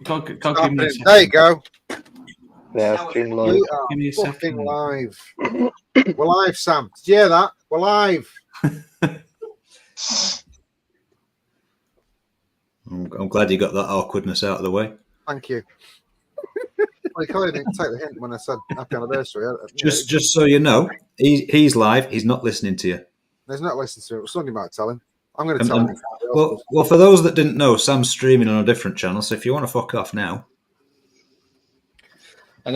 There you go. Yeah, stream live. Give me a second. Live. We're live, Sam. Did you hear that? We're live. I'm glad you got that awkwardness out of the way. Thank you. Well, you clearly didn't take the hint when I said happy anniversary. Just so you know, he's live. He's not listening to you. He's not listening to it. Somebody might tell him. I'm going to tell him. Well, for those that didn't know, Sam's streaming on a different channel. So if you want to fuck off now, I'm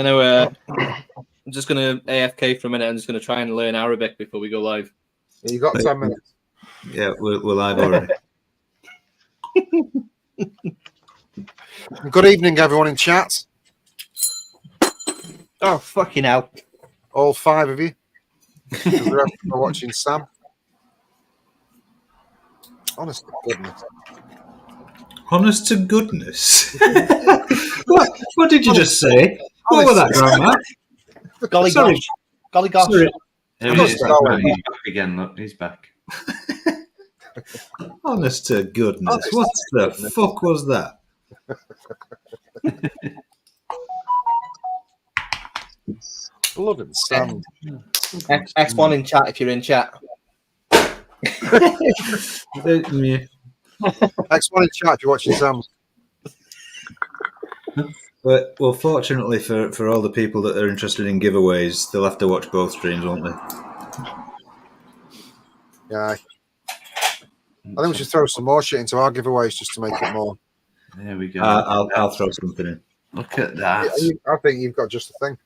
just gonna AFK for a minute. I'm just gonna try and learn Arabic before we go live. You got 10 minutes. Yeah, we're live already. Good evening, everyone in chat. Oh, fucking hell. All 5 of you. We're watching Sam. Honest to goodness. Honest to goodness. What did you just say? What was that, Grandma? Golly gosh. Golly gosh. He's back again. Look, he's back. Honest to goodness. What the fuck was that? Blood and sand. X1 in chat if you're in chat. Yeah. X1 in chat if you're watching Sam. But, well, fortunately for all the people that are interested in giveaways, they'll have to watch both streams, won't they? Yeah. I think we should throw some more shit into our giveaways just to make it more. There we go. I'll throw something in. Look at that. I think you've got just a thing.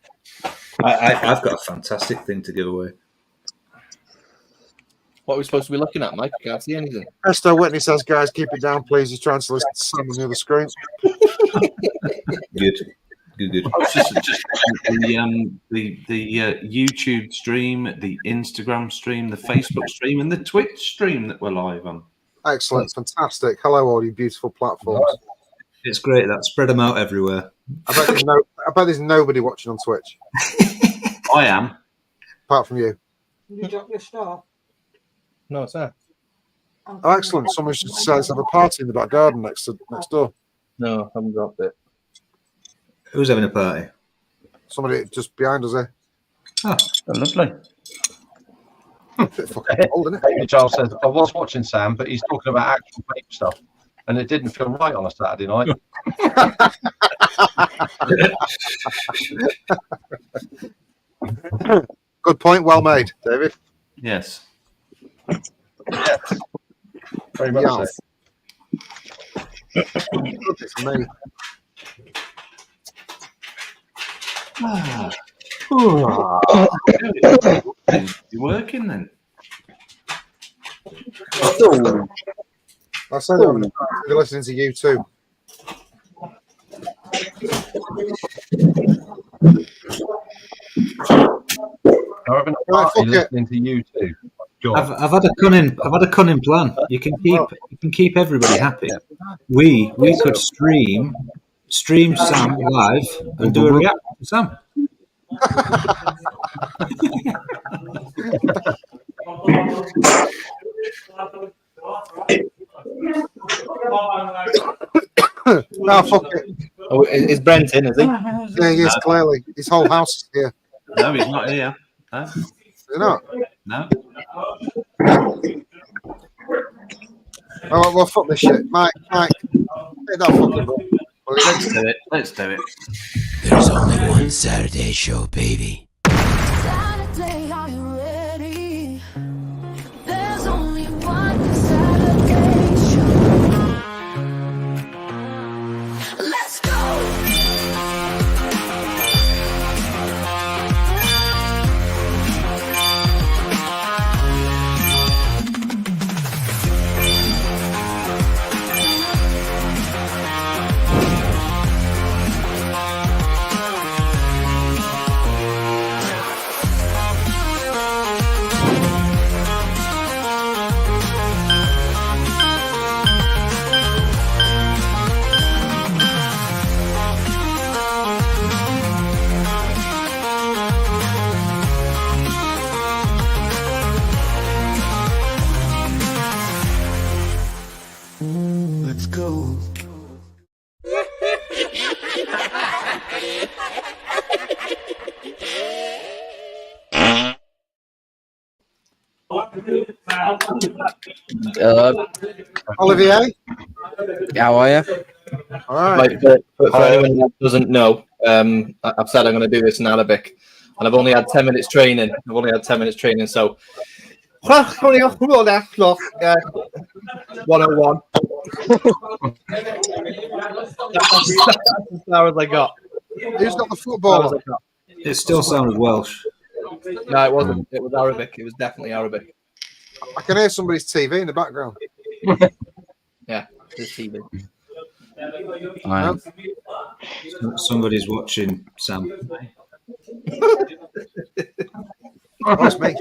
I've got a fantastic thing to give away. What are we supposed to be looking at, Mike? I can't see anything. Presto Whitney says, guys, keep it down, please. He's trying to listen to Sam on the other screen. Good. Just the YouTube stream, the Instagram stream, the Facebook stream, and the Twitch stream that we're live on. Excellent. Fantastic. Hello, all you beautiful platforms. It's great that. Spread them out everywhere. I bet there's nobody watching on Twitch. I am. Apart from you. Did you drop your star? No, it's there. Oh, excellent. Someone should say let's have a party in the back garden next door. No, I haven't dropped it. Who's having a party? Somebody just behind us there. Oh, lovely. Bit fucking old, isn't it? Charles says, I was watching Sam, but he's talking about actual vape stuff, and it didn't feel right on a Saturday night. Good point. Well made, David. Yes. Yeah. Very much so. It's me. You're working then? I said you're listening to you too. Listening to you too. I've had a cunning plan. You can keep everybody happy. We could stream Sam live and do a reaction to Sam. No, fuck it. Oh, is Brent in, is he? Yeah, he is, clearly. His whole house is here. No, he's not here. No. Is he not? No. Oh, well, fuck this shit. Mike, take that fucking book. Let's do it. There's only one Saturday show, baby. Saturday, are you ready? There's only one Saturday show. Let's go! Olivier, How are you? all right. Right, for anyone that doesn't know, I've said I'm going to do this in Arabic, and I've only had 10 minutes training. So 101. That's as far as I got. Who's got the football? It still sounded Welsh. No, it wasn't. It was Arabic. It was definitely Arabic. I can hear somebody's TV in the background. Yeah, this TV. Somebody's watching Sam. Oh, it's me.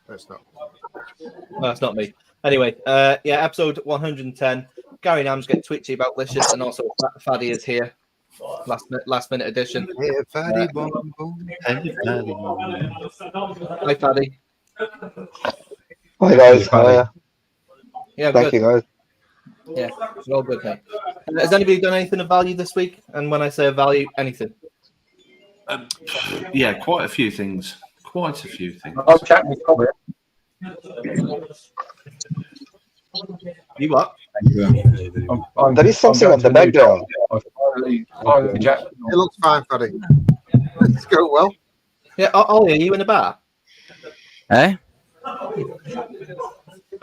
No, it's not. No, it's not me. Anyway, yeah, episode 110. Gary and Ams get twitchy about Licious, and also Fadi is here. Last minute edition. Yeah, Fadi, boom, boom. Hi, Fadi. Hi guys, how are you? Yeah, Thank good. you guys. Yeah, it's all good, mate. Has anybody done anything of value this week? And when I say of value, anything? Yeah, quite a few things. Quite a few things. I'm chatting with Tommy. You what? There is something on the background. It looks fine, Fadi. It's going well. Yeah, Ollie, are you in a bar? Eh? Are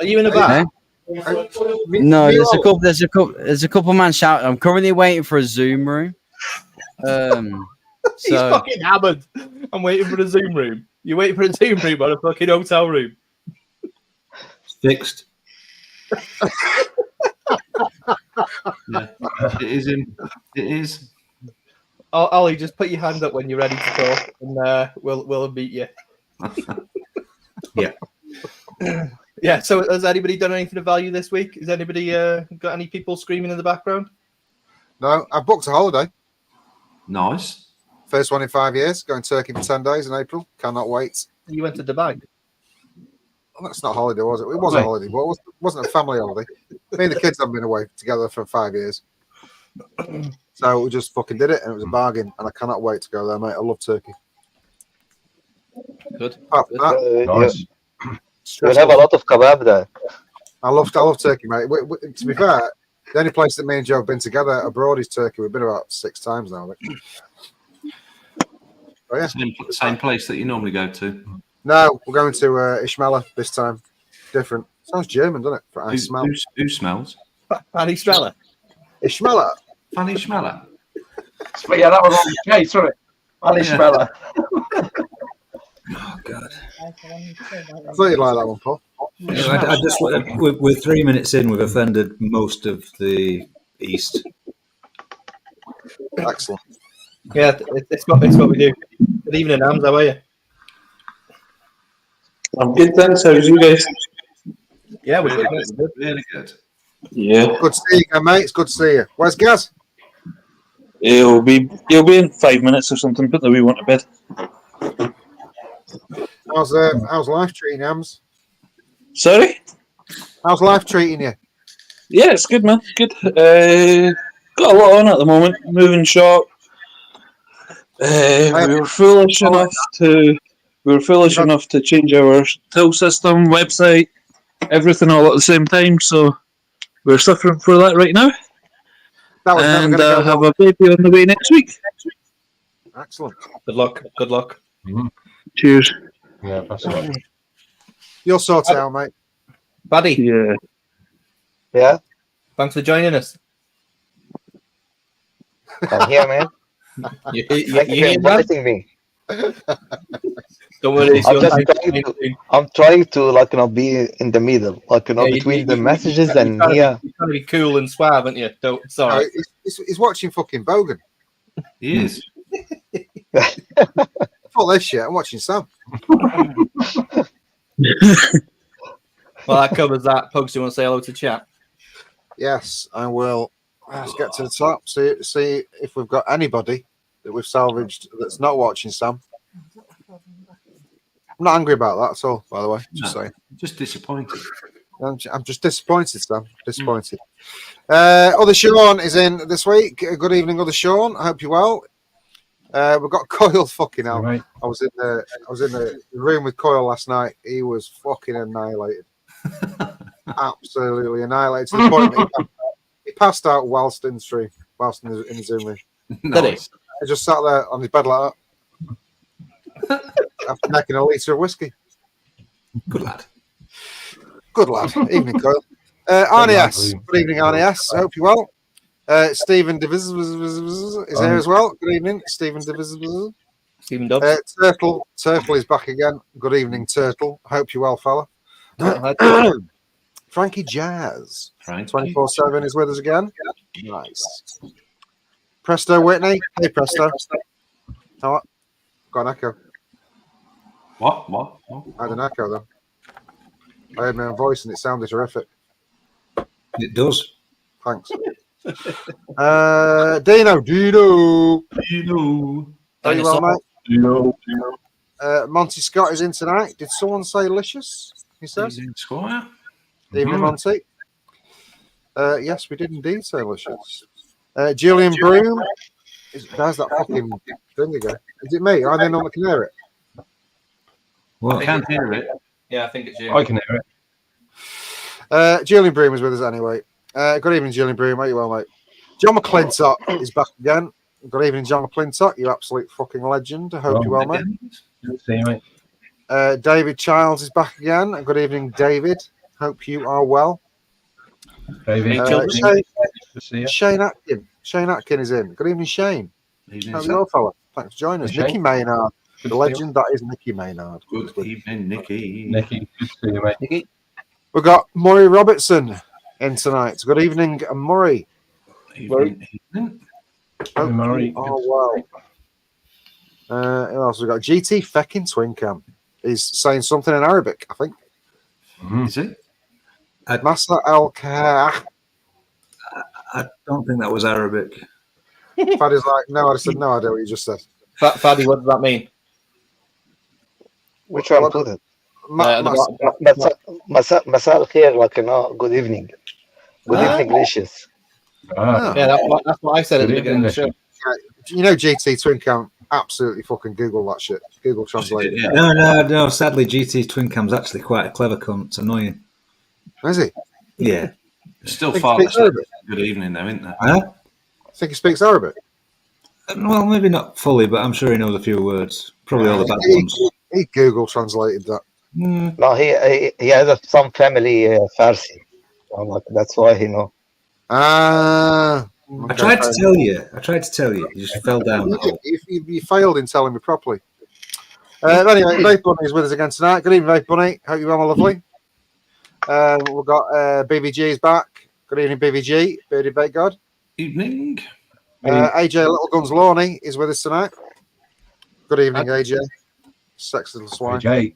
you in a bar? Eh? No, there's a couple man shouting. I'm currently waiting for a Zoom room. He's fucking hammered. I'm waiting for a Zoom room. You're waiting for a Zoom room or a fucking hotel room? Fixed. Yeah, it is. It is. Oh, Ollie, just put your hand up when you're ready to talk, and we'll beat you. Yeah. Yeah. So, has anybody done anything of value this week? Has anybody got any people screaming in the background? No, I've booked a holiday. Nice. First one in 5 years. Going to Turkey for 10 days in April. Cannot wait. You went to Dubai. Well, that's not a holiday, was it? It was a holiday, but it wasn't a family holiday. Me and the kids haven't been away together for 5 years. So we just fucking did it, and it was a bargain, and I cannot wait to go there, mate. I love Turkey. Good. Apart from that, Nice. We'll have a lot of kebab there. I love Turkey, mate. To be fair, the only place that me and Joe have been together abroad is Turkey. We've been about 6 times now. I think. Oh, yeah. Same place that you normally go to. No, we're going to Ishmael this time. Different. Sounds German, doesn't it? For I smell. Who smells? Fanny Strella. Ishmael. Fanny Schmeller. But yeah, that was on the case, wasn't it? Alice Speller. Oh God. I thought you'd like that one, Paul. I just we're 3 minutes in. We've offended most of the East. Excellent. Yeah, it's what we do. Good evening, Ams. How are you? I'm good, thanks. How's you guys? Yeah, we're Really good. good. Really good. Yeah. Good to see you, mate. It's good to see you. Where's Gaz? He'll be in 5 minutes or something, but then we want to bed. How's life treating you, Ams? Sorry? How's life treating you? Yeah, it's good, man. Good. Got a lot on at the moment. Moving shop. We were foolish enough to change our till system, website, everything all at the same time. So we're suffering for that right now. And have a baby on the way next week. Excellent. Good luck. Good luck. Mm-hmm. Cheers. Yeah, that's right. You'll sort it out, mate. Buddy. Yeah. Yeah, Thanks for joining us. I'm here, man. You Thank you for hear that? inviting me. Don't worry. I'm trying to be in the middle, between the messages and here. You're trying to be cool and suave, aren't you? Sorry. He's watching fucking Bogan. He is. Full this shit. I'm watching Sam. Well, that covers that. Pokes, you want to say hello to chat? Yes, I will. Let's get to the top. See if we've got anybody that we've salvaged that's not watching Sam. I'm not angry about that at all, by the way. Just saying. Just disappointed. I'm just disappointed, Sam. Disappointed. Other Sean is in this week. Good evening, other Sean. I hope you're well. We've got Coyle fucking out. Right. I was in the room with Coyle last night. He was fucking annihilated. absolutely annihilated to the point that he passed out whilst in the stream, whilst in the Zoom room. Nice. He just sat there on his bed like that, after necking a litre of whiskey. Good lad. Good lad. Evening, Kyle. Arnie S. Good evening, Arnie S. I hope you're well. Stephen Diviz is here as well. Good evening, Stephen Diviz. Stephen Dobbs. Turtle is back again. Good evening, Turtle. Hope you're well, fella. Frankie Jazz. 24/7 is with us again. Nice. Presto Whitney. Hey, Presto. Oh, got an echo. What? I had an echo, though. I heard my own voice and it sounded terrific. It does. Thanks. Dino. Are you well, mate? No. Monty Scott is in tonight. Did someone say Licious? He says. Squire. Evening, Monty. Yes, we did indeed say Licious. Julian Broom. There's that fucking thing again. Is it me? I don't know can hear it. What? I can't hear it. Yeah, I think it's you. I can hear it. Julian Broom is with us anyway. Good evening, Julian Broom. How you well, mate? John McClintock is back again. Good evening, John McClintock. You absolute fucking legend. I hope you're well, mate. Good to see you, mate. David Childs is back again. Good evening, David. Hope you are well. David. Shane Atkin. Shane Atkin is in. Good evening, Shane. How are you well, fella? Thanks for joining us. Hey, Nicky Maynard. The legend that is Nicky Maynard. Good evening, Nicky. Nicky, good to see you, mate. Nicky. We've got Murray Robertson in tonight. Good evening, Murray. Evening. Hope Murray. you are well. Who else we got? GT Feckin Twincam. He's saying something in Arabic, I think. Is it? Masa Al Kah. I don't think that was Arabic. Fadi's like, no, I said no idea what you just said. Fadi, what does that mean? Which one put it? Mas- Masa al-khair, like, good evening. Good evening, Licious. Yeah, that's what I said at the beginning of the show. You know, GT Twincam absolutely fucking Google that shit. Google Translate. Yeah. No. Sadly, GT Twincam's actually quite a clever cunt. It's annoying. Is he? Yeah. Still Think far he less. speaks Arabic? Good evening, though, isn't there? Huh? Think he speaks Arabic? Well, maybe not fully, but I'm sure he knows a few words. Probably all the bad ones. He Google translated that. No, he has some family Farsi. That's why he know. Ah. I tried to tell you. You just fell down the hole. You failed in telling me properly. Anyway, Vape Bunny is with us again tonight. Good evening, Vape Bunny. Hope you're well, my lovely. We've got BVG's back. Good evening, BVG. Bearded Vape God. Evening. AJ Little Guns Lawney is with us tonight. Good evening, AJ. Sex little swine. AJ.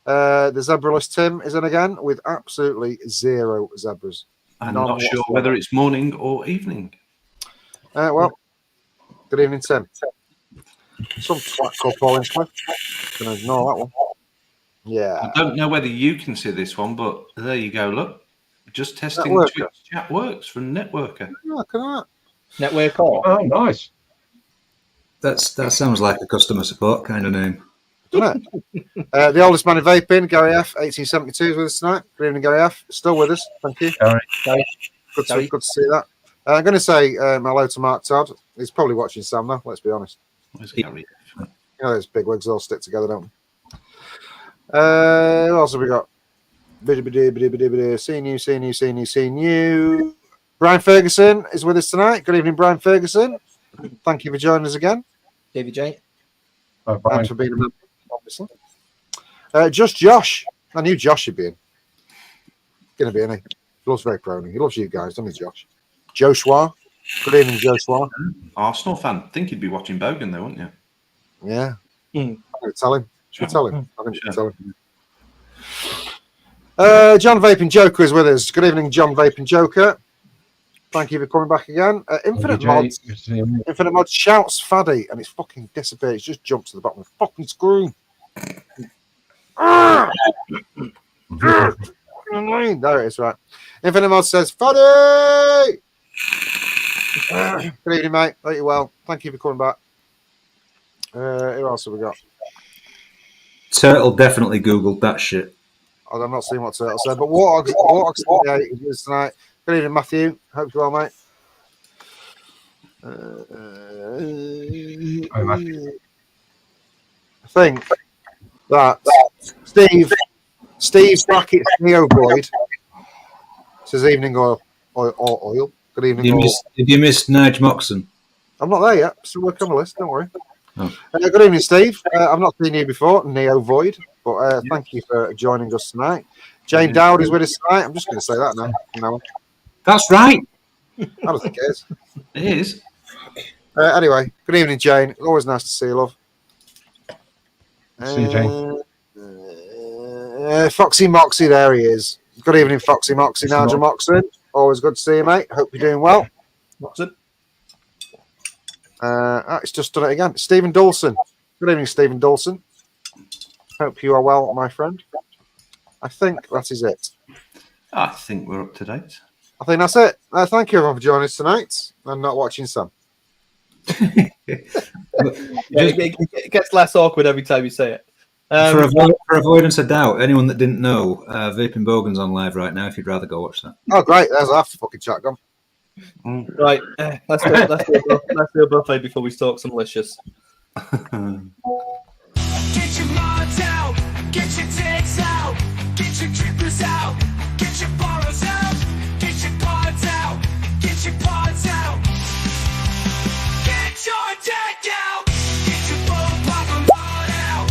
The Zebraless Tim is in again with absolutely zero zebras. I'm not sure whether it's morning or evening. Well, good evening, Tim. Some twat called Paul Inchcliffe. Gonna ignore that one. Yeah. I don't know whether you can see this one, but there you go. Look, just testing Networker. Twitch chat works from Networker. Look at that. Network call. Oh, nice. That sounds like a customer support kind of name. Doesn't it? The oldest man in vaping, Gary F, 1872, is with us tonight. Good evening, Gary F. Still with us. Thank you. Gary. Good to see that. I'm going to say hello to Mark Todd. He's probably watching Sam now, let's be honest. Where's Gary? You know, those big wigs all stick together, don't they? Who else have we got? Seeing you. Brian Ferguson is with us tonight. Good evening, Brian Ferguson. Thank you for joining us again. Davey J. Thanks for being a member, obviously. Just Josh. I knew Josh would be in. Going to be in. He loves very proudly. He loves you guys, doesn't he, Josh? Joshua. Good evening, Joshua. Arsenal fan. Think he'd be watching Bogan, though, wouldn't you? Yeah. I'm going to tell him. Should we tell him? I think we should tell him. John Vaping Joker is with us. Good evening, John Vaping Joker. Thank you for coming back again. Infinite Mods shouts Fadi and it's fucking disappeared. It's just jumped to the bottom of the fucking screen. There it is, right. Infinite Mods says, Fadi! Good evening, mate. Hope you're well. Thank you for coming back. Who else have we got? Turtle definitely Googled that shit. I'm not seeing what Turtle said, but Warthog 78 is with us tonight. Good evening, Matthew. Hope you're well, mate. I think that Steve Brackets Neo Void says evening or oil. Good evening. Did you miss Nige Moxon? I'm not there yet. Still working on the list. Don't worry. Oh. Good evening, Steve. I've not seen you before, Neo Void, but thank you for joining us tonight. Jane Dowd is with us tonight. I'm just going to say that now. No. That's right. I don't think it is. It is. Anyway, good evening, Jane. Always nice to see you, love. See you, Jane. Foxy Moxie, there he is. Good evening, Foxy Moxie. Nigel Moxon. Always good to see you, mate. Hope you're doing well. Moxon. It's just done it again. Stephen Dawson. Good evening, Stephen Dawson. Hope you are well, my friend. I think that is it. I think we're up to date. I think that's it. Thank you, everyone, for joining us tonight and not watching Sam. It gets less awkward every time you say it. For avoidance of doubt, anyone that didn't know, Vaping Bogan's on live right now. If you'd rather go watch that. Oh, great! There's half the fucking chat gone. Right, let's do a buffet before we talk some Licious. Get your mods out, get your tits out, get your drippers out, get your borrows out, get your pods out, get your pods out, get your deck out, get your bull popper mod out.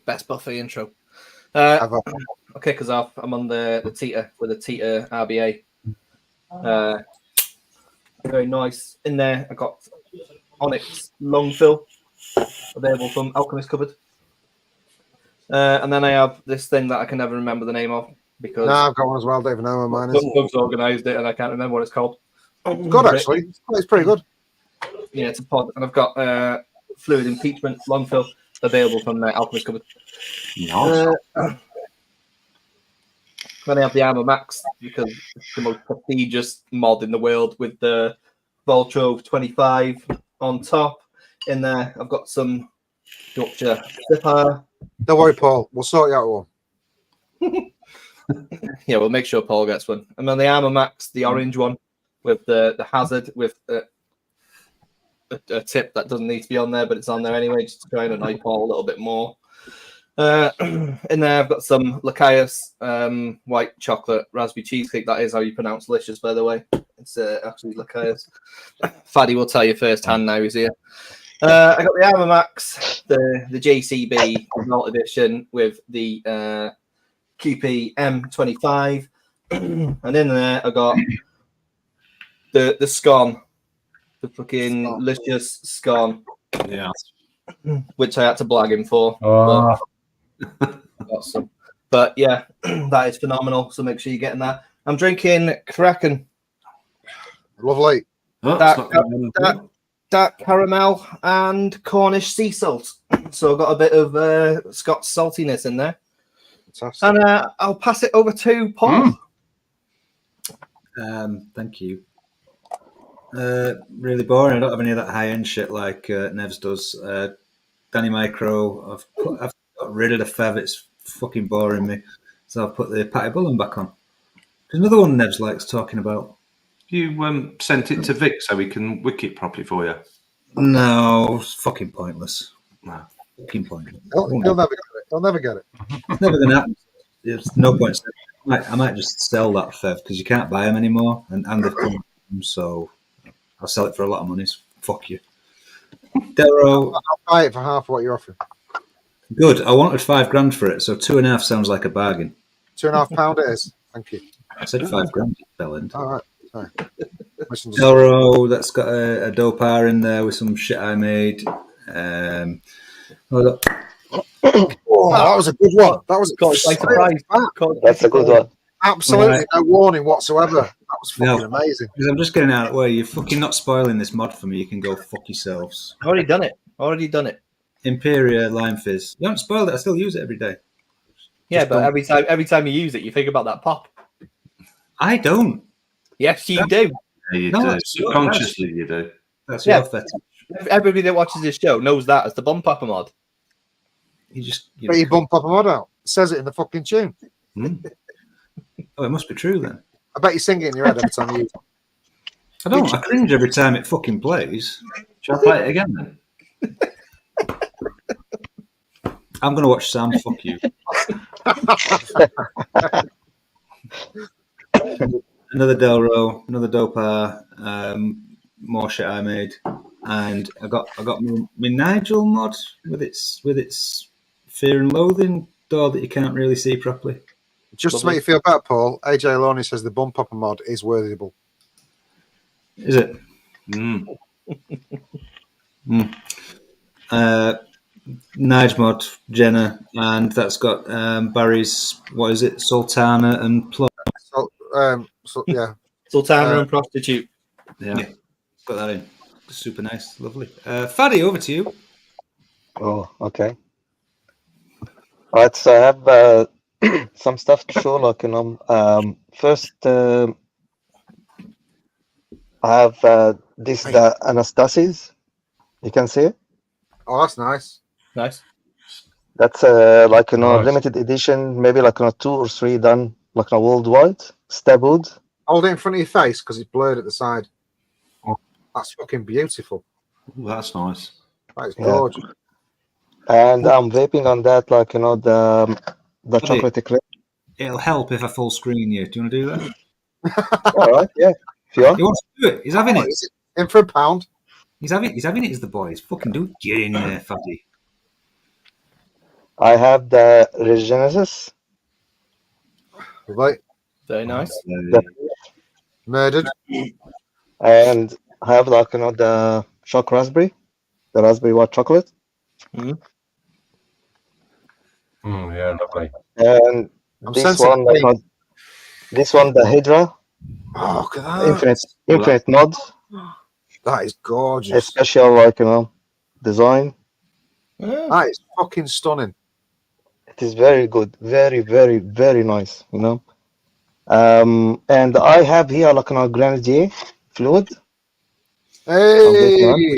Best buffet intro. Okay, because I'm on the Tita with the Tita RBA. Very nice. In there, I got Onyx long fill available from Alchemist Cupboard. And then I have this thing that I can never remember the name of because I've got one as well. Don't even know where mine is. Bugs organised it and I can't remember what it's called. Good, actually. It's pretty good. Yeah, it's a pod. And I've got Fluid Impeachment long fill available from Alchemist Cupboard. Nice. Then I have the Armor Max because it's the most prestigious mod in the world with the Voltrove 25 on top. In there, I've got some Yorkshire Zipper. Don't worry, Paul. We'll sort you out one. Yeah, we'll make sure Paul gets one. And then the Armor Max, the orange one with the hazard with a tip that doesn't need to be on there, but it's on there anyway, just to try and annoy Paul a little bit more. In there, I've got some Lcious white chocolate raspberry cheesecake. That is how you pronounce Licious, by the way. It's actually Lcious. Fadi will tell you firsthand now he's here. I got the Armor Max, the JCB Vault Edition with the QP M25, and in there I got the scone, the fucking Licious scone. Yeah. Which I had to blag him for. But yeah, that is phenomenal. So make sure you're getting that. I'm drinking Kraken. Lovely. Dark caramel and Cornish sea salt. So I've got a bit of Scots saltiness in there. Fantastic. And I'll pass it over to Paul. Thank you. Really boring. I don't have any of that high end shit like Nevs does. Danny Micro, I've got rid of the Fev. It's fucking boring me. So I've put the Patty Bullen back on. There's another one Nevs likes talking about. You sent it to Vic so we can wiki it properly for you. No, it's fucking pointless. No. Fucking pointless. He'll never get it. He'll never get it. It's never going to happen. There's no point. I might just sell that Fev because you can't buy them anymore. And they've come, so I'll sell it for a lot of money. So fuck you. Dero, I'll buy it for half what you're offering. good. I wanted $5,000 for it, so 2.5 sounds like a bargain. £2.5 it is. Thank you. I said $5,000. All right. Sorry. Dero, that's got a dope R in there with some shit I made. That was a good one. That was That's a good one. Absolutely no warning whatsoever. That was fucking amazing. Because I'm just getting out of the way. You're fucking not spoiling this mod for me. You can go fuck yourselves. Already done it. Imperia Lime Fizz. You haven't spoiled it. I still use it every day. Yeah, but every time you use it, you think about that pop. I don't. Yes, you do. Yeah, you No, do. that's- Subconsciously, you do. That's Yeah. your fetish. Everybody that watches this show knows that as the Bum Papa mod. You just. But you bump Papa Mod out. It says it in the fucking tune. Oh, it must be true then. I bet you sing it in your head every time you use it. I don't. I cringe every time it fucking plays. Shall I play it again then? I'm gonna watch Sam. Fuck you. Another Delro, another Dopar, more shit I made, and I got my Nigel mod with its Fear and Loathing door that you can't really see properly. Just to make you feel better, Paul, AJ Loney says the Bum Papa mod is worthable. Is it? Nige mod, Jenna, and that's got Barry's, what is it, Sultana and Plum. Yeah. Sultana and Prostitute. Yeah, got that in. Super nice, lovely. Fadi, over to you. Oh, okay. Alright, so I have some stuff to show. Like, first, I have this the Anastasis. You can see it. Oh, that's nice. Nice. That's like limited edition, maybe like 2 or 3 done like worldwide. Stabwood. Hold it in front of your face because it's blurred at the side. That's fucking beautiful. Ooh, that's nice. That is gorgeous. And I'm vaping on that, like the chocolate cream. It'll help if I full screen you. Do you want to do that? All right, yeah. If you want. He wants to do it. He's having it. Is it in for £1? He's having it as the boys. Fucking do it. Get in there, Fadi. I have the Regenesis. Right. Very nice. Murdered. And I have like the shock raspberry, the raspberry white chocolate. Yeah, lovely. And this one, this one, the Hydra. Oh, look at that. Infinite mod. That is gorgeous. A special, design. That is fucking stunning. It is very good, very, very, very nice. And I have here like Grenadier fluid. Hey.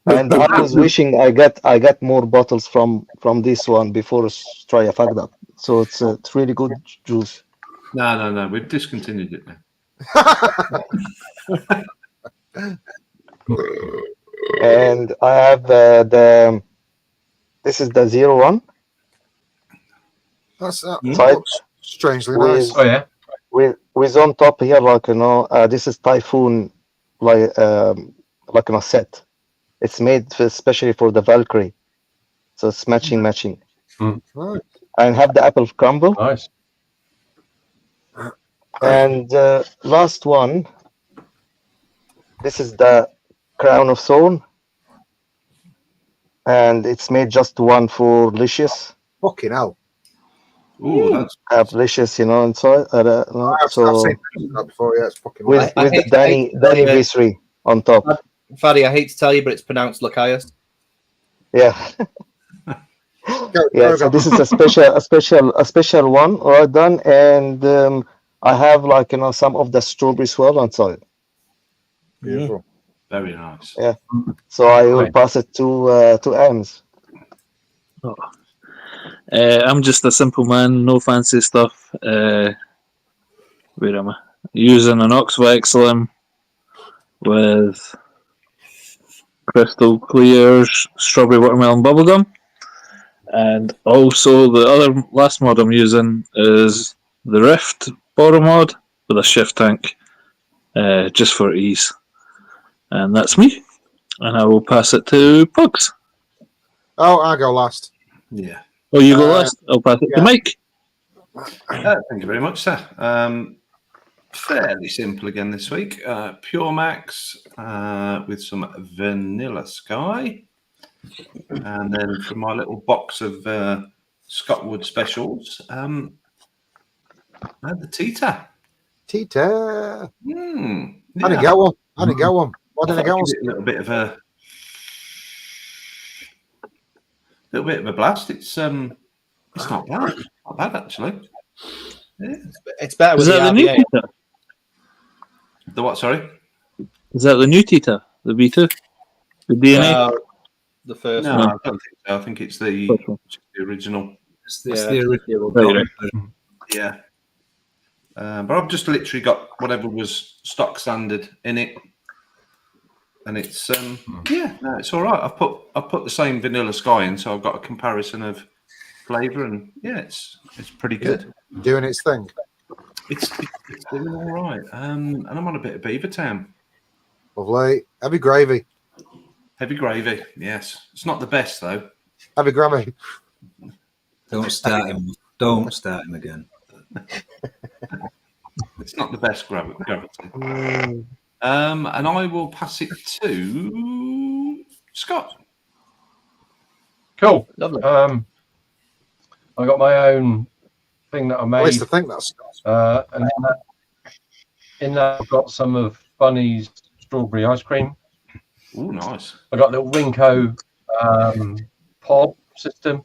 And I was wishing I got more bottles from this one before Straya fucked up. So it's really good juice. No. We've discontinued it now. And I have this is the 01. That's type strangely with, nice. Oh yeah. With on top here this is Typhoon like a set. It's made especially for the Valkyrie, so it's matching. Right. And have the apple crumble. Nice. And last one, this is the Crown of Thorn, and it's made just one for Licious. Fucking hell. Ooh, that's Have Licious, inside. I've seen that before. Yeah, it's fucking with nice. the Danny V3 on top. Fadi, I hate to tell you, but it's pronounced Lcious. Yeah. Yeah. So this is a special one, all right, done, and I have some of the strawberry swirl inside. Beautiful. very nice. Yeah. So I will pass it to Ams. I'm just a simple man, no fancy stuff. Where am I? Using an Oxvac Slim with crystal clears, strawberry watermelon bubblegum, and also the other last mod I'm using is the Rift Boro mod with a shift tank, just for ease. And that's me. And I will pass it to Pugs. Oh, I go last. Yeah. Oh, you go last. I'll pass it to Mike. Thank you very much, sir. Fairly simple again this week. Pure Max with some Vanilla Sky. And then from my little box of Scottwood specials, I had the Tita. Tita. Yeah. I didn't get one. Why didn't I get one? A little bit of a blast. It's not bad. Not bad actually. Yeah. It's better with Is the that the new RBA. Tita? The what? Sorry. Is that the new Tita? The V2? The DNA? The first No, one. I don't think so. I think it's the First one. original. It's Yeah, the it's original. the Right. Yeah. But I've just literally got whatever was stock standard in it, and it's no, it's all right. I've put the same Vanilla Sky in, so I've got a comparison of flavour, and yeah, it's pretty good. Doing its thing. It's doing all right. And I'm on a bit of Beavertown. Lovely. Heavy gravy. Heavy gravy. Yes, it's not the best though. Heavy gravy. Don't start him. Don't start him again. It's not the best gravity. And I will pass it to Scott. Cool. Lovely. I got my own thing that I At made. least I think that's And in that I've got some of Bunny's strawberry ice cream. Oh, nice. I got a little Winco pod system,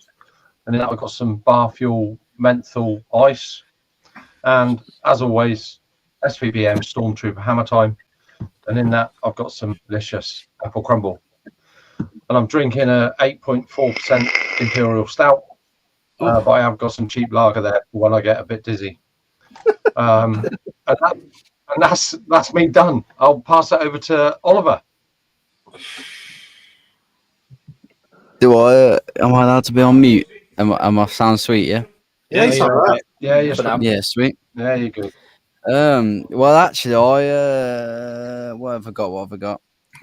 and in that I've got some bar fuel menthol ice, and as always, SVBM Stormtrooper Hammer Time, and in that I've got some Licious apple crumble, and I'm drinking a 8.4% Imperial Stout, but I have got some cheap lager there for when I get a bit dizzy. And that's me done. I'll pass it over to Oliver. Am I allowed to be on mute? Am I sound sweet? Yeah. Yeah, it's all right. Yeah, you're Yeah, sweet. Yeah, you're good. Well, actually, what have I got?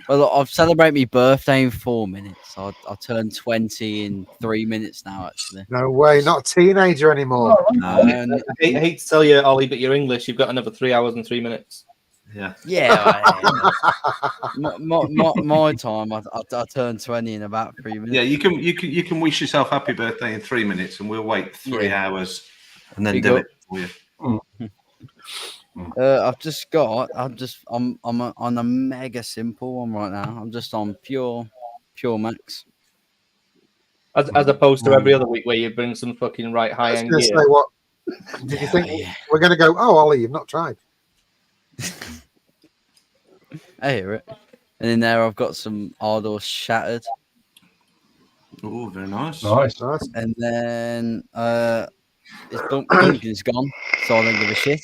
Well, I've celebrated my birthday in 4 minutes. I turned 20 in 3 minutes now. Actually, no way. Not a teenager anymore. I hate to tell you, Ollie, but you're English. You've got another 3 hours and 3 minutes. Yeah. Yeah. my time. I turned 20 in about 3 minutes. Yeah, you can wish yourself happy birthday in 3 minutes, and we'll wait 3 hours and then do it for you. I'm on a mega simple one right now. I'm just on pure max. As opposed to every other week where you bring some fucking high end gear. Say, what did you think? We're going to go, oh, Ollie, you've not tried. I hear it. And in there, I've got some Ardor Shattered. Oh, very nice. Nice. And then Blumpkin's gone, so I don't give a shit.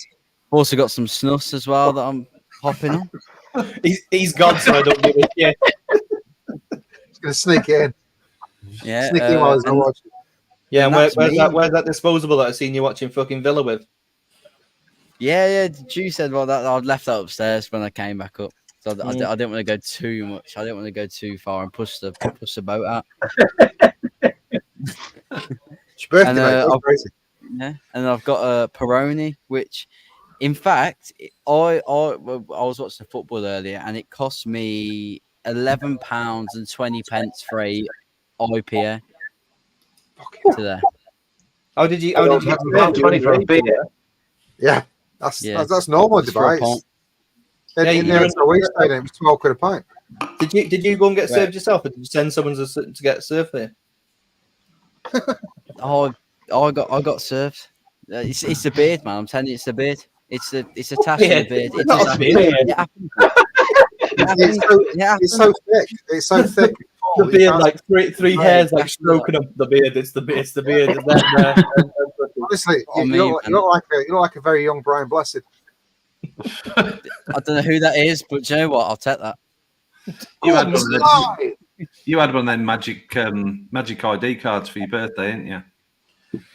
I've also got some Snuffs as well that I'm hopping on. He's gone, so I don't give a shit. He's going to sneak it in. Yeah. Sneak in while he's not watching. Yeah, and where's that disposable that I've seen you watching fucking Villa with? Yeah. Drew said, well, that I'd left that upstairs when I came back up. So I didn't want to go too much. I didn't want to go too far and push the boat out. It's your birthday, mate. That's crazy. Yeah, and I've got a Peroni, which, in fact, I was watching the football earlier, and it cost me £11.20 for a IPA today. How did you? $20 for a beer? Yeah, that's normal in Dubai. In there, it's a week staying in, it was £12 a pint. Did you go and get served yourself, or did you send someone to get served there? I got served. It's the beard, man. I'm telling you, it's the beard. It's attached to the beard. It's not a beard. It's so thick. It's so thick. The beard, like three hairs, like stroking up the beard. It's the beard. And then, honestly, you look like a very young Brian Blessed. I don't know who that is, but you know what? I'll take that. You had one of them magic ID cards for your birthday, didn't you?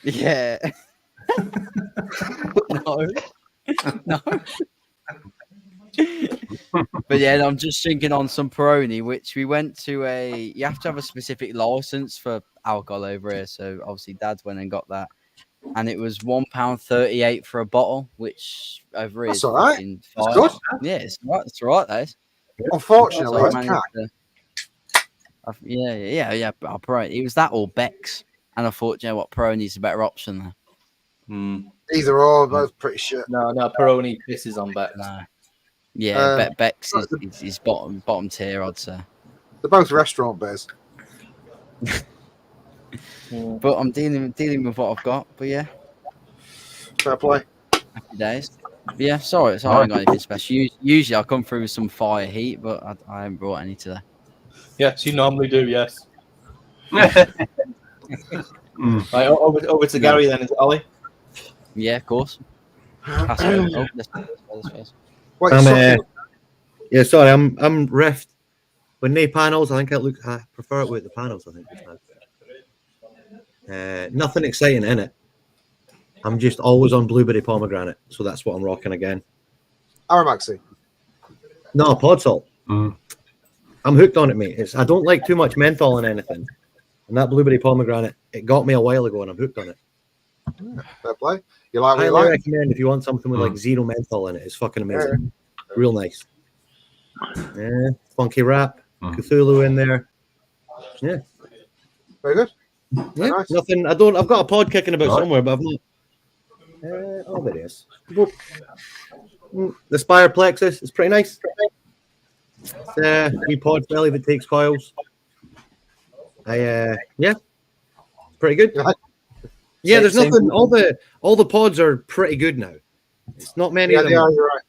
Yeah. No. But yeah, I'm just drinking on some Peroni, which we went to you have to have a specific license for alcohol over here. So obviously Dad went and got that. And it was £1.38 for a bottle, which over here is all right. That's good. Yeah, it's right. It's all right, that is. Unfortunately, it's yeah. Peroni. It was that or Beck's, and I thought, you know what, Peroni's a better option there. Either or, both pretty shit. No, Peroni pisses on Beck's. No. Yeah, Beck's is bottom tier, I'd say. They're both restaurant beers. But I'm dealing with what I've got. But yeah, fair play. Happy days. Yeah, sorry, I haven't got anything special. Usually I come through with some fire heat, but I haven't brought any today. Yes, you normally do. Yes. Mm. Right, over to Gary then. Is it Ollie? Yeah, of course. Pass it over. Oh, this first. Wait, I'm something- yeah, sorry, I'm rift. With no panels, I think I prefer it with the panels, I think. Nothing exciting in it. I'm just always on blueberry pomegranate, so that's what I'm rocking again. Aramaxi. No, pod salt. Mm. I'm hooked on it, mate. I don't like too much menthol in anything. And that blueberry pomegranate, it got me a while ago and I'm hooked on it. Fair play. You like what you Highly like? recommend if you want something with like zero menthol in it. It's fucking amazing. Real nice. Yeah, funky rap, Cthulhu in there. Yeah. Very good. Yeah, Nice. nothing. I've got a pod kicking about somewhere, but I've not. Oh, there it is. The Spire Plexus is pretty nice. It's wee pod belly that takes coils. Yeah, pretty good. Yeah, there's nothing. All the pods are pretty good now. It's not many of them. Yeah, you're right.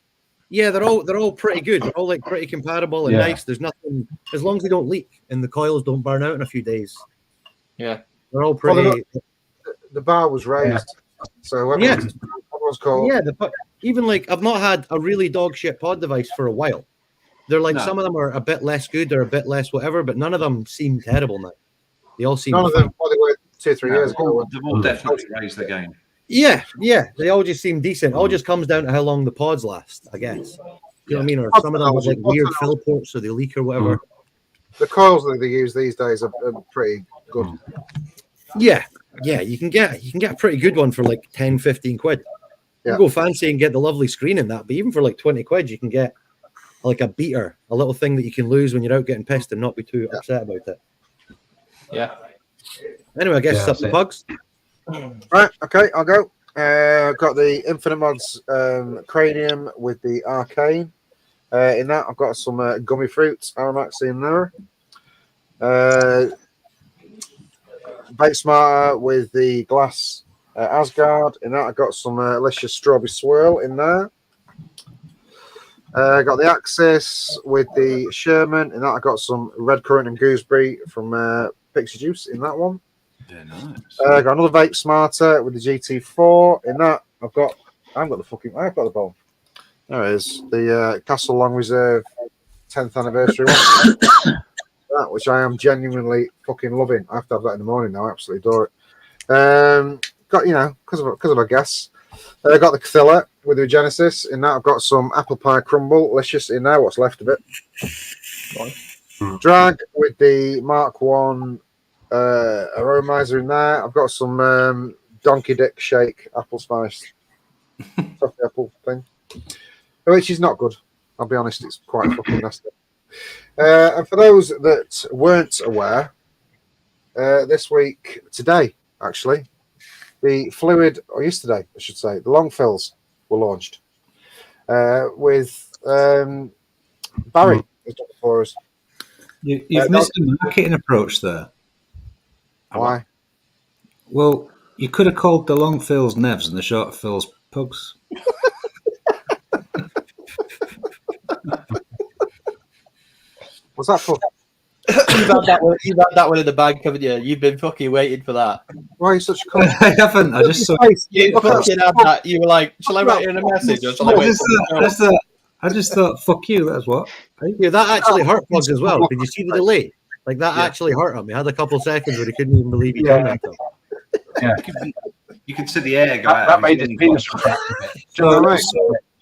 Yeah, they're all pretty good. They're all like pretty compatible and nice. There's nothing as long as they don't leak and the coils don't burn out in a few days. Yeah, they're all pretty. The bar was raised, so everyone's cool. Yeah, even like I've not had a really dog shit pod device for a while. They're like some of them are a bit less good or a bit less whatever, but none of them seem terrible now. They all seem. None of them. What they were 2 or 3 years ago. They've all definitely raised the game. Yeah, they all just seem decent. It all just comes down to how long the pods last, I guess. You know what I mean? Or some of them have like weird fill ports or they leak or whatever. The coils that they use these days are pretty good. Yeah, you can get a pretty good one for like 10, 15 quid. You go fancy and get the lovely screen in that, but even for like 20 quid, you can get like a beater, a little thing that you can lose when you're out getting pissed and not be too upset about it. Yeah. Anyway, I guess it's up to Pugs. Right, okay, I'll go. Got the Infinite Mods Cranium with the Arcane. In that, I've got some gummy fruits, Aramax in there. Vape Smarter with the glass Asgard. In that, I've got some Licious Strawberry Swirl in there. Got the Axis with the Sherman. In that, I've got some Red Currant and Gooseberry from Pixie Juice in that one. Yeah, nice. Got another Vape Smarter with the GT4. In that, I've got the bowl. There it is. The Castle Long Reserve 10th anniversary one. That, which I am genuinely fucking loving. I have to have that in the morning now. I absolutely adore it. Got, because of I guess. I got the Cthulhu with the Genesis. In that, I've got some apple pie crumble, Licious in there, what's left of it. Drag with the Mark 1 aromizer in there. I've got some Donkey Dick Shake apple spice toffee apple thing, which is not good. I'll be honest, it's quite fucking nasty. And for those that weren't aware, this week, today actually, the fluid, or yesterday I should say, the long fills were launched with Barry has done it for us. You've missed a marketing approach there. Why? Well, you could have called the long fills Nevs and the short fills Pugs. What's that for? You've had that one in the bag, haven't you? You've been fucking waiting for that. Why are you such a cunt? I haven't. I just saw. You fucking had that. You were like, shall I write you in a message? Or shall I wait? I just thought, fuck you. That's what. Yeah, that actually hurt Pugs as well. Did you see the delay? Like that actually hurt him. He had a couple of seconds where he couldn't even believe he done that. Yeah, you can see the air go out. that made his penis retract a bit.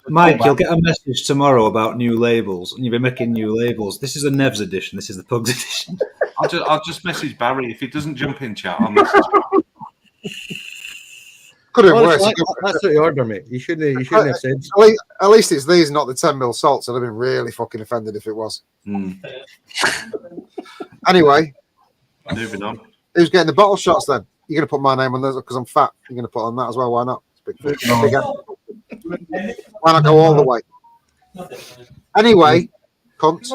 Mike, you'll get a message tomorrow about new labels, and you'll be making new labels. This is a Nevs edition. This is the Pugs edition. I'll just message Barry if he doesn't jump in chat. I'll message him. Could have been worse. That's what you order, mate. You shouldn't have said. At least it's these, not the 10mm salts. I'd have been really fucking offended if it was. Anyway, moving on. Who's getting the bottle shots then? You're going to put my name on those because I'm fat. You're going to put on that as well. Why not? It's big. Why not go all the way? Anyway, cunt.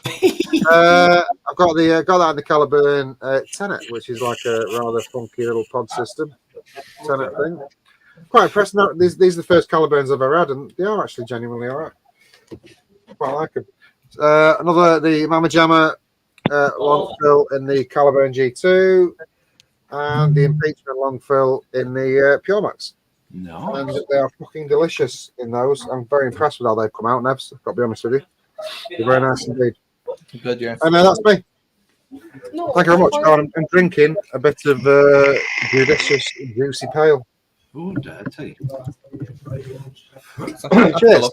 I've got that in the Caliburn Tenet, which is like a rather funky little pod system. Tenet thing. Quite impressed. No, these are the first Caliburns I've ever had, and they are actually genuinely all right. Quite like them. The Mama Jamma long fill in the Caliburn G2, and the Impeachment long fill in the Pure Max. No. And they are fucking delicious in those. I'm very impressed with how they've come out, Nebs. I've got to be honest with you. They're very nice indeed. Good, yeah. And that's me. Thank you very much. I'm drinking a bit of delicious, juicy pale. Oh, dirty. Cheers.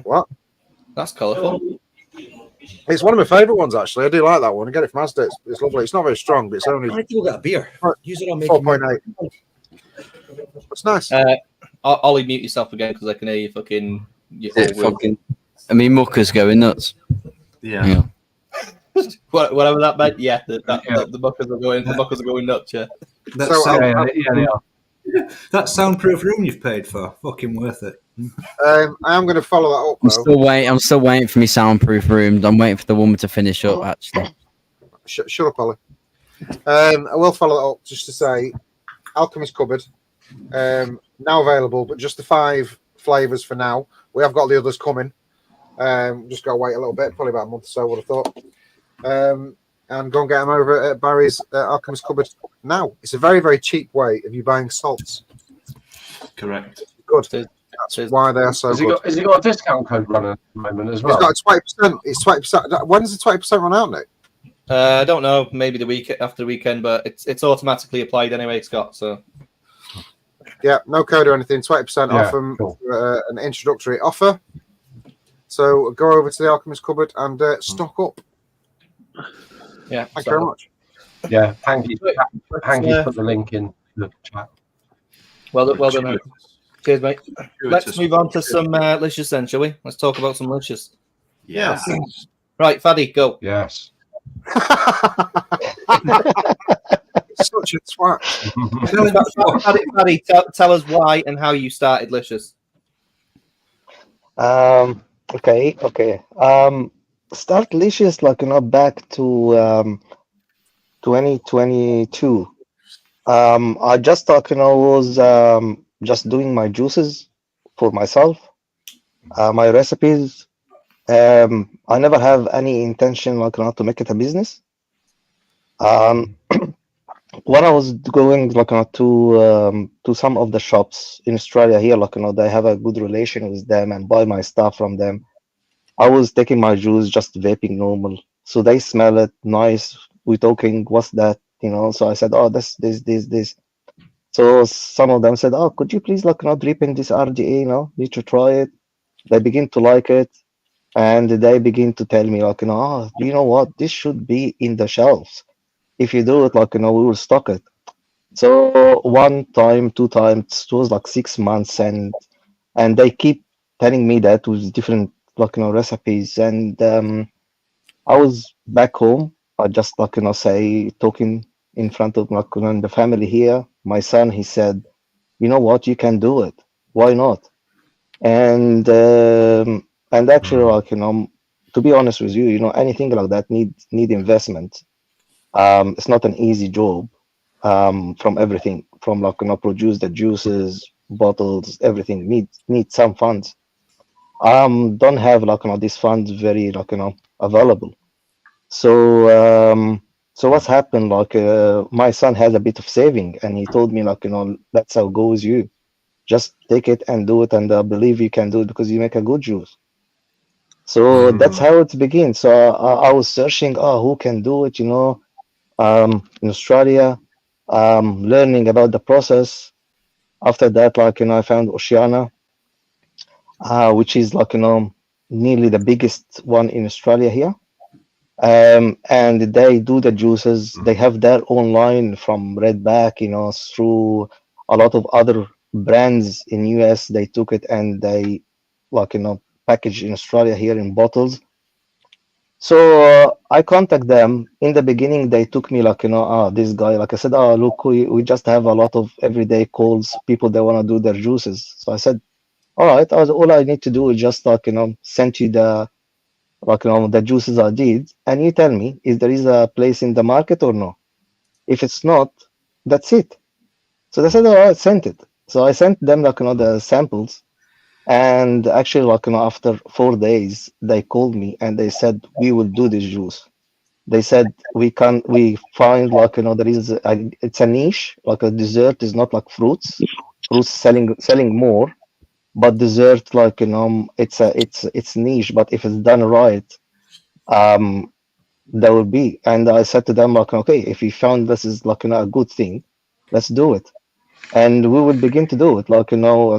What? That's colourful. It's one of my favourite ones, actually. I do like that one. I get it from Asda. It's lovely. It's not very strong, but it's only I think we'll get a beer. Use it on making 4.8. It's nice. Ollie, mute yourself again because I can hear you fucking. I mean, Mucker's going nuts. Yeah. Whatever that meant. Yeah, the buckers are going. The buckers are going nuts. Yeah. That they are. That soundproof room you've paid for, fucking worth it. I am going to follow that up. I'm still waiting for my soundproof room. I'm waiting for the woman to finish up. Actually, shut up, Ollie. I will follow that up just to say, Alchemist Cupboard now available, but just the 5 flavors for now. We have got the others coming. Just got to wait a little bit, probably about a month or so. I would have thought. And go and get them over at Barry's Alchemist Cupboard now. It's a very, very cheap way of you buying salts. Correct. Good. That's why they are so good. Has he got a discount code running at the moment as well? It's got 20%. It's 20%. When does the 20% run out, Nick? I don't know. Maybe the week after the weekend, but it's automatically applied anyway, Scott. So yeah, no code or anything. 20% off them. Cool. An introductory offer. So go over to the Alchemist Cupboard and stock up. Yeah, thank you very much. Yeah, Hanky put the link in the chat. Well done, mate. Cheers, mate. Let's move on to some Licious then, shall we? Let's talk about some Licious. Yeah. Right, Fadi, go. Yes. Such a twat. Fadi, tell us why and how you started Licious. Okay. Start Licious back to 2022. I just was just doing my juices for myself, my recipes. I never have any intention to make it a business. When I was going to some of the shops in Australia here, they have a good relation with them and buy my stuff from them. I was taking my juice, just vaping normal. So they smell it nice. We're talking, what's that? So I said, oh, this. So some of them said, oh, could you please drip in this RDA, need to try it. They begin to like it. And they begin to tell me, oh, you know what? This should be in the shelves. If you do it, we will stock it. So 1 time, 2 times, it was 6 months. And they keep telling me that with different recipes. And I was back home. I just talking in front of the family here. My son, he said, you know what, you can do it. Why not? And actually, to be honest with you, anything like that need investment. It's not an easy job. From everything, from produce the juices, bottles, everything need some funds. Don't have these funds very available. So what's happened? My son has a bit of saving, and he told me that's how it goes. You just take it and do it, and I believe you can do it because you make a good juice. So that's how it begins. So I was searching, who can do it? In Australia, learning about the process. After that, I found Oceana, which is nearly the biggest one in Australia here. And they do the juices. They have their own line from Redback, through a lot of other brands in US. They took it and they packaged in Australia here in bottles. So I contact them. In the beginning, they took me this guy. I said, look, we just have a lot of everyday calls, people that want to do their juices. So I said, all right, all I need to do is just send you the the juices I did, and you tell me if there is a place in the market or no. If it's not, that's it. So they said, all right, send it. So I sent them like the samples, and actually like after 4 days they called me and they said we will do this juice. They said we find like there is it's a niche, like a dessert is not like fruits. Fruits selling more, but dessert like it's niche. But if it's done right, um there will be. And I said to them like, okay, if you found this is like a good thing, let's do it. And we will begin to do it, like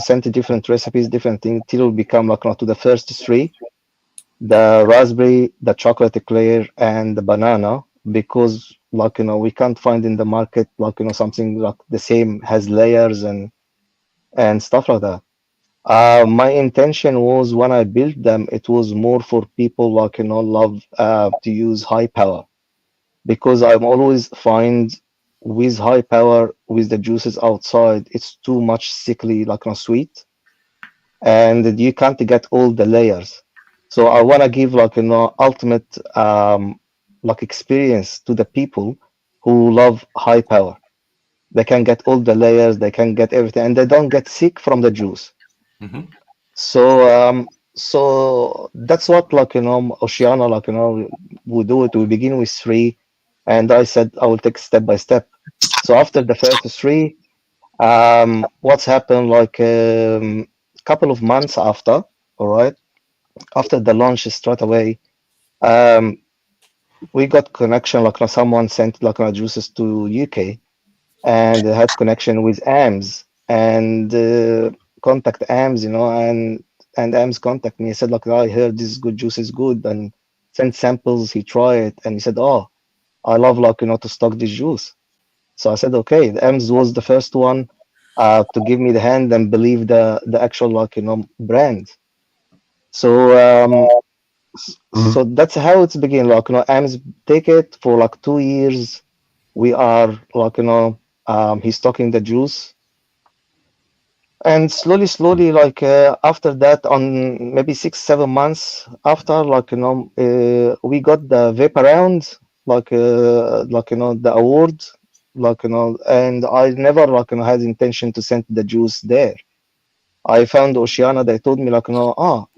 send to different recipes, different things, till we become like to the first three: the raspberry, the chocolate eclair, and the banana. Because like we can't find in the market like something like the same, has layers and stuff like that. My intention was when I built them, it was more for people like love to use high power, because I'm always find with high power with the juices outside, it's too much sickly like sweet, and you can't get all the layers. So I want to give like ultimate like experience to the people who love high power. They can get all the layers, they can get everything, and they don't get sick from the juice. Mhm. So that's what like Oceana like we do it. We begin with three, and I said I will take step by step. So after the first three, what's happened like couple of months after, all right, after the launch straight away, um, we got connection like someone sent like juices to UK, and they had connection with Ams, and contact Ams, and Ams contact me. He said like, I heard this good juice is good, and sent samples. He tried it, and he said, oh, I love like to stock this juice. So I said, okay. The Ams was the first one to give me the hand and believe the actual like brand. So so that's how it's began. Like Ams take it for like 2 years. We are like he's stocking the juice, and slowly like after that, on maybe 6 7 months after, like we got the Vape around, like the award, like and I never like had intention to send the juice there. I found Oceana. They told me like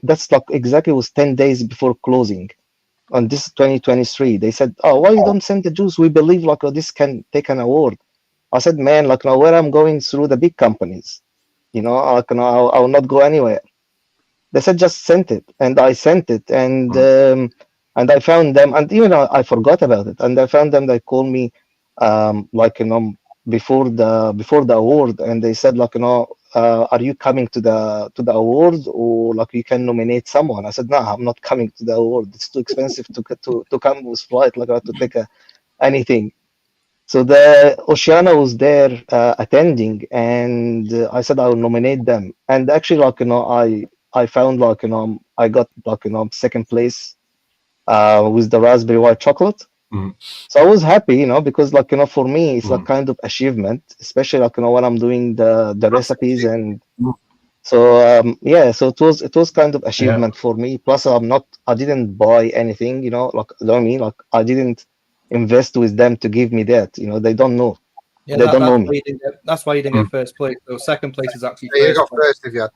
that's like exactly was 10 days before closing on this 2023. They said, oh, why you don't send the juice? We believe like this can take an award. I said, man, like where I'm going through the big companies, like I will not go anywhere. They said just send it, and I sent it, and I found them, and even I forgot about it, and I found them. They called me like before the award, and they said like are you coming to the award, or like you can nominate someone? I said, no, I'm not coming to the award. It's too expensive to come with flight like to take anything. So the Oceana was there attending, and I said I will nominate them. And actually, like I found like I got like second place with the raspberry white chocolate. So I was happy, because like for me it's a kind of achievement, especially like when I'm doing the recipes. And so yeah, so it was kind of achievement for me. Plus I didn't buy anything, like you know what I mean, like I didn't invest with them to give me that, they don't know. Yeah, They don't know me. That's why you didn't get first place. So second place is actually Yeah, you first got place. first if you had.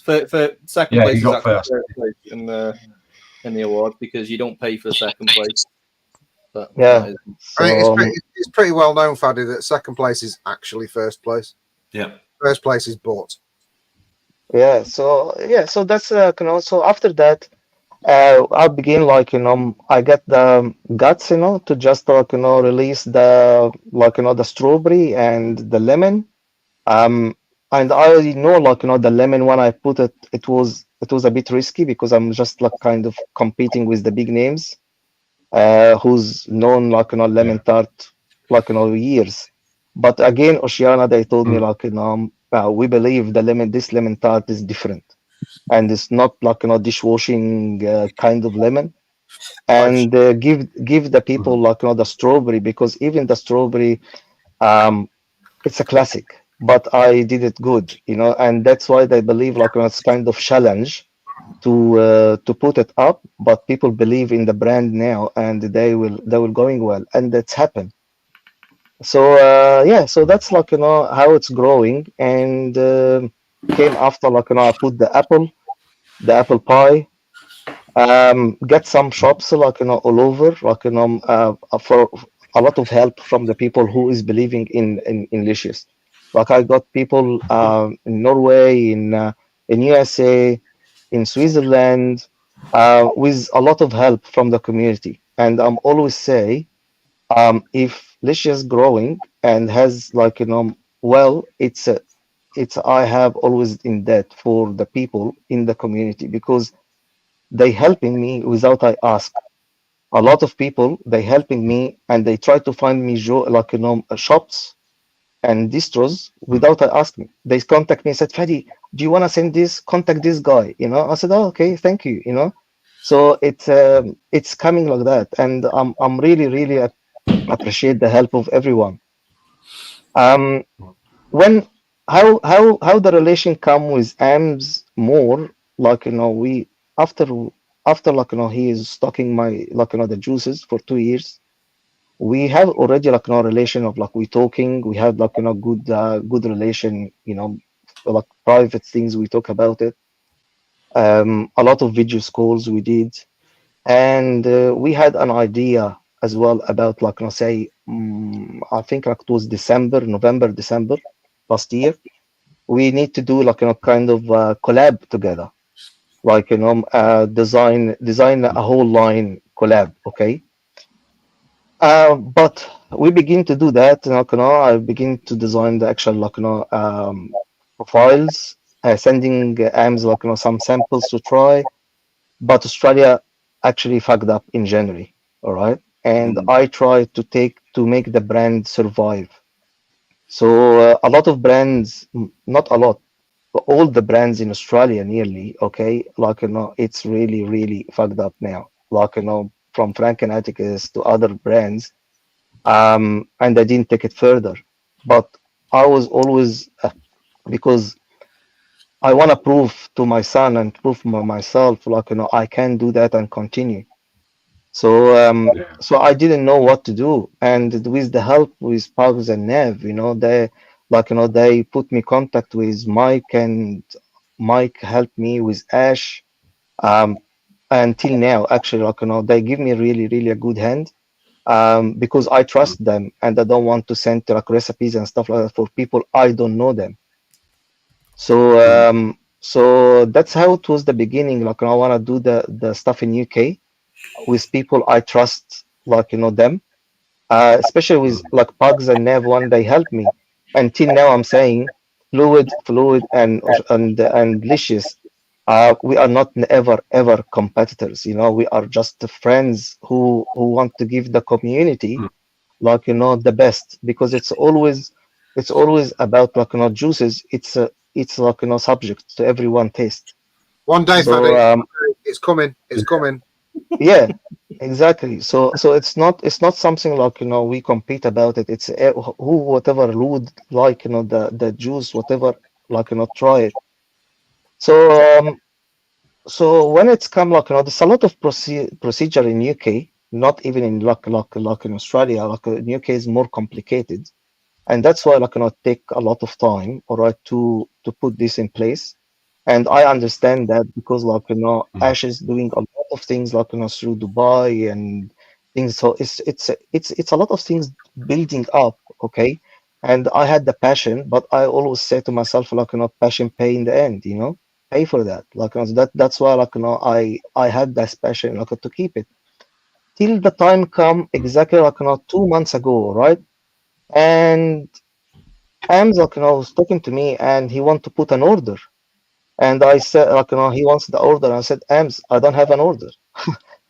For second Yeah, place you is got actually first. place in the award, because you don't pay for second place. But Yeah. that is- So I mean, it's pretty well known, Fadi, that second place is actually first place. Yeah. First place is bought. yeah, so that's so after that I begin like I get the guts to just like release the like the strawberry and the lemon. And I already know like the lemon, when I put it, it was a bit risky, because I'm just like kind of competing with the big names who's known like lemon tart like years. But again, Oceana, they told me like we believe this lemon tart is different, and it's not like dishwashing kind of lemon. And give the people like the strawberry, because even the strawberry it's a classic, but I did it good, and that's why they believe like it's kind of challenge to put it up. But people believe in the brand now, and they will going well, and that's happened. So yeah, so that's like how it's growing, and came after like I put the apple pie, get some shops like all over like for a lot of help from the people who is believing in Licious. Like I got people in Norway, in USA, in Switzerland, with a lot of help from the community. And I'm always say, if Licious growing and has like well, it's I have always in debt for the people in the community because they helping me without I ask. A lot of people they helping me and they try to find me like shops and distros without I asking. They contact me and said, Fadi, do you want to send this? Contact this guy. I said, oh, okay, thank you. So it's coming like that, and I'm really appreciate the help of everyone. When how the relation come with Ams more like we after after like he is stocking my like the juices for 2 years. We have already like relation of like we talking. We have like good relation. Like private things we talk about it. A lot of video calls we did, and we had an idea as well about like say I think like it was November, December last year. We need to do like kind of collab together, like design a whole line collab. Okay, but we begin to do that. I begin to design the actual profiles, sending AMS some samples to try. But Australia actually fucked up in January. All right, and I tried to make the brand survive. So a lot of brands, not a lot, but all the brands in Australia nearly, okay, it's really fucked up now. From Franken Atticus to other brands, and I didn't take it further. But I was always because I want to prove to my son and prove myself, I can do that and continue. So so I didn't know what to do, and with the help with Pugs and Nev, they they put me contact with Mike, and Mike helped me with Ash. Um, until now, actually, they give me really a good hand. Because I trust them and I don't want to send like recipes and stuff like that for people I don't know them. So so that's how it was the beginning. Like I want to do the stuff in UK with people I trust, them, especially with like Pugs and Nev one, they help me. Until now, I'm saying Fluid and Licious. We are not ever competitors. We are just friends who want to give the community the best, because it's always about juices. It's subject to everyone taste. One day, So Fadi, it's coming. It's coming. yeah, exactly. So it's not something we compete about it. It's whatever would like the juice, whatever try it. So so when it's come there's a lot of procedure in UK, not even in in Australia. In UK is more complicated, and that's why take a lot of time, all right, to put this in place. And I understand that because Ash is doing a lot of things through Dubai and things. So it's a lot of things building up, okay. And I had the passion, but I always say to myself passion pay in the end, pay for that. That's why I had this passion to keep it till the time come exactly 2 months ago, right? And Ams was talking to me and he want to put an order. And I said, he wants the order. I said, Ams, I don't have an order.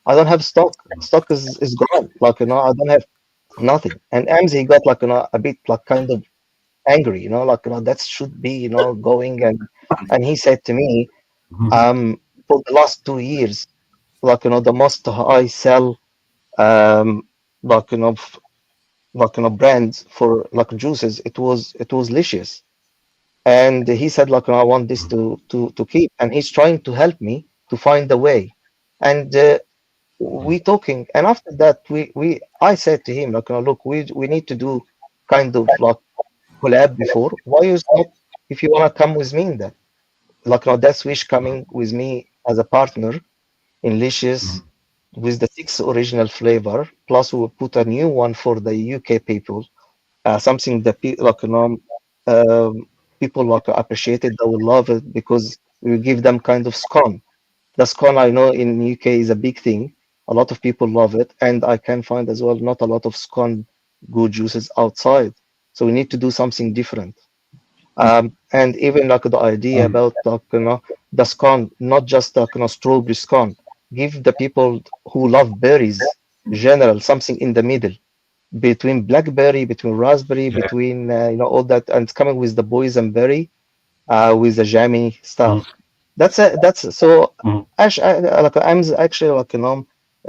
I don't have stock. Stock is gone. I don't have nothing. And Ams, he got a bit kind of angry, that should be, going. And he said to me, for the last 2 years, the most I sell, like, you know, f- brands for juices, it was Licious. And he said I want this to keep, and he's trying to help me to find a way. And we talking, and after that I said to him look, we need to do kind of like collab before. Why is not if you wanna come with me in that? Like now Deathwish coming with me as a partner in Licious with the 6 original flavor, plus we'll put a new one for the UK people. Something that people like appreciate it, they will love it because we give them kind of scone. The scone I know in UK is a big thing. A lot of people love it, and I can find as well not a lot of scone good juices outside. So we need to do something different. And even like the idea about the scone, not just strawberry scone. Give the people who love berries general something in the middle between blackberry, between raspberry, between all that, and it's coming with the boysenberry, with the jammy stuff. That's so. Ash, like I'm actually like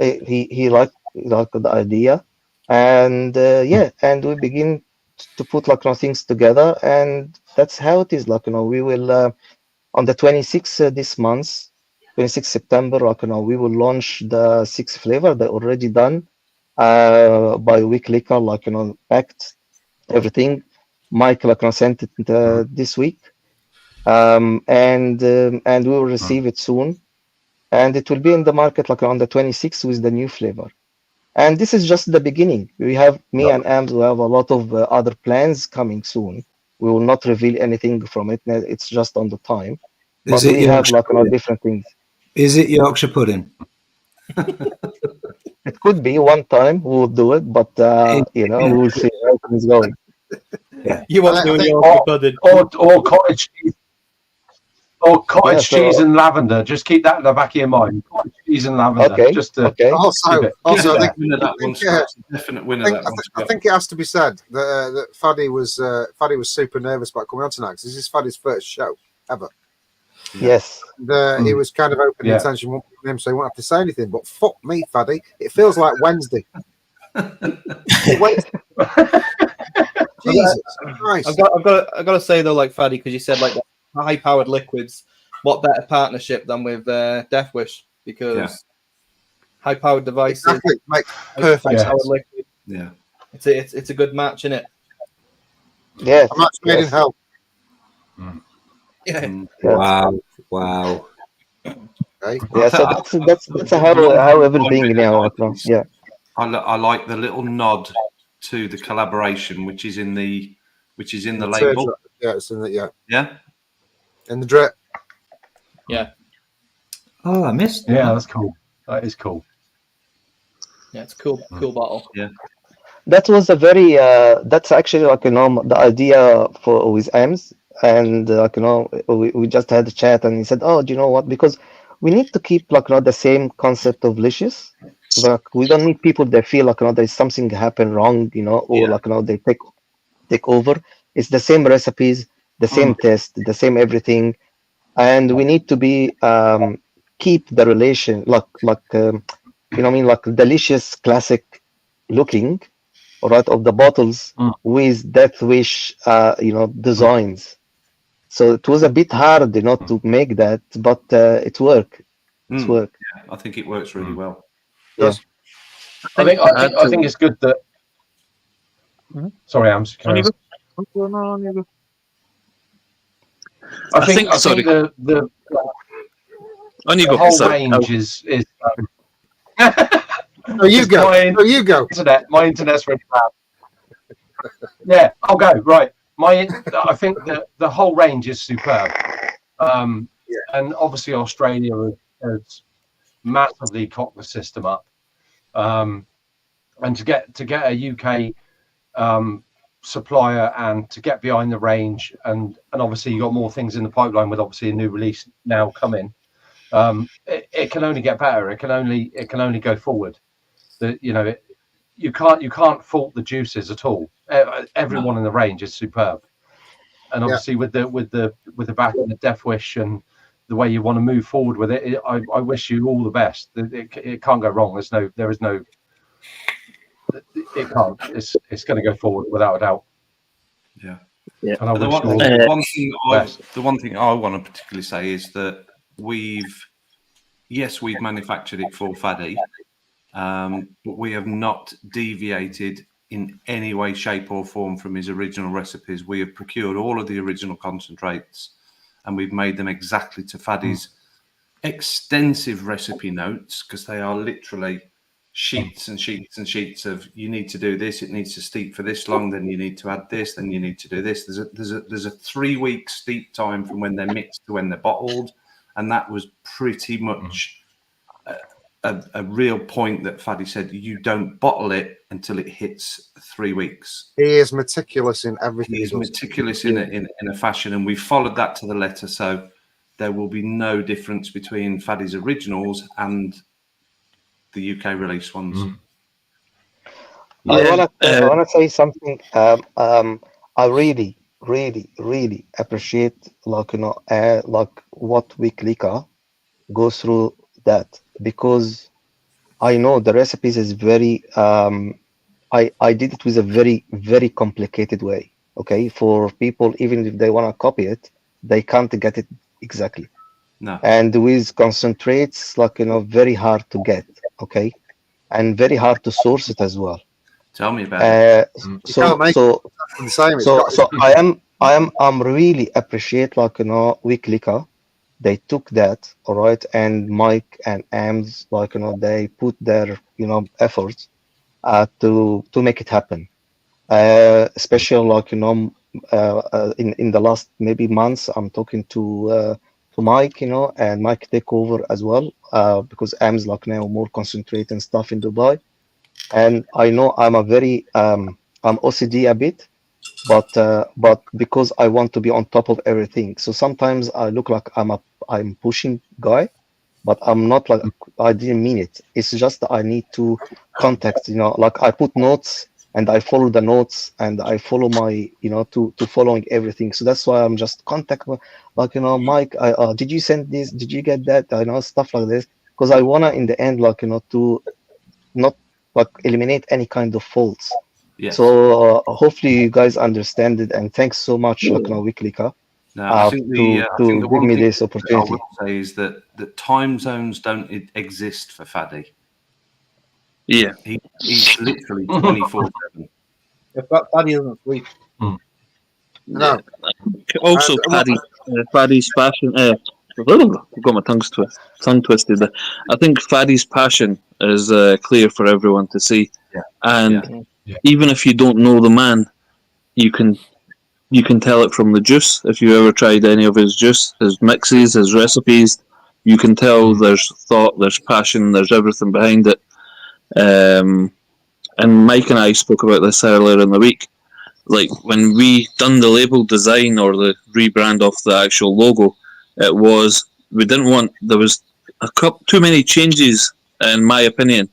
he liked like the idea, and and we begin to put like things together, and that's how it is. Like we will on the 26th this month, 26th September, like we will launch the 6 flavor. They're already done by Week Liquor, like packed everything. Mike like sent it this week, and we will receive it soon, and it will be in the market like on the 26th with the new flavor. And this is just the beginning. We have me and Ams. We have a lot of other plans coming soon. We will not reveal anything from it. It's just on the time. Is But it we have Yorkshire like pudding? different things. Is it Yorkshire pudding? It could be one time we'll do it, but we'll see how it's going. Yeah. You want to do I a think- Yorkshire pudding. Or cottage cheese. Or cottage Yeah, so- cheese and lavender. Just keep that in the back of your mind. Cottage cheese and lavender. Okay. Just to Okay. Also, keep it I there. think, Winner that one, I think, Scott. Definite winner that one. I think it has to be said that Fadi was super nervous about coming on tonight because this is Fadi's first show ever. Yes. He was kind of open Yeah. intention with him, so he won't have to say anything. But fuck me, Fadi, it feels like Wednesday. Jesus Christ! I've got to say though, like Fadi, because you said like high-powered liquids. What better partnership than with Deathwish? Because high-powered devices, Exactly, makes perfect Yeah. sense. high-powered liquid. Yeah. It's a good match, isn't it? Yes. A match made in Yes. hell. Yeah. Yes. Wow. Okay. Yeah. So that's how everything now. Yeah. I like the little nod to the collaboration, which is in the The label. Yeah, it's in the Yeah. in the drip. Yeah. Oh, I missed. Yeah, that's cool. That is cool. Yeah, it's a cool bottle. Yeah. That was a very that's actually like the idea for with Ams, and we just had a chat, and he said, oh, do you know what, because we need to keep like the same concept of Licious. Like we don't need people that feel like there's something happen wrong, or Yeah. like they take over. It's the same recipes, the same taste, the same everything, and we need to be keep the relation like like delicious classic looking, right, of the bottles with Deathwish designs. So it was a bit hard to make that, but it worked. It's worked. Yeah, I think it works really well. Yeah. I think it's good that. Sorry, Ams. carry on. I think the whole range is. Oh, you go. Oh, you go. My internet's really bad. Yeah, I'll go. Right. I think the whole range is superb. And obviously Australia has massively cocked the system up. And to get a UK supplier and to get behind the range, and obviously you got more things in the pipeline with obviously a new release now coming. It can only get better. It can only go forward. You can't fault the juices at all. Everyone in the range is superb, and obviously with the back and the Deathwish and the way you want to move forward with it, I wish you all the best. It can't go wrong. There is no. It can't. It's going to go forward without a doubt. Yeah. Yeah. And I The wish one, you all the the one thing best. the one thing I want to particularly say is that we've manufactured it for Fadi, but we have not deviated in any way, shape, or form from his original recipes. We have procured all of the original concentrates, and we've made them exactly to Fadi's extensive recipe notes, because they are literally sheets and sheets and sheets of, you need to do this, it needs to steep for this long, then you need to add this, then you need to do this. There's a 3-week steep time from when they're mixed to when they're bottled, and that was pretty much a real point that Fadi said, you don't bottle it until it hits 3 weeks. He is meticulous in everything. He is meticulous in a fashion, and we followed that to the letter. So there will be no difference between Fadi's originals and the UK release ones. I wanna say something. I really appreciate, like, like what Wiklika goes through that, because I know the recipes is very I did it with a very complicated way. Okay, for people, even if they want to copy it, they can't get it exactly. No. And with concentrates, like, very hard to get. Okay, and very hard to source it as well. Tell me about it. So I'm really appreciate, like, Wiklika. They took that, all right, and Mike and Ams, like, they put their, efforts to make it happen. Especially, like, in the last maybe months, I'm talking to Mike, and Mike take over as well, because Ams, like, now more concentrate and stuff in Dubai, and I know I'm a very I'm OCD a bit, but because I want to be on top of everything, so sometimes I look like I'm pushing guy, but I'm not, like, I didn't mean it. It's just that I need to context, like, I put notes and I follow the notes and I follow my, to following everything. So that's why I'm just contact, like, Mike, did you send this? Did you get that? Stuff like this, because I wanna in the end, like, to not, like, eliminate any kind of faults. Yes. So hopefully you guys understand it, and thanks so much, like, Wiklika. No, I think to give me this opportunity. I would say is that time zones don't exist for Fadi. Yeah, he's literally 24/7. If Fadi doesn't sleep. No. Also, Fadi's passion. I've got my tongue twisted there. I think Fadi's passion is clear for everyone to see, and even if you don't know the man, you can tell it from the juice. If you ever tried any of his juice, his mixes, his recipes, you can tell there's thought, there's passion, there's everything behind it. And Mike and I spoke about this earlier in the week. Like, when we done the label design or the rebrand of the actual logo, there was too many changes, in my opinion,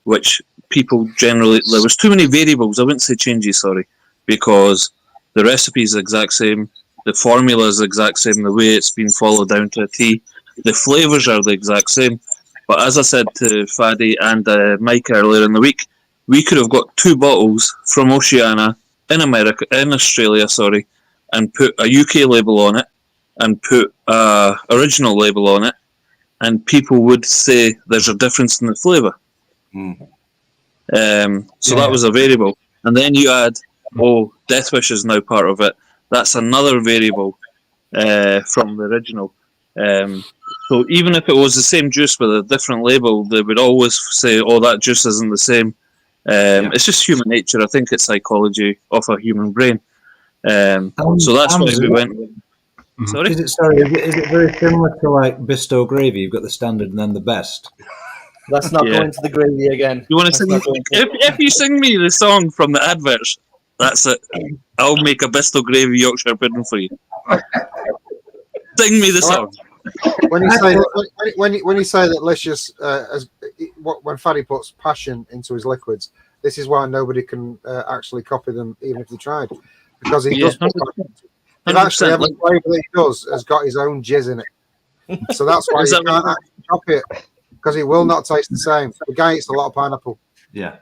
which people generally, there was too many variables. I wouldn't say changes, sorry, because the recipe is the exact same, the formula is the exact same, the way it's been followed down to a T, the flavours are the exact same. But as I said to Fadi and Mike earlier in the week, we could have got 2 bottles from Oceania in Australia, and put a UK label on it and put a original label on it, and people would say there's a difference in the flavour. That was a variable. And then you add, Deathwish is now part of it. That's another variable from the original. So even if it was the same juice with a different label, they would always say, that juice isn't the same. It's just human nature. I think it's psychology of a human brain. So that's why we went. Sorry? Is it very similar to, like, Bisto gravy? You've got the standard and then the best. Let's not go into the gravy again. You want to sing? If you sing me the song from the adverts, that's it. I'll make a Bisto gravy Yorkshire pudding for you. Sing me the song. When you say that Licious, when Fadi puts passion into his liquids, this is why nobody can actually copy them, even if they tried, because he does. Actually, every flavour that he does has got his own jizz in it, so that's why you can't actually copy it, because it will not taste the same. The guy eats a lot of pineapple. Yeah.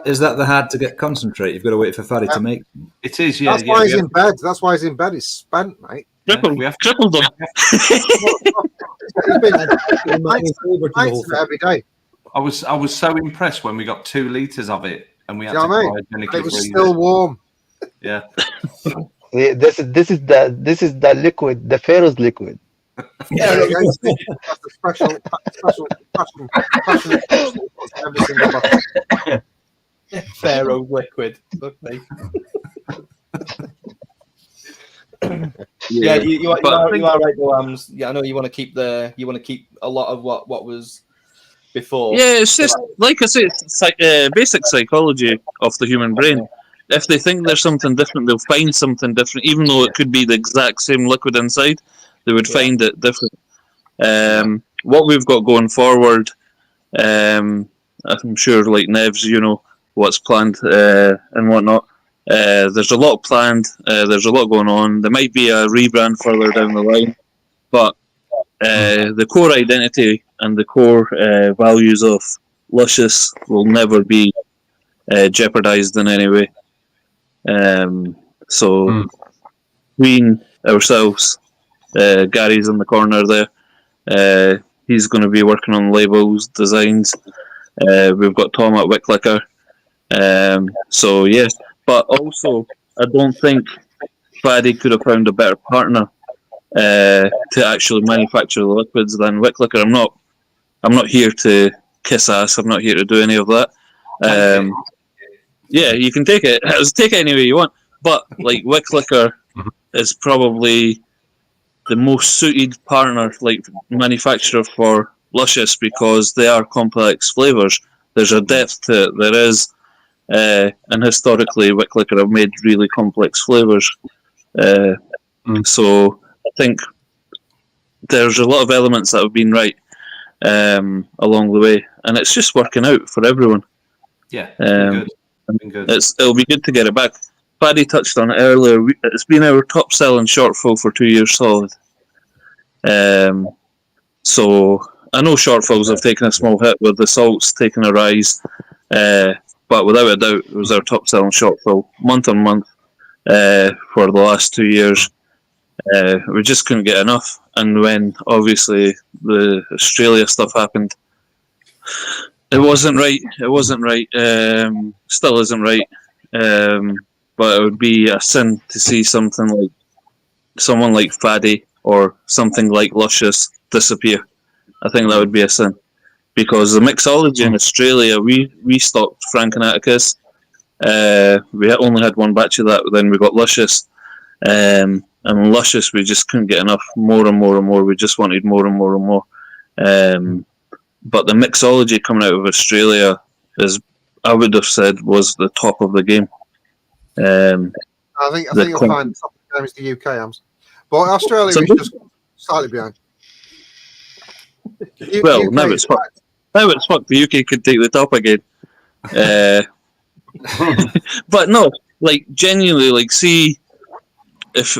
Is that the hard to get concentrate? You've got to wait for Fadi to make. It is, yeah. That's why he's in bed. That's why he's in bed. He's spent, mate. Tripled them. He's been every day. I was so impressed when we got 2 litres of it and we Do had you to know what I mean? cryogenically It was freeze still it. warm. Yeah. This is the liquid, the Pharaoh's liquid. Yeah, there you go. That's a special passionate every single bottle. Pharaoh liquid. Fuck me. Yeah, you are right, though, Ams. Yeah, I know you want to keep a lot of what was before. Yeah, it's just like I say, it's basic psychology of the human brain. If they think there's something different, they'll find something different, even though it could be the exact same liquid inside. They would find it different. What we've got going forward, I'm sure, like Nevs, you know what's planned and whatnot. There's a lot planned. There's a lot going on. There might be a rebrand further down the line, but the core identity and the core values of Licious will never be jeopardized in any way. So between ourselves, Gary's in the corner there. He's going to be working on labels, designs. We've got Tom at Wicklicker. So yeah, but also I don't think Fadi could have found a better partner to actually manufacture the liquids than Wicklicker. I'm not here to kiss ass. I'm not here to do any of that. Yeah, you can take it. Take it any way you want. But like Wicklicker is probably the most suited partner, like manufacturer for Licious, because they are complex flavors. There's a depth to it. There is, and historically, Wicklicker have made really complex flavors. So I think there's a lot of elements that have been right along the way, and it's just working out for everyone. Yeah, good. It'll be good to get it back. Fadi touched on it earlier. It's been our top selling shortfall for 2 years solid. So I know shortfalls have taken a small hit with the salts taking a rise, but without a doubt, it was our top selling shortfall month on month for the last 2 years. We just couldn't get enough, and when obviously the Australia stuff happened, it wasn't right. Still isn't right. But it would be a sin to see something like someone like Fadi or something like Licious disappear. I think that would be a sin, because the mixology in Australia, we stopped Frank and Atticus. We only had one batch of that. Then we got Licious, and Licious we just couldn't get enough. More and more and more. We just wanted more and more and more. But the mixology coming out of Australia is, I would have said, was the top of the game. I think you'll find the top of the game is the UK, Ams. But Australia is just slightly behind. Well, now it's fucked. The UK could take the top again. But no, like genuinely, like see if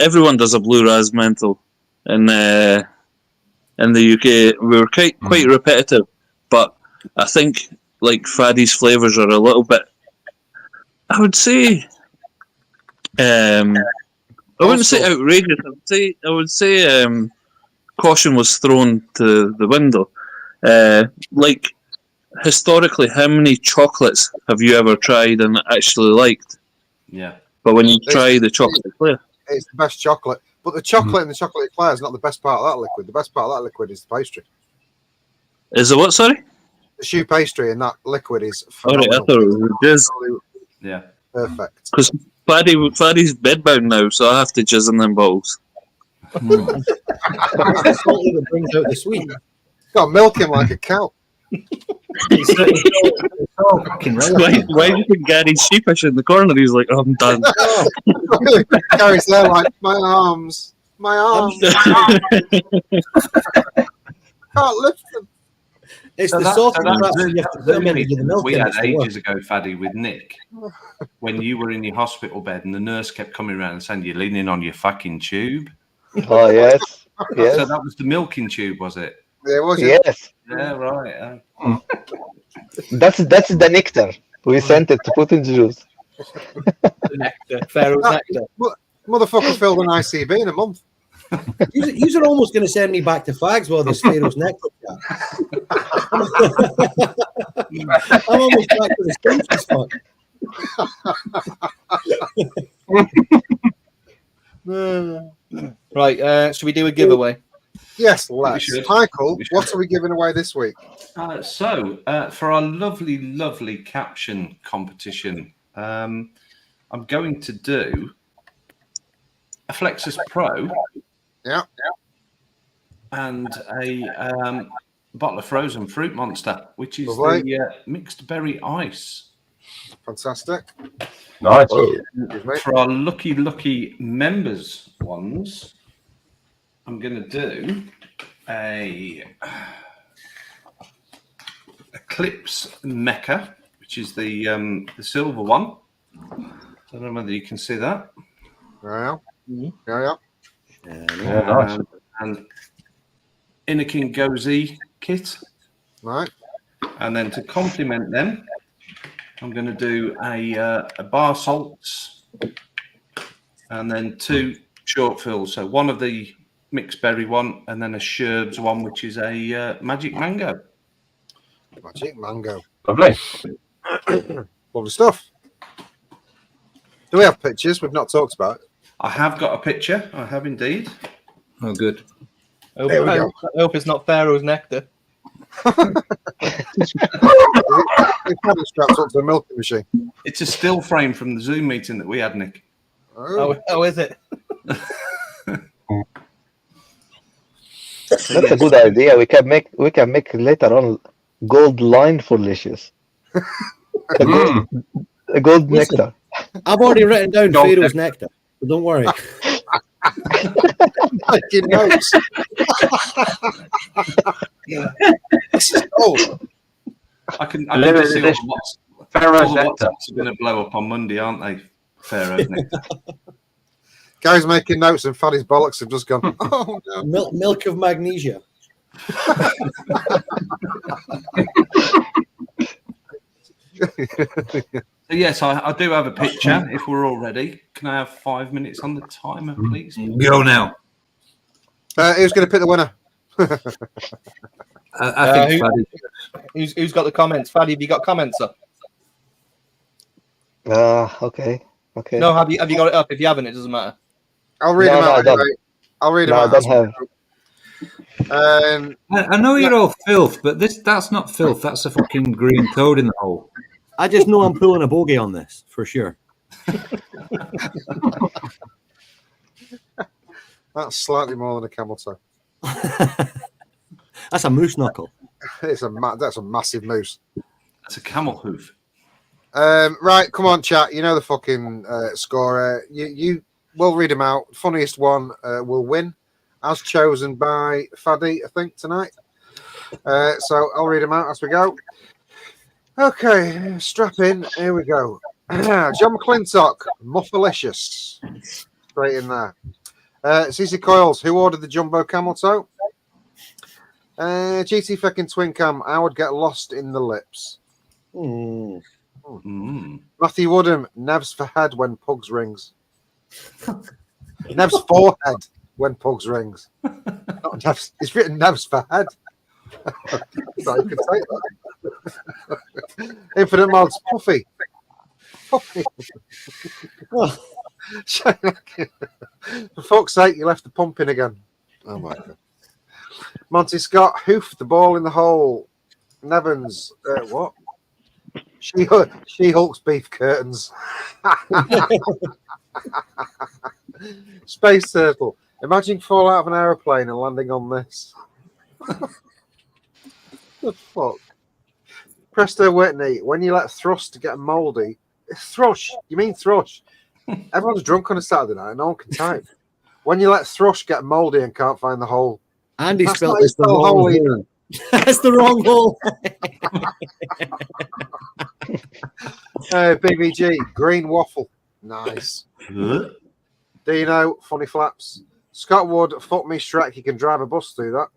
everyone does a blue ras mental in the UK, we were quite repetitive, but I think like Fadi's flavors are a little bit, I would say, I wouldn't say outrageous. I would say caution was thrown to the window. Like historically, how many chocolates have you ever tried and actually liked? Yeah. But when you try the chocolate eclair, it's the best chocolate. But the chocolate in the chocolate eclair is not the best part of that liquid. The best part of that liquid is the pastry. Is it what? Sorry. The choux pastry in that liquid is phenomenal. I thought it was jizz. Yeah. Perfect. Because Fadi's bedbound now, so I have to jizz in them bottles. It's the salty that brings out the sweet. Got to milk him like a cow. Why do you think Gary's sheepish in the corner? He's like, oh, I'm done. Gary's there like, my arms. Can't lift them. It's the sort of we had ages ago, Fadi, with Nick, when you were in your hospital bed and the nurse kept coming around and saying you're leaning on your fucking tube. Oh, yes. So that was the milking tube, was it? Yeah, it was. Yes. Yeah, right. That's the nectar. We sent it to put in juice. The nectar. Pharaoh's nectar. Motherfucker filled an ICB in a month. You are almost going to send me back to fags while this Pharaoh's nectar chat. I'm almost back to the Simpsons fuck. Right, should we do a giveaway? Yes, We let's. should. Michael, We should. what are we giving away this week? So, for our lovely caption competition, I'm going to do a Flexus Pro. Yeah. And a bottle of frozen fruit Monster, which is Lovely. the mixed berry ice. Fantastic. Nice. For our lucky members ones, I'm going to do a Eclipse Mecca, which is the silver one. I don't know whether you can see that. Yeah. Nice. And Innakin Gozy kit. Right. And then to complement them, I'm going to do a bar salts and then 2 short fills. So one of the mixed berry one and then a sherbs one, which is a magic mango. Magic mango. Lovely. Lovely stuff. Do we have pictures? We've not talked about it. I have got a picture. I have indeed. Oh, good. I There we go. hope it's not Pharaoh's nectar. It's probably strapped up to a milking machine. It's a still frame from the Zoom meeting that we had, Nick. Oh, is it? That's a good idea. We can make later on gold line for Licious. A gold Listen, nectar. I've already written down Gold Pharaoh's nectar, so don't worry. Taking notes. Oh, I can Limited just see all edition. the what's Pharaoh's all the nectar. WhatsApps are going to blow up on Monday, aren't they? Pharaoh's nectar. Gary's making notes and Fadi's bollocks have just gone, oh no. Milk of magnesia. So yes, I do have a picture. If we're all ready, can I have 5 minutes on the timer, please? Go now. Who's going to pick the winner? I think Fadi. Who's got the comments? Fadi, have you got comments up? Okay. No, have you got it up? If you haven't, it doesn't matter. I'll read No, them no, I out. don't. Anyway. I'll read No, I them out. don't have. I know you're all filth, but that's not filth. That's a fucking green toad in the hole. I just know I'm pulling a bogey on this for sure. That's slightly more than a camel toe. That's a moose knuckle. That's a massive moose. That's a camel hoof. Right, come on, chat. You know the fucking score. You will read them out. Funniest one will win, as chosen by Fadi, I think, tonight. So I'll read them out as we go. Okay, strap in. Here we go. John McClintock, Muffalicious. Straight in there. CC Coils, who ordered the jumbo camel toe? GT fucking twin cam, I would get lost in the lips. Matthew Woodham, Nev's for head when Pugs rings. Nev's forehead when Pugs rings. Not Nev's, it's written Nev's for head. So you can take that. Infinite Mods, Puffy. For fuck's sake, you left the pumping again. Oh my god. Monty Scott, hoof the ball in the hole. Nevins, what? She-Hulk's beef curtains. Space Turtle. Imagine fall out of an aeroplane and landing on this. What the fuck? Presto Whitney, when you let thrust get mouldy. Thrush. You mean thrush? Everyone's drunk on a Saturday night and no one can type. When you let thrush get mouldy and can't find the hole. Andy That's spelled not this the spelled wrong hole hole. either. That's the wrong hole. BBG, green waffle. Nice. Dino, funny flaps. Scott Wood, fuck me, Shrek. You can drive a bus through that.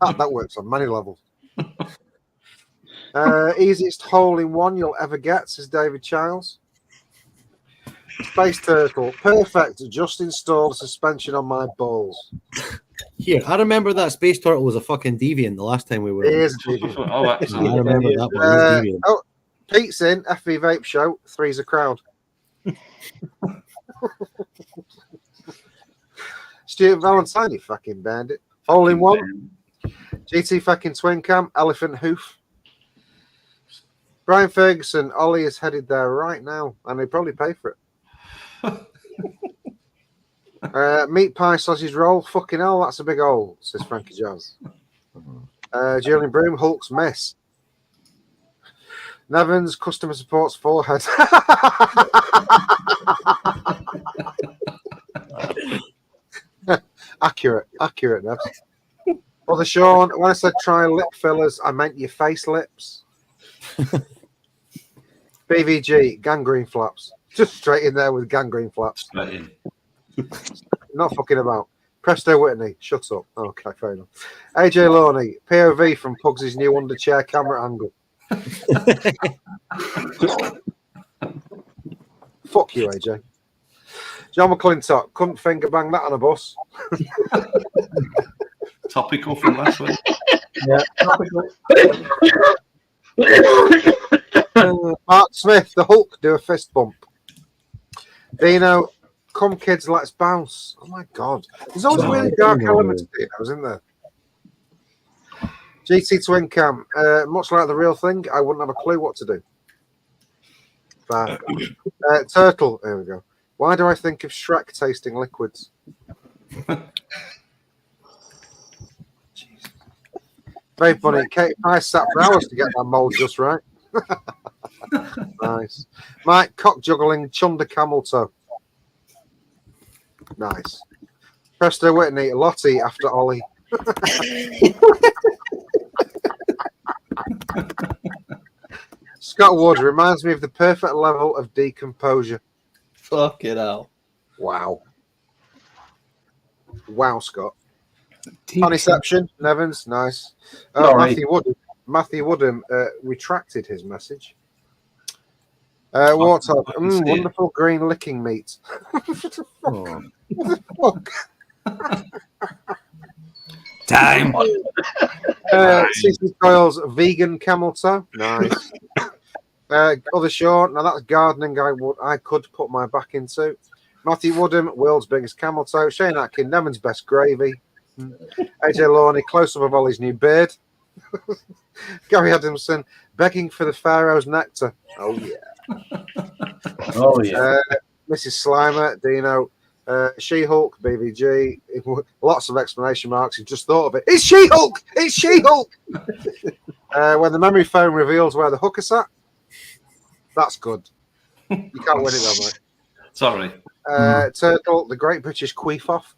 That works on many levels. Easiest hole in one you'll ever get, says David Childs. Space Turtle, perfect. Just installed suspension on my balls. Here, I remember that Space Turtle was a fucking deviant the last time we were. He on. is a deviant. Oh, I excellent. remember that one. He's deviant. Oh, Pete's in. FV Vape Show. 3's a crowd. Stuart Valentine, you fucking bandit. All in one. GT fucking twin cam. Elephant hoof. Brian Ferguson. Ollie is headed there right now, and they probably pay for it. Meat pie sausage roll. Fucking hell, that's a big hole, says Frankie Jazz. Julian Broom. Hulk's mess. Nevins, customer support's forehead. Accurate, Nevs. Brother Sean, when I said try lip fillers, I meant your face lips. BVG, gangrene flaps. Just straight in there with gangrene flaps. Straight in. Not fucking about. Presto Whitney, shut up. Okay, fair enough. AJ Loney, POV from Pugs's new underchair camera angle. Fuck you, AJ. John McClintock, couldn't finger bang that on a bus. Topical from last week. Yeah, topical. Mark Smith, the Hulk, do a fist bump. Dino, come kids, let's bounce. Oh my god. There's always really dark elements to Dino, isn't there? GT Twin Cam, much like the real thing, I wouldn't have a clue what to do. Turtle, there we go. Why do I think of Shrek tasting liquids? Vape Bunny, Kate Price sat for hours to get that mold just right. Nice. Mike, cock juggling Chunder camel toe. Nice. Presto Whitney, Lottie after Ollie. Scott Wood reminds me of the perfect level of decomposure. Fucking hell. Wow. Wow, Scott. Conception, Nevins, nice. Matthew Woodham retracted his message. Warthog, wonderful green licking meat. What the fuck? Time. CC Coils, vegan camel toe, nice. Other short, now that's gardening I could put my back into. Matthew Woodham, world's biggest camel toe. Shane Atkin, Nevin's best gravy. AJ Lawney, close up of Ollie's new beard. Gary Adamson, begging for the Pharaoh's nectar. Oh yeah. Oh yeah. Mrs. Slimer, Dino, She-Hulk, BVG. Lots of exclamation marks. You just thought of it. It's She-Hulk! It's She-Hulk! When the memory foam reveals where the hooker sat, that's good. You can't win it though, mate. Sorry. Turtle, the Great British Queef-Off.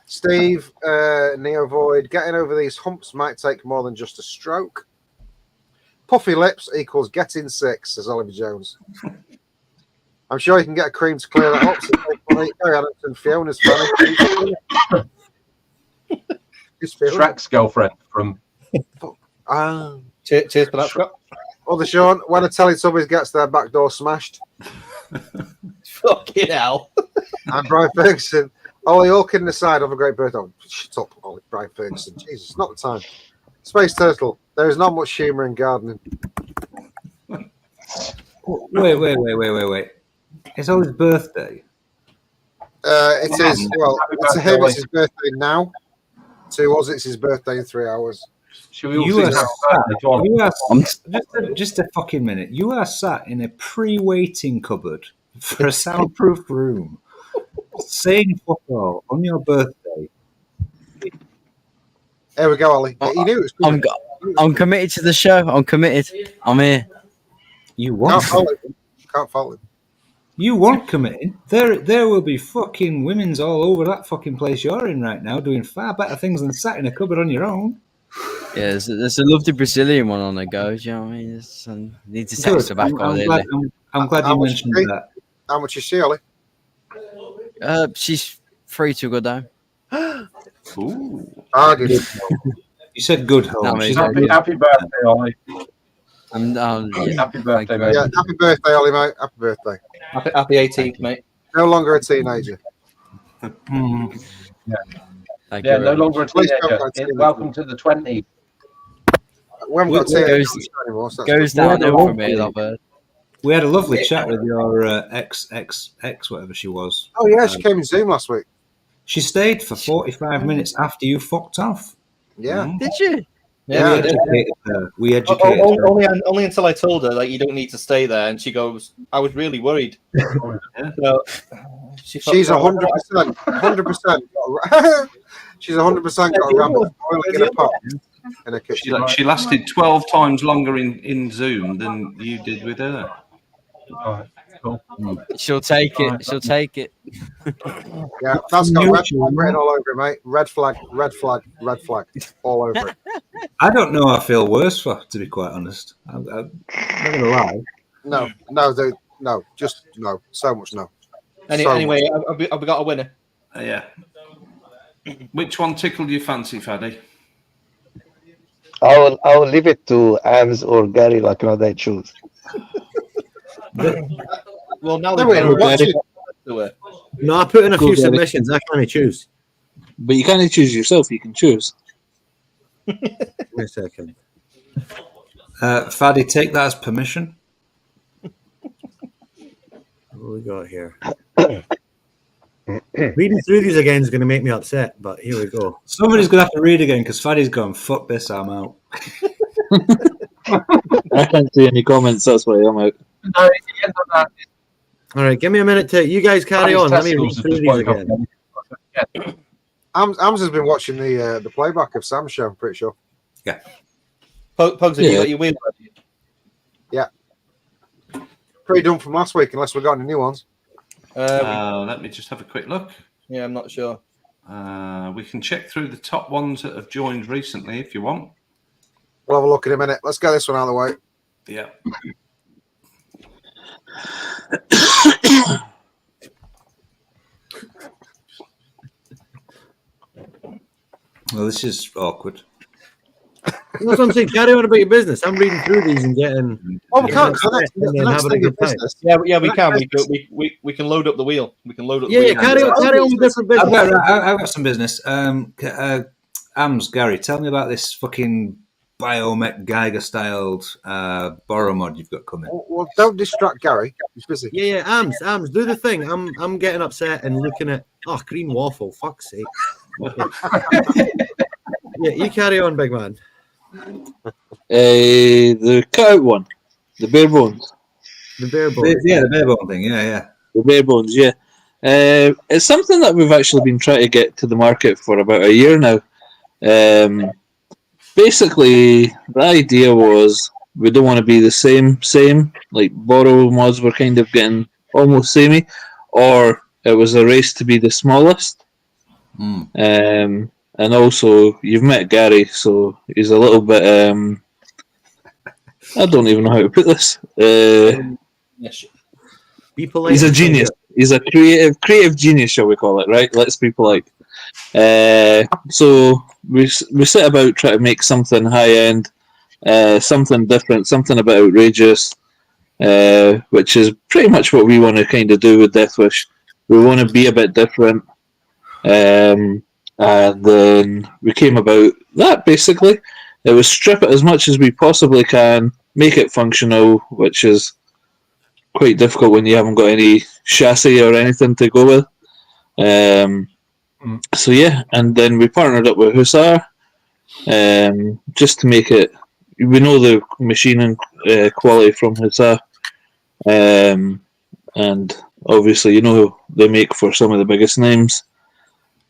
Steve, Neo Void, getting over these humps might take more than just a stroke. Puffy lips equals getting 6, says Oliver Jones. I'm sure you can get a cream to clear that up. Gary Adamson, Fiona's funny. Shrek's girlfriend from. Cheers for that, Scott. Other Sean, when a Teletubbies gets their back door smashed. Fucking hell. And Brian Ferguson. Ollie, all kidding aside, have a great birthday. Oh, shut up, Ollie, Brian Ferguson. Jesus, not the time. Space Turtle, there is not much humour in gardening. Wait. It's Ollie's birthday. It is. Well, to him, it's his birthday now. To us, it's his birthday in 3 hours. Just a fucking minute. You are sat in a pre-waiting cupboard for a soundproof room, saying fuck all on your birthday. There we go, Ollie. He knew it was coming. I'm committed to the show. I'm committed. I'm here. You want? Can't follow him. You want committing? There will be fucking women's all over that fucking place you're in right now, doing far better things than sat in a cupboard on your own. Yeah, there's a lovely Brazilian one on the go. Do you know what I mean? Need to text her back on it. I'm glad you mentioned that. How much is she, Ollie? She's free to go down. Ooh. Bargain. You said good home. Happy birthday, Ollie. Happy birthday, mate. Yeah, happy birthday, Ollie, mate. Happy birthday. Happy 18th, mate. No longer a teenager. Thank Thank you no very longer a much. Please teenager. don't go teenager. Welcome to the 20s. We haven't got a teenager Goes- on the show anymore. So Goes downhill from here, that bird. We had a lovely chat with your ex, whatever she was. Oh, yeah, she came in Zoom last week. She stayed for 45 minutes after you fucked off. Yeah. Did you? Yeah. We educated her. We educated her. Only until I told her like you don't need to stay there, and she goes, "I was really worried." So, She's 100%. 100%. She's 100% got a rabbit boiling in a pot in a kitchen. She lasted 12 times longer in Zoom than you did with her. All right, cool. She'll take it. She'll take it. Yeah, that's got red flag written all over it, mate. Red flag, red flag, red flag, all over it. I don't know. I feel worse for, to be quite honest. I'm not gonna lie. No, just no. So much no. Anyway, have we got a winner? Yeah. Which one tickled your fancy, Fadi? I will leave it to Ams or Gary, like they choose. Well, now No, wait, watch it. No, I put in a Go few get it. submissions. I can't choose. But you can't choose yourself. You can choose. Wait a second. Fadi, take that as permission. What we got here? Reading through these again is going to make me upset, but here we go. Somebody's gonna have to read again because Fadi's gone. Fuck this, I'm out. I can't see any comments. That's why I'm out. No, at the end of that, All right, give me a minute to you guys carry on. Let me read testicles are through just these woke up. again. Ams has been watching the playback of Sam's show, I'm pretty sure. Pugs, have you got your wheel ready? Pretty done from last week, unless we got any new ones. Let me just have a quick look. Yeah, I'm not sure. We can check through the top ones that have joined recently if you want. We'll have a look in a minute. Let's get this one out of the way. Yeah. Well, this is awkward. That's what I'm saying. Carry on about your business. I'm reading through these and getting. Oh, we can't. and then having a good time. Yeah, we can. We can load up the wheel. We can load up. Yeah, the yeah. wheel. Carry on with different I've business. got some business. Ams, Gary, tell me about this fucking Biomech Geiger-styled borrow mod you've got coming. Well, don't distract Gary. He's busy. Yeah, yeah. Ams, do the thing. I'm getting upset and looking at green waffle. Fuck's sake. Yeah, you carry on, big man. The cutout one, the bare bones. The bare bones. Yeah, the bare bone thing. Yeah. The bare bones, yeah. It's something that we've actually been trying to get to the market for about a year now. Basically, the idea was we don't want to be the same. Like borrow mods were kind of getting almost samey, or it was a race to be the smallest. And also, you've met Gary, so he's a little bit. I don't even know how to put this. Be polite. He's a genius. He's a creative genius, shall we call it? Right? Let's be polite. So we set about trying to make something high end, something different, something a bit outrageous, which is pretty much what we want to kind of do with Deathwish. We want to be a bit different. And then we came about that basically. It was strip it as much as we possibly can, make it functional, which is quite difficult when you haven't got any chassis or anything to go with. So yeah, and then we partnered up with Hussar just to make it. We know the machining quality from Hussar, and obviously they make for some of the biggest names.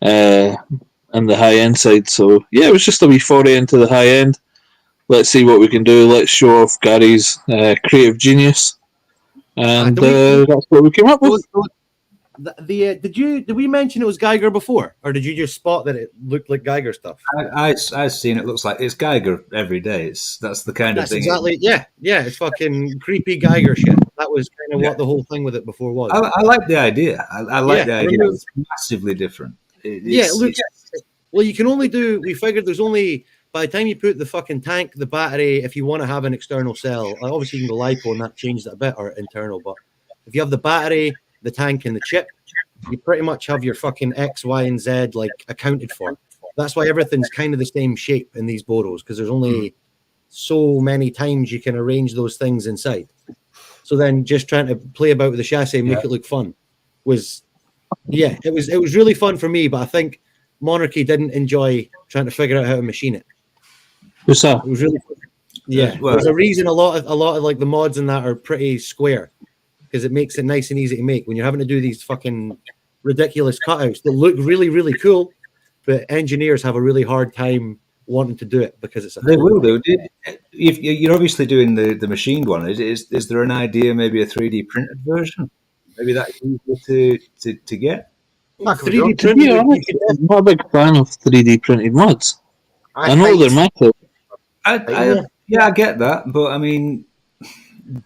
And the high end side, so yeah, it was just a wee foray into the high end. Let's see what we can do. Let's show off Gary's creative genius, and that's what we came up with. Did we mention it was Geiger before, or did you just spot that it looked like Geiger stuff? I've seen it. Looks like it's Geiger every day. That's the kind of thing. Exactly. Yeah. It's fucking creepy Geiger shit. That was kind of what the whole thing with it before was. I like the idea. I like the idea. It's massively different. Well, you can only do. We figured there's only by the time you put the fucking tank, the battery, if you want to have an external cell, obviously you can go LiPo and that changed it a bit, or internal, but if you have the battery, the tank, and the chip, you pretty much have your fucking X, Y, and Z like accounted for. That's why everything's kind of the same shape in these Boros, because there's only so many times you can arrange those things inside. So then just trying to play about with the chassis and make it look fun was, yeah, it was really fun for me, but I think Monarchy didn't enjoy trying to figure out how to machine it. What's that? It was really fun. Yeah, there's a reason a lot of like the mods and that are pretty square, because it makes it nice and easy to make when you're having to do these fucking ridiculous cutouts that look really, really cool, but engineers have a really hard time wanting to do it because it's they will do. If you're obviously doing the machined one, is there an idea, maybe a 3D printed version? Maybe that's easier to get. 3D To be honest, I'm not a big fan of 3D printed mods. I know they're metal. I get that, but I mean,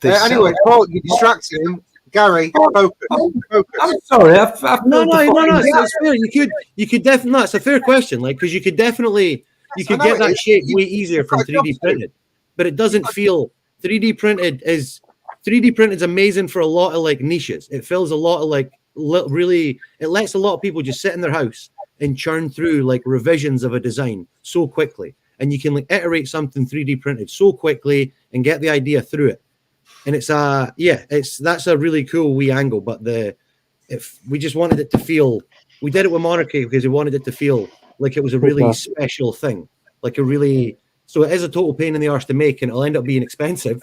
anyway, Paul, you're distracting him. Gary, focus. I'm sorry. No. It's fair. You could definitely. No, it's a fair question. Like, because you could get that shape way easier from 3D printed, but it doesn't feel 3D printed is amazing for a lot of like niches. It fills a lot of like really. It lets a lot of people just sit in their house and churn through like revisions of a design so quickly, and you can like iterate something 3D printed so quickly and get the idea through it. And it's that's a really cool wee angle. But if we just wanted it to feel, we did it with Monarchy because we wanted it to feel like it was a really special thing, like a really. So it is a total pain in the arse to make, and it'll end up being expensive,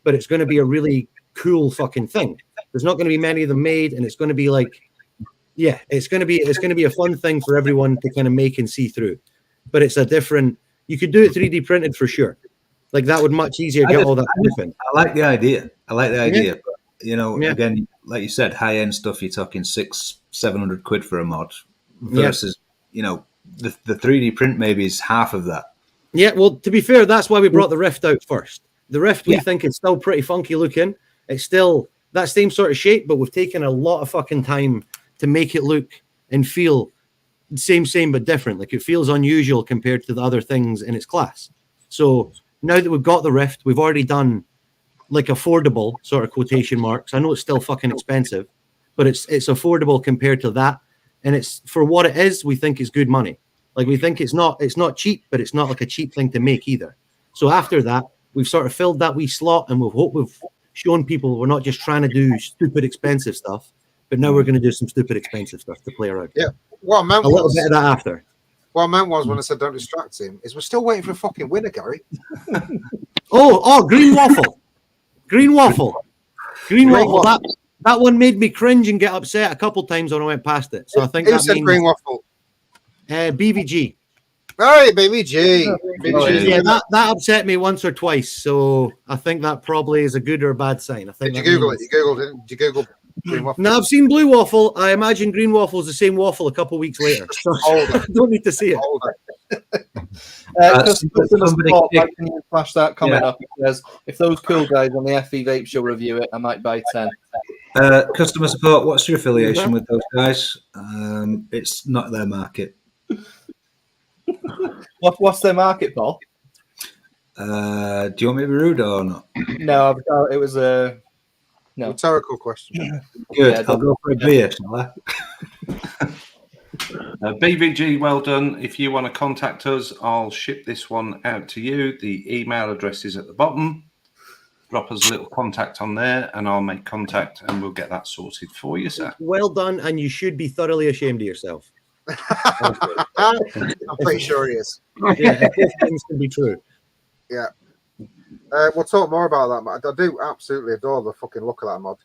but it's going to be a really cool fucking thing. There's not going to be many of them made, and it's going to be like, yeah, it's going to be a fun thing for everyone to kind of make and see through. But it's a different. You could do it 3D printed for sure. Like that would much easier get all that stuff in. I like the idea. But, you know, again, like you said, high end stuff. You're talking 600-700 quid for a mod versus, you know, the 3D print maybe is half of that. Yeah, well, to be fair, that's why we brought the Rift out first. The Rift we think is still pretty funky looking. It's still that same sort of shape, but we've taken a lot of fucking time to make it look and feel same but different. Like it feels unusual compared to the other things in its class. So now that we've got the Rift, we've already done like affordable sort of quotation marks. I know it's still fucking expensive, but it's affordable compared to that. And it's for what it is, we think it's good money. Like we think it's not cheap, but it's not like a cheap thing to make either. So after that, we've sort of filled that wee slot, and we've shown people we're not just trying to do stupid expensive stuff, but now we're going to do some stupid expensive stuff to play around. Yeah, what I meant a little bit of that after. What I meant was when I said don't distract him, is we're still waiting for a fucking winner, Gary. Green waffle. Green waffle. That one made me cringe and get upset a couple times when I went past it. So I think Who said green waffle? BVG. All right, BVG. Yeah, that upset me once or twice. So I think that probably is a good or a bad sign. I think. Did you Google it? You Googled it? Did you Google green waffle? No, I've seen blue waffle. I imagine green waffle is the same waffle a couple weeks later. So I don't need to see it. Flash that comment up. It says, if those cool guys on the FE Vape show review it, I might buy 10. Customer support, what's your affiliation with those guys? It's not their market. What's their market, Paul? Do you want me to be rude or not? No, it was a rhetorical question. Good. Yeah, I'll go for a beer, shall I? BVG, well done. If you want to contact us, I'll ship this one out to you. The email address is at the bottom. Drop us a little contact on there, and I'll make contact, and we'll get that sorted for you, sir. Well done, and you should be thoroughly ashamed of yourself. I'm pretty sure he is. Yeah, things can be true. Yeah. We'll talk more about that, but I do absolutely adore the fucking look of that mod.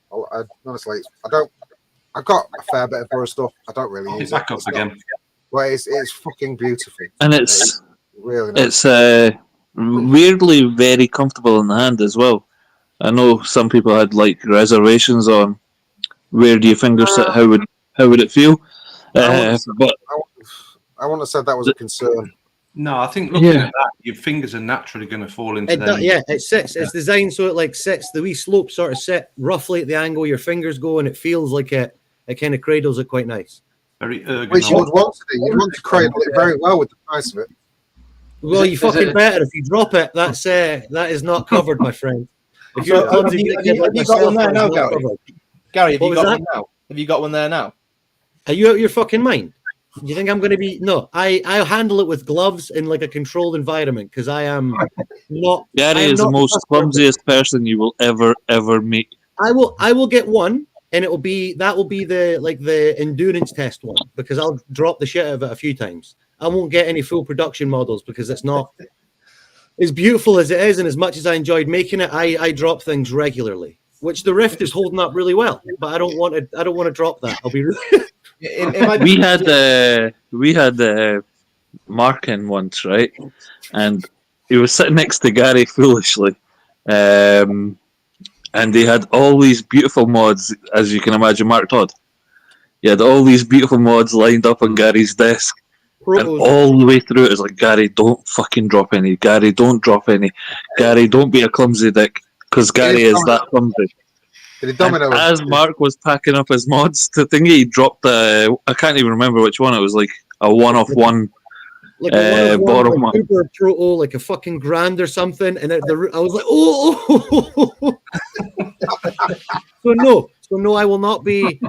Honestly, I've got a fair bit of Borough stuff. I don't really use back up again. Well, it's fucking beautiful. And it's really nice. It's weirdly very comfortable in the hand as well. I know some people had like reservations on where do your fingers sit, how would it feel? I wouldn't have said that was a concern. No, I think looking at that, your fingers are naturally going to fall into them. Yeah, it sits. It's designed so it like sits. The wee slope sort of sit roughly at the angle your fingers go, and it feels like it kind of cradles it quite nice. Very ergonomic. Which you would want to do. You'd want to cradle it very well with the price of it. Well, you fucking better. If you drop it, that is not covered, my friend. If you're a clumsy dickhead like got one myself, there that is now, not Gary? covered. Gary, have What you was got that? one now? Have you got one there now? Are you out of your fucking mind? You think I'm going to be? No, I'll handle it with gloves in like a controlled environment because I am not. Gary I am is the not most trustworthy. clumsiest person you will ever meet. I will get one, and that will be the endurance test one because I'll drop the shit out of it a few times. I won't get any full production models because it's not as beautiful as it is, and as much as I enjoyed making it, I drop things regularly, which the Rift is holding up really well. But I don't want to drop that. I'll be. We had Mark in once, right? And he was sitting next to Gary foolishly. And they had all these beautiful mods, as you can imagine, Mark Todd. He had all these beautiful mods lined up on Gary's desk. And all the way through it is like, Gary, don't fucking drop any. Gary, don't drop any. Gary, don't be a clumsy dick. Because Gary is that clumsy. And as Mark was packing up his mods to thingy, he dropped I can't even remember which one. It was like a one-off one. Like a bottom like Uber Proto, like a fucking grand or something, and I was like, oh. So no, I will not be.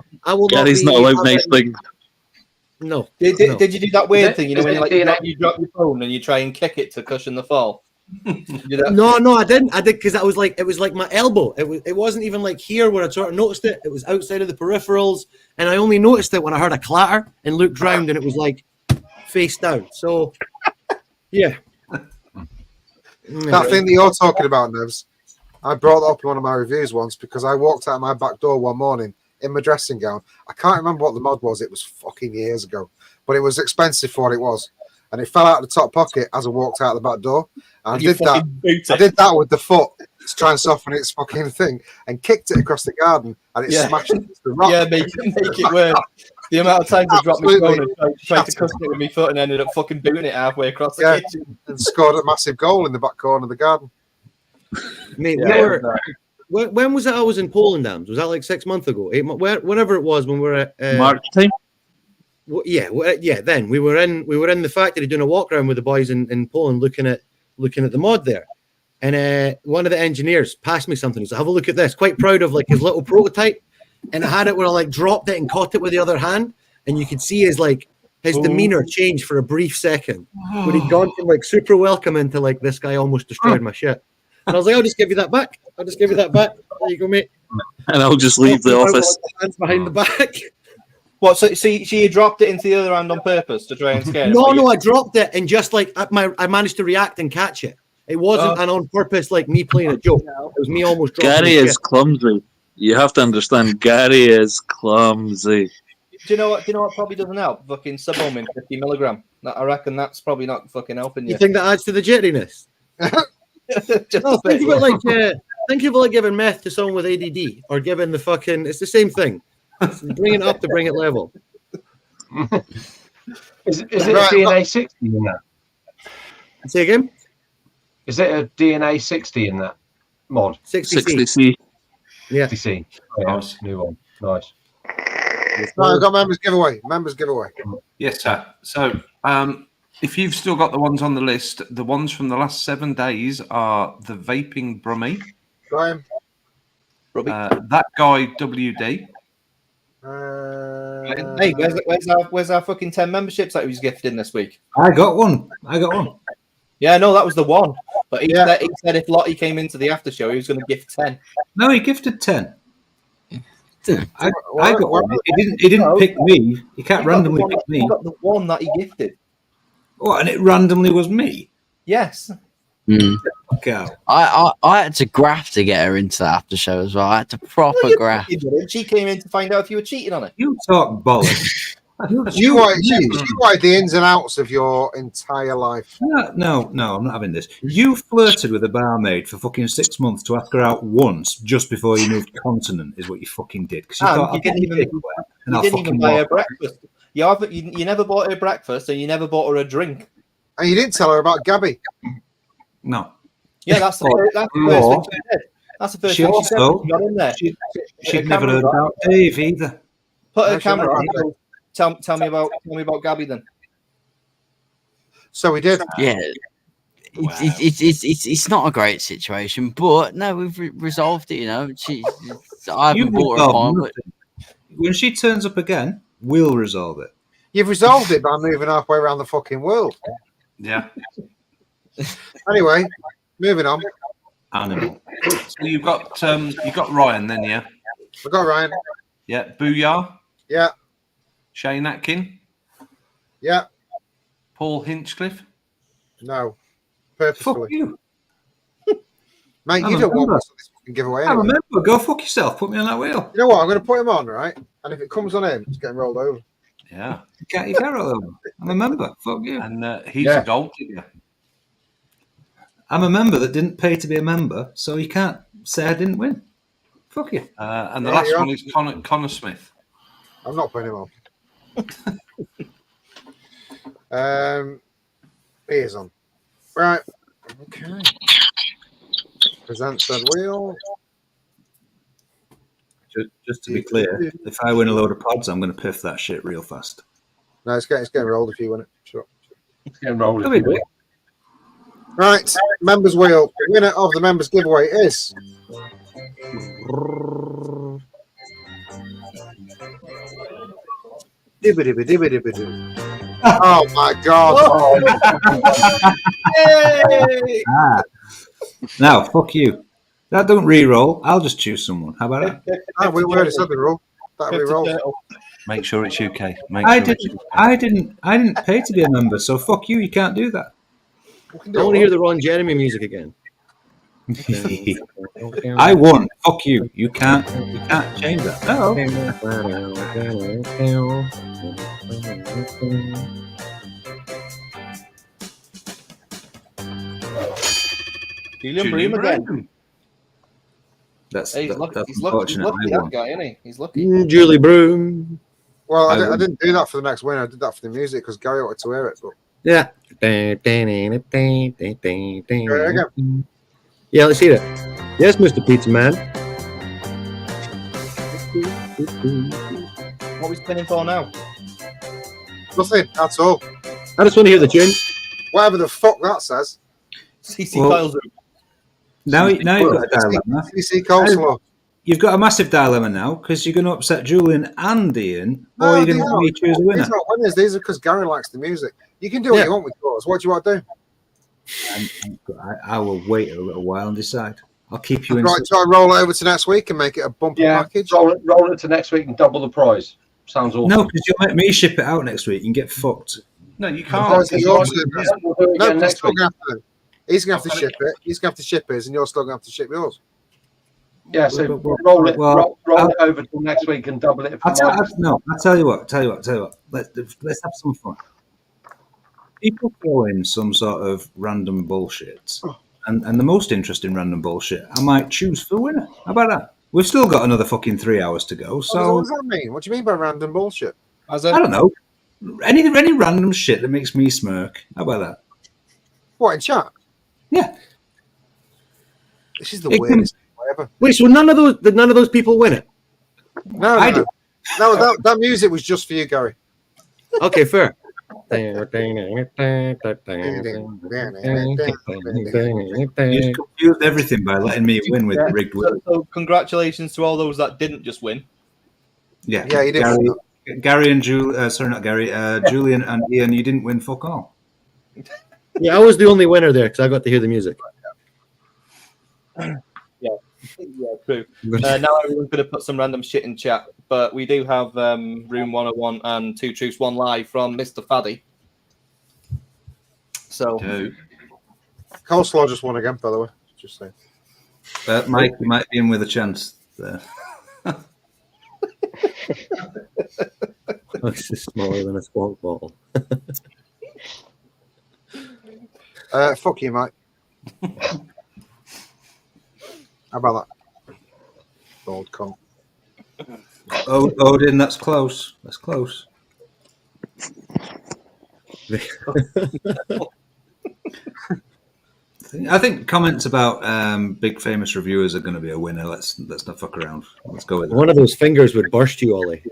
Gary's not allowed nice things. No. Did you do that weird thing? You know, when you drop your phone and you try and kick it to cushion the fall. No, I didn't. I did because it was like my elbow. It wasn't even like here where I sort of noticed it. It was outside of the peripherals, and I only noticed it when I heard a clatter and looked round, and it was like face down. So, yeah. That thing that you're talking about, Nevs, I brought that up in one of my reviews once because I walked out my back door one morning in my dressing gown. I can't remember what the mod was. It was fucking years ago, but it was expensive for what it was. And it fell out of the top pocket as I walked out the back door. And I did that with the foot to try and soften its fucking thing and kicked it across the garden and it smashed into the rock. Yeah, make it worse. The amount of times I dropped my phone and tried to cushion it with my foot and ended up fucking booting it halfway across the kitchen. And scored a massive goal in the back corner of the garden. Mate, when was that? I was in Poland, Ams. Was that like 6 months ago? 8 months? Whatever it was when we were at March time. Then we were in the factory doing a walk around with the boys in Poland, looking at the mod there, and one of the engineers passed me something. He said, "Have a look at this." Quite proud of like his little prototype, and I had it where I like dropped it and caught it with the other hand, and you could see his demeanor change for a brief second when he'd gone from like super welcoming to like this guy almost destroyed my shit. And I was like, "I'll just give you that back. There you go, mate." And I'll just leave the office. Hands behind the back. What? So you dropped it into the other hand on purpose to try and scare it? No, I dropped it and just like I managed to react and catch it. It wasn't an on purpose like me playing a joke. It was me almost dropping. Gary is clumsy. You have to understand. Gary is clumsy. Do you know what probably doesn't help? Fucking subhoming 50 milligram. I reckon that's probably not fucking helping you. You think that adds to the jitteriness? Think of it like giving meth to someone with ADD or giving the fucking. It's the same thing. Bring it up to bring it level. Is it DNA 60 in that? Say again? Is it a DNA 60 in that mod? 60C. Yeah. 60C. Oh, yeah. Nice. New one. Nice. Right, I've got members giveaway. Yes, sir. So, if you've still got the ones on the list, the ones from the last 7 days are the Vaping Brummy. Graham. That guy WD. Hey, where's our fucking 10 memberships that he was gifted this week? I got one. Yeah, no, that was the one. But he said if Lottie came into the after show, he was going to gift 10. No, he gifted 10. I got one. He didn't pick me. He can't randomly pick me. He got the one that he gifted. Oh, and it randomly was me. Yes. I had to graft to get her into the after show as well. I had to proper graft. She came in to find out if you were cheating on it. You talk bollocks. You wanted the ins and outs of your entire life. No, I'm not having this. You flirted with a barmaid for fucking 6 months to ask her out once just before you moved continent, is what you fucking did. Because you thought, you didn't even buy her breakfast. You never bought her breakfast and you never bought her a drink. And you didn't tell her about Gabby. No. Yeah, that's the first thing she did. That's the first thing she said when she got in there. She'd never heard about Dave either. Put her camera on. Tell me about Gabby then. So we did. Yeah. It's not a great situation, but no, we've resolved it. You know, I haven't bought her a pint, but when she turns up again, we'll resolve it. You've resolved it by moving halfway around the fucking world. Yeah. Anyway, moving on. Animal. So you've got Ryan then, yeah? We've got Ryan. Yeah. Booyah. Yeah. Shane Atkin. Yeah. Paul Hinchcliffe. No. Purposefully. Fuck you. Mate, I'm you a don't want member. this giveaway I anyway. remember. Go fuck yourself. Put me on that wheel. You know what? I'm going to put him on, right? And if it comes on him, it's getting rolled over. Yeah. You can't roll over. I'm a member. Fuck you. And he's a gold digger. I'm a member that didn't pay to be a member, so you can't say I didn't win. Fuck you. And the last one is Connor Smith. I'm not putting him on. He is on. Right. Okay. Present said wheel. Just to be clear, if I win a load of pods, I'm going to piff that shit real fast. No, it's getting rolled if you win it. Sure. It's getting rolled. Right. Members wheel. The winner of the members giveaway is. Oh my god. Now, fuck you. That don't re-roll. I'll just choose someone. How about that? We already said the rule. That re-roll. Make sure it's UK. I didn't pay to be a member, so fuck you. You can't do that. I want to hear the Ron Jeremy music again. I won. Fuck you. You can't change that. No. Julian Broom again. That's He's lucky, unfortunate. that guy, isn't he? He's lucky. Julie Broom. Well, I didn't do that for the next winner. I did that for the music because Gary wanted to hear it. But Yeah. Yeah, let's hear it. Yes, Mr. Pizza Man. What are we spinning for now? nothing. That's all. I just want to hear the tune. Whatever the fuck that says. CC Well, Kyle's Now you've got a dilemma. CC Coleslaw. You've got a massive dilemma now because you're going to upset Julian and Ian, or No, you're going to these let me choose a winner. These are not winners. These are because Gary likes the music. You can do what you want with yours. What do you want to do? I will wait a little while and decide. I'll keep you in. Right, so I roll it over to next week and make it a bumper package. Roll it to next week and double the prize. Sounds awesome. No, because you'll make me ship it out next week and get fucked. No, you Oh, can't. it's We'll yours. do it No, again he's next still week. gonna have to. He's going to have to ship it. He's going to have to ship his, and you're still going to have to ship yours. Yeah, so roll it over till next week and double it. I'll tell you what. Let's have some fun. People throw in some sort of random bullshit, and the most interesting random bullshit I might choose for the winner. How about that? We've still got another fucking 3 hours to go. So What does that mean? What do you mean by random bullshit? I don't know. Any random shit that makes me smirk. How about that? What, in chat? Yeah. This is the weirdest thing ever. Wait, so none of those people win it? No, that music was just for you, Gary. Okay, fair. You just confused everything by letting me win with the rigged wheel. So congratulations to all those that didn't just win. Yeah, you did. Gary and Julian and Ian, you didn't win fuck all. Yeah, I was the only winner there because I got to hear the music. Yeah, true. Now everyone's going to put some random shit in chat, but we do have Room 101 and Two Truths, One Lie from Mr. Fadi. So, Coleslaw just won again, by the way. Just saying. Mike might be in with a chance there. This is smaller than a squat ball. Fuck you, Mike. How about that? Old cunt. Odin, that's close. That's close. I think comments about big famous reviewers are going to be a winner. Let's not fuck around. Let's go with it. One of those fingers would burst you, Ollie.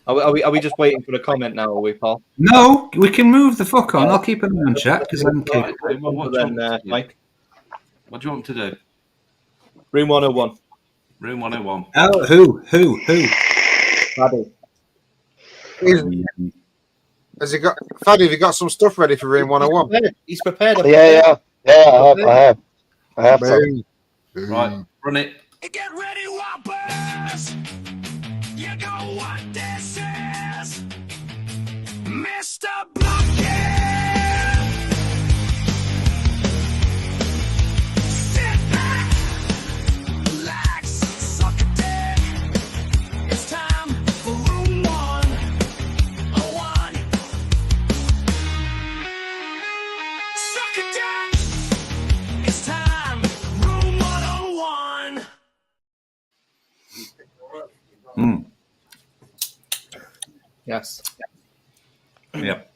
are Are we just waiting for the comment now, are we, Paul? No, we can move the fuck on. I'll keep an eye on chat because I'm Right, okay, well, what do you want me to do? Mike. What do you want to do? Room 101. Room 101. Oh, who? Fadi. Has he got Fadi? Have you got some stuff ready for room 101? He's prepared. Yeah, I have some. Right, run it. Get ready, Whoppers! You know what this is! Mr. Blumpkin! Sit back! Relax, suck a dick! It's time for room 101. Suck a dick! It's time, room 101. Yes. Yep.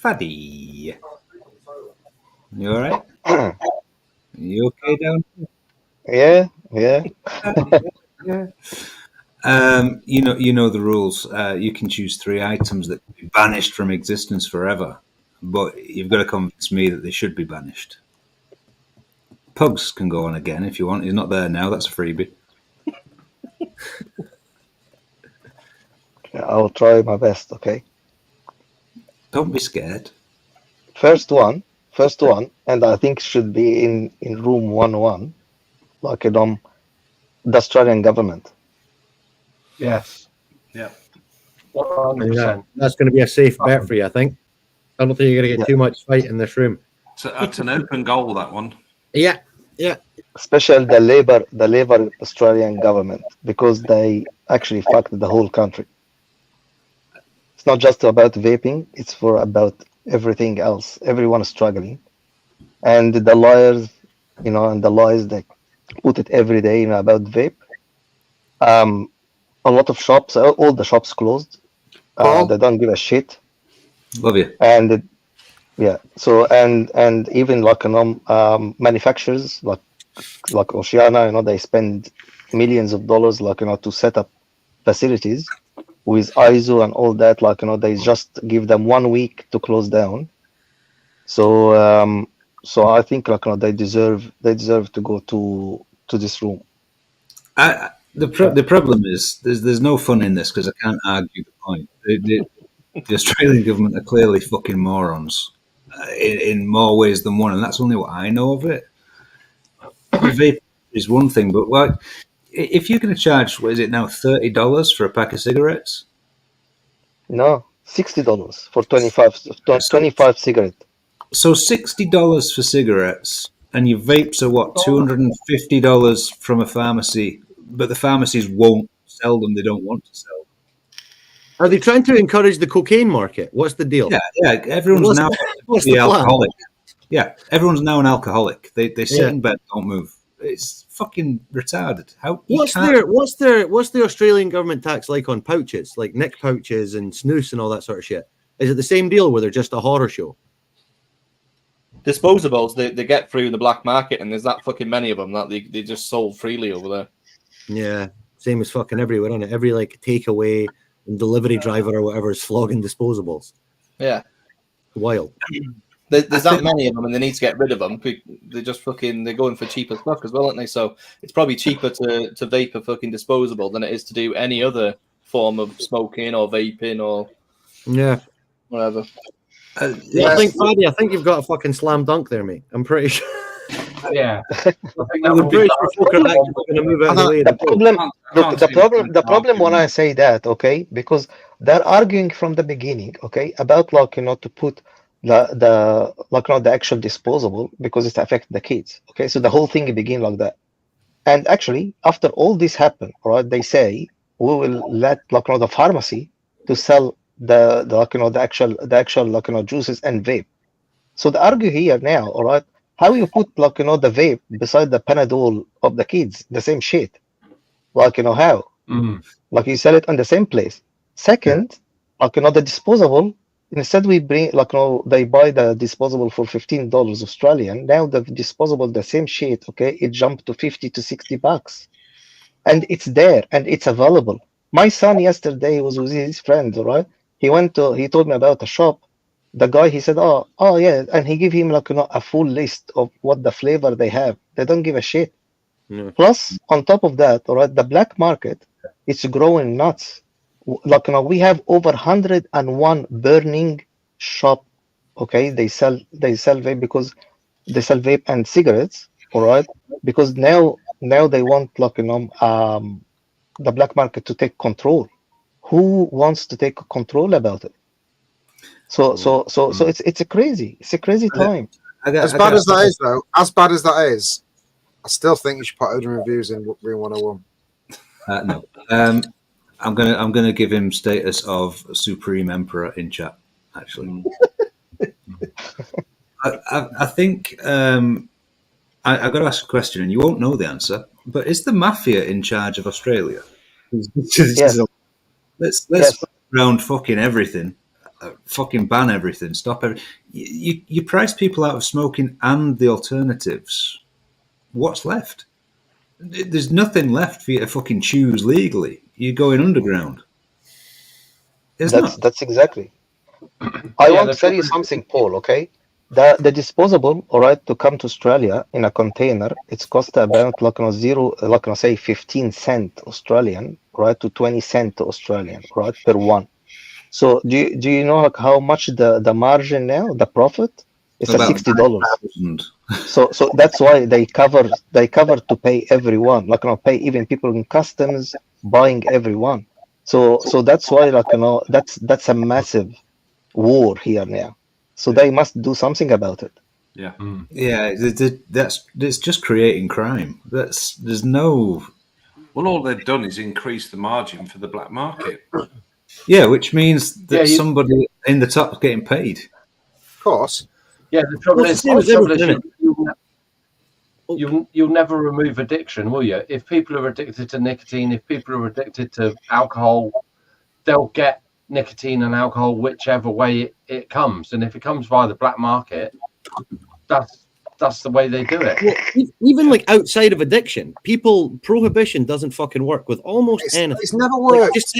Fadi. You all right? You okay down Yeah. here? You know the rules. You can choose 3 items that can be banished from existence forever, but you've got to convince me that they should be banished. Pugs can go on again if you want. He's not there now. That's a freebie. I'll try my best, okay? Don't be scared. First one, and I think should be in room 101, like the Australian government. Yes. Yeah. 100%. That's going to be a safe bet for you, I think. I don't think you're going to get too much fight in this room. So that's an open goal, that one. Yeah. Especially the Labour Australian government, because they actually fucked the whole country. It's not just about vaping; it's for about everything else. Everyone is struggling, and the liars, and the lies they put it every day about vape. A lot of shops, all the shops closed. They don't give a shit. Love you. And so and even like manufacturers like Oceana, they spend millions of dollars to set up facilities with ISO and all that. They just give them 1 week to close down. So I think they deserve to go to this room. The problem is there's no fun in this because I can't argue the point. The Australian government are clearly fucking morons in more ways than one, and that's only what I know of it. Vape is one thing, but if you're going to charge, what is it now, $30 for a pack of cigarettes? No, $60 for 25 cigarettes. So $60 for cigarettes, and your vapes are what, $250 from a pharmacy, but the pharmacies won't sell them. They don't want to sell them. Are they trying to encourage the cocaine market? What's the deal? Yeah. Everyone's now the alcoholic. Yeah, everyone's now an alcoholic. They sit in bed, don't move. It's fucking retarded. What's the Australian government tax like on pouches, like Nick pouches and snus and all that sort of shit? Is it the same deal where they're just a horror show? Disposables, they get through the black market, and there's that fucking many of them that they just sold freely over there. Yeah, same as fucking everywhere, isn't it? Every takeaway and delivery driver or whatever is flogging disposables. Yeah, wild. There's that many of them, and they need to get rid of them. They're just they're going for cheaper stuff as well, aren't they? So it's probably cheaper to vape a fucking disposable than it is to do any other form of smoking or vaping or whatever. I think you've got a fucking slam dunk there, mate. I'm pretty sure. Yeah. I'm pretty sure folk are actually going to move out of the way. The problem when I say that, okay, because they're arguing from the beginning, okay, about to put the actual disposable because it affects the kids. Okay, so the whole thing began like that. And actually, after all this happened, right, they say we will let the pharmacy to sell the actual juices and vape. So the argue here now, all right, how you put the vape beside the Panadol of the kids, the same shit. How? Mm-hmm. You sell it on the same place. Second, the disposable, instead we bring they buy the disposable for $15 Australian. Now the disposable, the same shit, okay, it jumped to $50 to $60, and it's there and it's available. My son yesterday was with his friend, right? He told me about a shop. The guy, he said, oh yeah, and he gave him like a full list of what the flavor they have. They don't give a shit. Yeah. Plus, on top of that, all right, the black market, it's growing nuts. Like we have over 101 burning shop. Okay, they sell vape because they sell vape and cigarettes. All right, because now they want the black market to take control. Who wants to take control about it? So it's a crazy time. As bad as that is, though, as bad as that is, I still think you should put Odin reviews in Green 101. No, I'm gonna give him status of Supreme Emperor in chat. Actually, I think I've got to ask a question, and you won't know the answer. But is the mafia in charge of Australia? Yes. Let's Yes. around fucking everything, fucking ban everything, stop everything. You price people out of smoking and the alternatives. What's left? There's nothing left for you to fucking choose legally. You're going underground. That's exactly. I want to tell you something, Paul. Okay, the disposable, all right, to come to Australia in a container, it's cost about 15 cent Australian, right, to 20 cent Australian, right, per one. So do you know like how much the margin now, the profit? It's About $60. So that's why they cover to pay everyone, pay even people in customs buying everyone. So that's why that's a massive war here now. So they must do something about it. Yeah. Yeah, it's just creating crime. There's no. Well, all they've done is increase the margin for the black market. Yeah, which means that somebody in the top is getting paid. Of course. Yeah, the trouble is, you'll never remove addiction, will you? If people are addicted to nicotine, if people are addicted to alcohol, they'll get nicotine and alcohol whichever way it comes. And if it comes via the black market, that's the way they do it. Well, even like outside of addiction, prohibition doesn't fucking work with almost anything. It's never worked. Like, just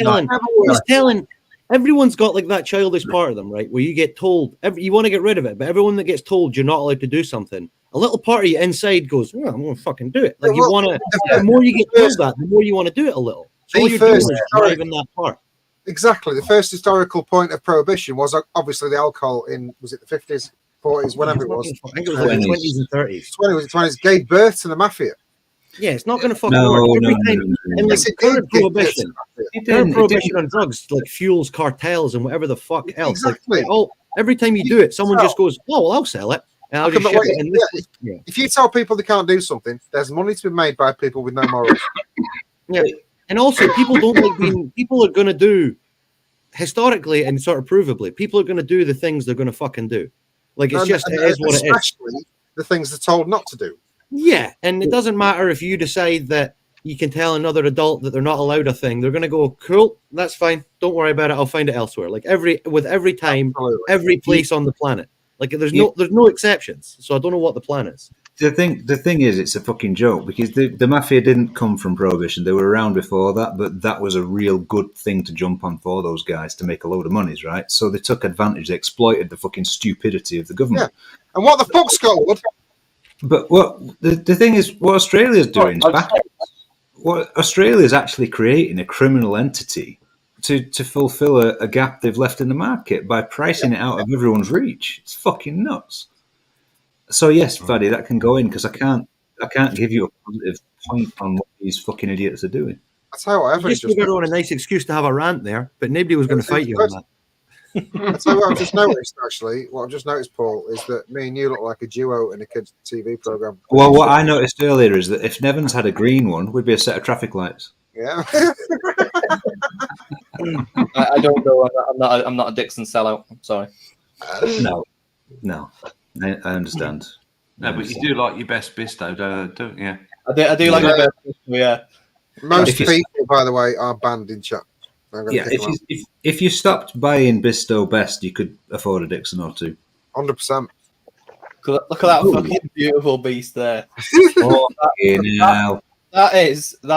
telling everyone's got like that childish part of them, right? Where you get told you want to get rid of it, but everyone that gets told you're not allowed to do something, a little part of you inside goes, "Oh, I'm gonna fucking do it." Like you want to. The more you get told that, the more you want to do it a little. So all you're doing is driving that part. Exactly. The first historical point of prohibition was obviously the alcohol in, was it the 50s, 40s, whenever it was. I think it was like 20s and 30s. 20s gave birth to the mafia. Yeah, it's not going to fucking work. And like current prohibition on drugs like fuels cartels and whatever the fuck else. Exactly. Like, every time you do it, someone just goes, "Oh, well, I'll sell it." And I'll just ship it. If you tell people they can't do something, there's money to be made by people with no morals. Yeah, and also people don't like being. People are going to do historically and sort of provably. People are going to do the things they're going to fucking do. Like it is what it is. Especially the things they're told not to do. Yeah, and it doesn't matter if you decide that you can tell another adult that they're not allowed a thing. They're going to go, "Cool, that's fine. Don't worry about it. I'll find it elsewhere." Like every time, every place on the planet. Like there's no exceptions. So I don't know what the plan is. The thing is, it's a fucking joke because the mafia didn't come from prohibition. They were around before that, but that was a real good thing to jump on for those guys to make a load of monies, right? So they took advantage. They exploited the fucking stupidity of the government. Yeah. And what the fuck's going? But what the thing is, what Australia's doing is what Australia's actually creating a criminal entity to fulfill a gap they've left in the market by pricing it out of everyone's reach. It's fucking nuts. So yes, Fadi, that can go in because I can't give you a positive point on what these fucking idiots are doing. That's how I just give everyone a nice excuse to have a rant there, but nobody was going to fight you on that. That's what I've just noticed, actually. What I've just noticed, Paul, is that me and you look like a duo in a kids' TV program. Well, what I noticed earlier is that if Nevins had a green one, we'd be a set of traffic lights. Yeah. I don't know. I'm not a Dixon sellout. I'm sorry. No. I understand. No, but you do like your best Bisto, don't you? I do like my best Bisto, yeah. Most people, by the way, are banned in chat. Yeah, if you stopped buying Bisto Best, you could afford a Dixon or two. 100%. Look at that fucking beautiful beast there. That That is the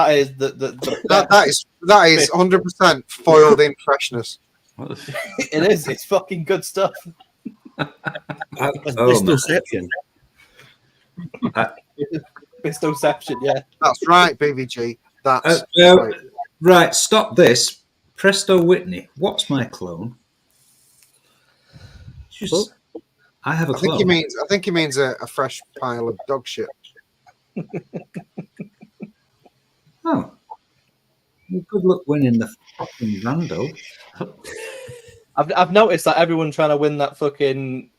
that is 100% foiled in freshness. It is. It's fucking good stuff. Bistoception. Bistoception, yeah. That's right, BVG. That's right. Stop this, Presto Whitney. What's my clone? Just, I have a clone. I think he means a fresh pile of dog shit. Oh, well, good luck winning the fucking rando. I've noticed that everyone trying to win that fucking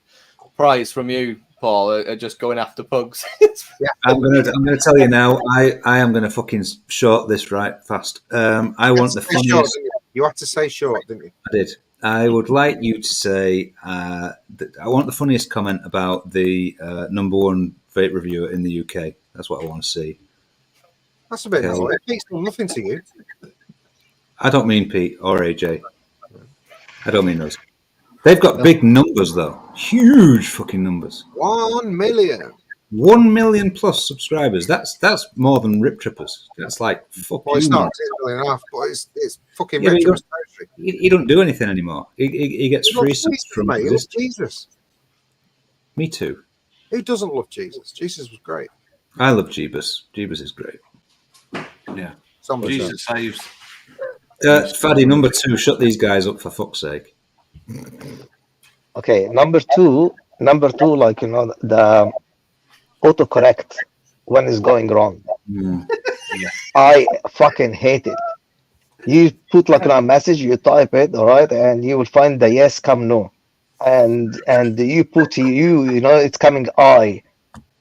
prize from you, Paul, are just going after pugs. Yeah, I'm gonna tell you now. I am gonna fucking short this right fast. I want the funniest. You had to say short, didn't you? I did. I would like you to say that I want the funniest comment about the number one vape reviewer in the UK. That's what I want to see. That's a bit nice. Pete's done nothing to you. I don't mean Pete or AJ. I don't mean those. They've got big numbers though. Huge fucking numbers. 1 million. 1 million plus subscribers. That's more than Rip Trippers. That's like fucking. Well, it's not 2.5 million, but it's fucking Yeah, Rip but Trippers territory. he don't do anything anymore. He gets free subs from mate. He loves Jesus. Me too. Who doesn't love Jesus? Jesus was great. I love Jeebus. Jeebus is great. Yeah. Somebody Jesus saves. Fadi, number 2, shut these guys up for fuck's sake. Okay, number two, like, you know, the autocorrect when it's going wrong. Yeah. I fucking hate it. You put like a message, you type it, all right, and you will find the yes come no, and you put you know it's coming I.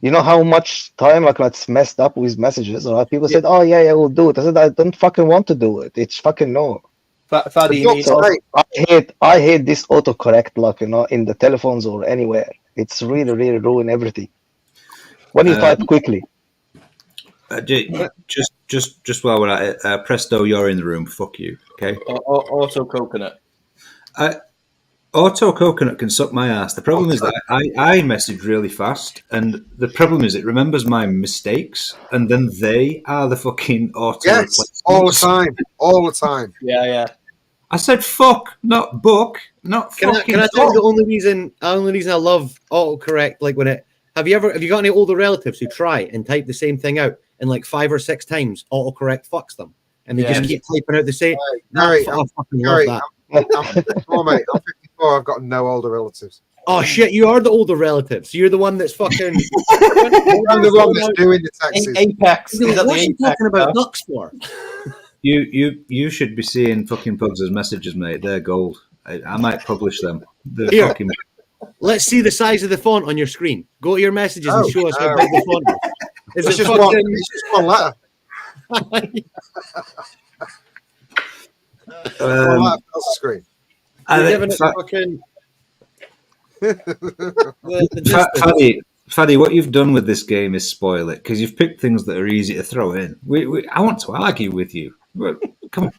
You know how much time like it's messed up with messages, all right? People said, "Oh yeah, we'll do it." I said, "I don't fucking want to do it. It's fucking no." Fadi, So I hate this autocorrect, like, you know, in the telephones or anywhere. It's really ruin everything when you type quickly. Just while we're at it, Presto, you're in the room. Fuck you, okay? Auto coconut. Auto coconut can suck my ass. The problem is that I message really fast, and the problem is it remembers my mistakes, and then they are the fucking auto. Yes, all the time. Yeah. I said fuck, not book, not fucking. Can I tell you the only reason I love autocorrect, like when it have you got any older relatives who try and type the same thing out and like 5 or 6 times autocorrect fucks them and they just keep typing out the same. Gary, I fucking love that. I'm 54, mate. I'm 54. I've got no older relatives. Oh shit, you are the older relatives. You're the one that's fucking. I'm the one that's doing the taxes. Apex. What are you talking about ducks for? You should be seeing fucking pugs as messages, mate. They're gold. I might publish them. They're Here. fucking. Let's see the size of the font on your screen. Go to your messages and show us how big the font is. It's just one letter. One letter across the screen. Fadi, what you've done with this game is spoil it because you've picked things that are easy to throw in. I want to argue with you. Come on.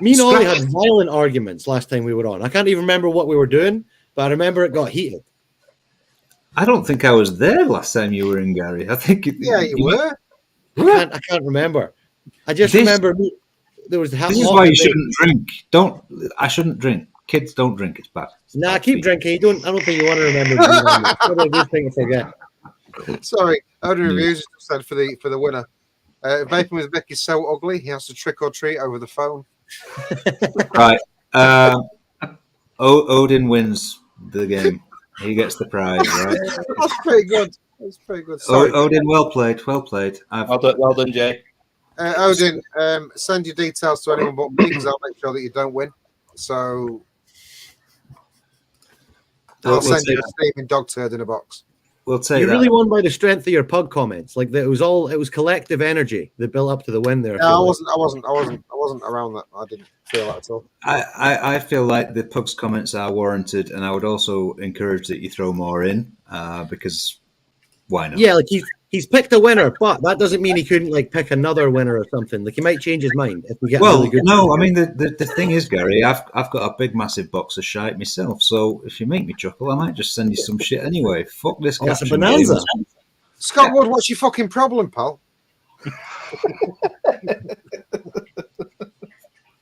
Me and Ollie had violent arguments last time we were on. I can't even remember what we were doing, but I remember it got heated. I don't think I was there last time you were in, Gary. I think you were. I can't remember. I just remember there was. This is why you shouldn't drink. I shouldn't drink. Kids don't drink. It's bad. Nah, keep drinking. I don't think you want to remember. It's probably a good thing to forget. Sorry, I had a reviews said for the winner. Vaping with Vic is so ugly. He has to trick or treat over the phone. Right. Odin wins the game. He gets the prize, right? That's pretty good. That's pretty good. Sorry. Odin, well played. Well played. Well done, Jay. Odin, send your details to anyone but me because I'll make sure that you don't win. So I'll send you a steaming dog turd in a box. We'll take you that. really won by the strength of your pug comments. Like it was collective energy that built up to the win there. No, I wasn't around that. I didn't feel that at all. I feel like the pugs comments are warranted, and I would also encourage that you throw more in because why not? Yeah, like he's picked a winner, but that doesn't mean he couldn't like pick another winner or something. Like he might change his mind if we get. Well, really good no, I mean the thing is, Gary, I've got a big massive box of shite myself. So if you make me chuckle, I might just send you some shit anyway. Fuck this. That's a bonanza. Scott Wood, what's your fucking problem, pal?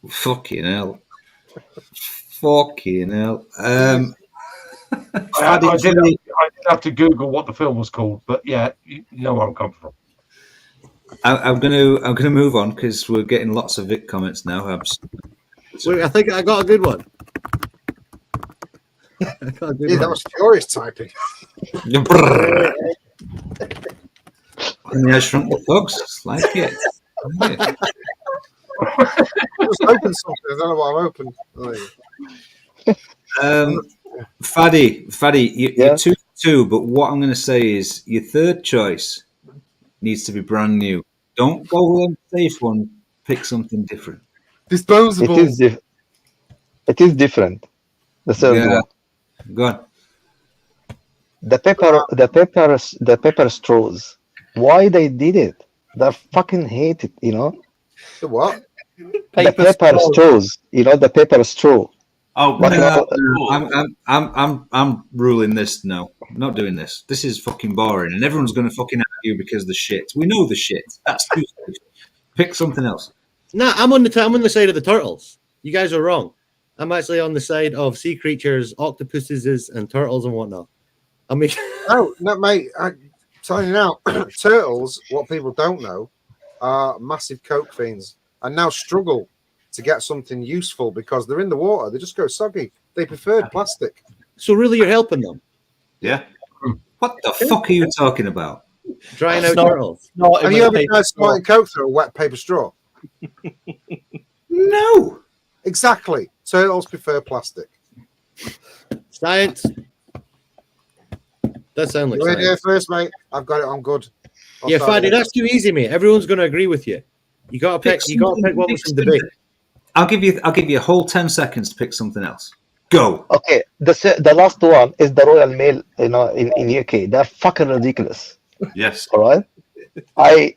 Fucking hell. Fucking hell. I did have to Google what the film was called, but yeah, you know where I'm coming from. I'm gonna move on because we're getting lots of Vic comments now. Wait, I think I got a good one. That was furious typing. I shrunk the thugs. Like it. I was open something. I don't know what I'm open. Fadi, you're 2-2, but what I'm going to say is your third choice needs to be brand new. Don't go with a safe one. Pick something different. Disposable. It is different. The third one. Go on. The pepper straws. Why they did it? They fucking hate it, you know. The what? The pepper straws. You know the pepper straw. Oh, I'm ruling this. No, I'm not doing this. This is fucking boring, and everyone's going to fucking argue because of the shit. We know the shit. That's too safe. Pick something else. Nah, I'm on the side of the turtles. You guys are wrong. I'm actually on the side of sea creatures, octopuses, and turtles and whatnot. I mean, no, mate. I'm telling you now, turtles. What people don't know are massive coke fiends, and now struggle to get something useful because they're in the water. They just go soggy. They preferred plastic. So really, you're helping them. Yeah. What the fuck are you talking about? Drying out turtles. Have you ever tried snorting coke through a wet paper straw? No. Exactly. Turtles prefer plastic. Science. That sounds like You science. here first, mate. I've got it on good. Yeah, Fadi, that's too easy, mate. Everyone's going to agree with you. You got to pick. You got to pick one with some debate. I'll give you a whole 10 seconds to pick something else. Go. Okay, the last one is the Royal Mail. You know, in UK, they're fucking ridiculous. Yes. All right. I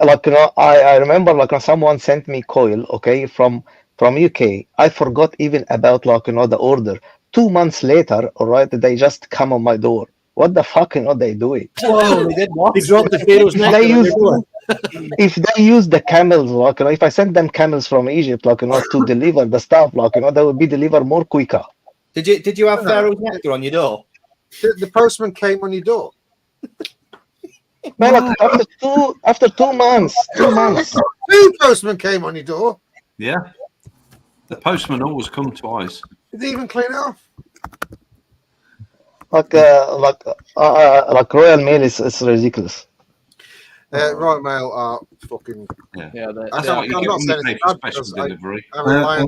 remember when someone sent me coil. Okay, from UK. I forgot even about the order. 2 months later, all right, they just come on my door. What the fuck, they doing? Whoa, they did what? They dropped the Pharaoh's neck. If they use the camels, if I send them camels from Egypt, to deliver the stuff, they will be delivered more quicker. Did you have Pharaoh's nectar on your door? The postman came on your door. No, after 2 months. 2 months. Two postmen came on your door. Yeah. The postman always come twice. Did they even clean it off? Like Royal Mail is ridiculous. Royal Mail are fucking. Yeah. That's what you get when you pay for special delivery. I'm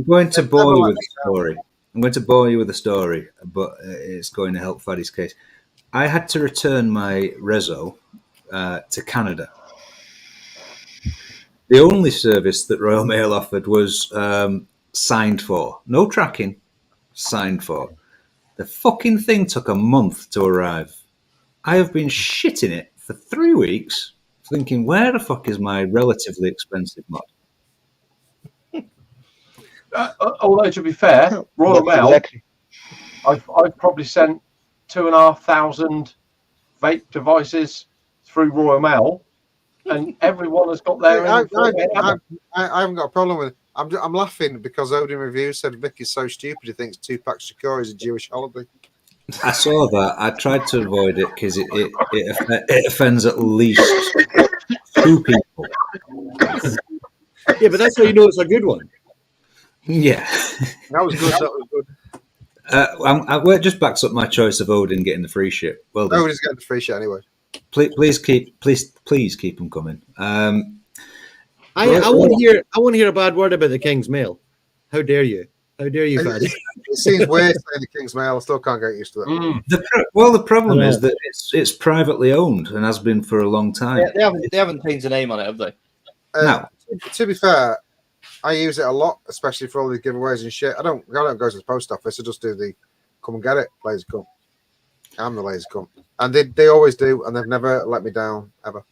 going to bore you with a story. I'm going to bore you with a story, but it's going to help Fadi's case. I had to return my Rezo to Canada. The only service that Royal Mail offered was signed for. No tracking, signed for. The fucking thing took a month to arrive. I have been shitting it for 3 weeks, thinking, where the fuck is my relatively expensive mod? Although, to be fair, Royal Mail, exactly. I've probably sent 2,500 vape devices through Royal Mail, and everyone has got their. I haven't got a problem with it. I'm laughing because Odin Review said Vic is so stupid he thinks Tupac Shakur is a Jewish holiday. I saw that. I tried to avoid it because it offends at least 2 people. Yeah, but that's how you know it's a good one. Yeah. That was good. That was good. It just backs up my choice of Odin getting the free shit. Well done. Odin's getting the free shit anyway. Please keep them coming. I want to hear a bad word about the King's Mail. How dare you? How dare you, Fadi? It seems weird saying the King's Mail. I still can't get used to it. The problem is that it's privately owned and has been for a long time. Yeah, they haven't changed the name on it, have they? No. To be fair, I use it a lot, especially for all the giveaways and shit. I don't go to the post office. I just do the come and get it, lazy cunt. I'm the lazy cunt, and they always do, and they've never let me down ever.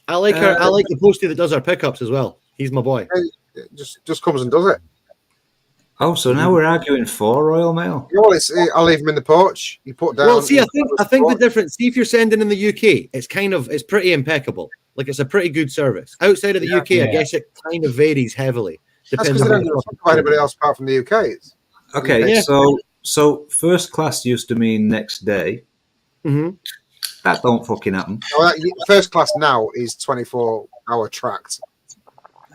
I like her. I like the postie that does our pickups as well. He's my boy. It just comes and does it. Oh, so now we're arguing for Royal Mail. You know what? I'll leave them in the porch. You put down. Well, see, I think the difference. See, if you're sending in the UK, it's pretty impeccable. Like it's a pretty good service. Outside of the UK, I guess it kind of varies heavily. That's because they don't talk about anybody else apart from the UK. Okay, so first class used to mean next day. Mm-hmm. That don't fucking happen. Well, first class now is 24-hour tracked.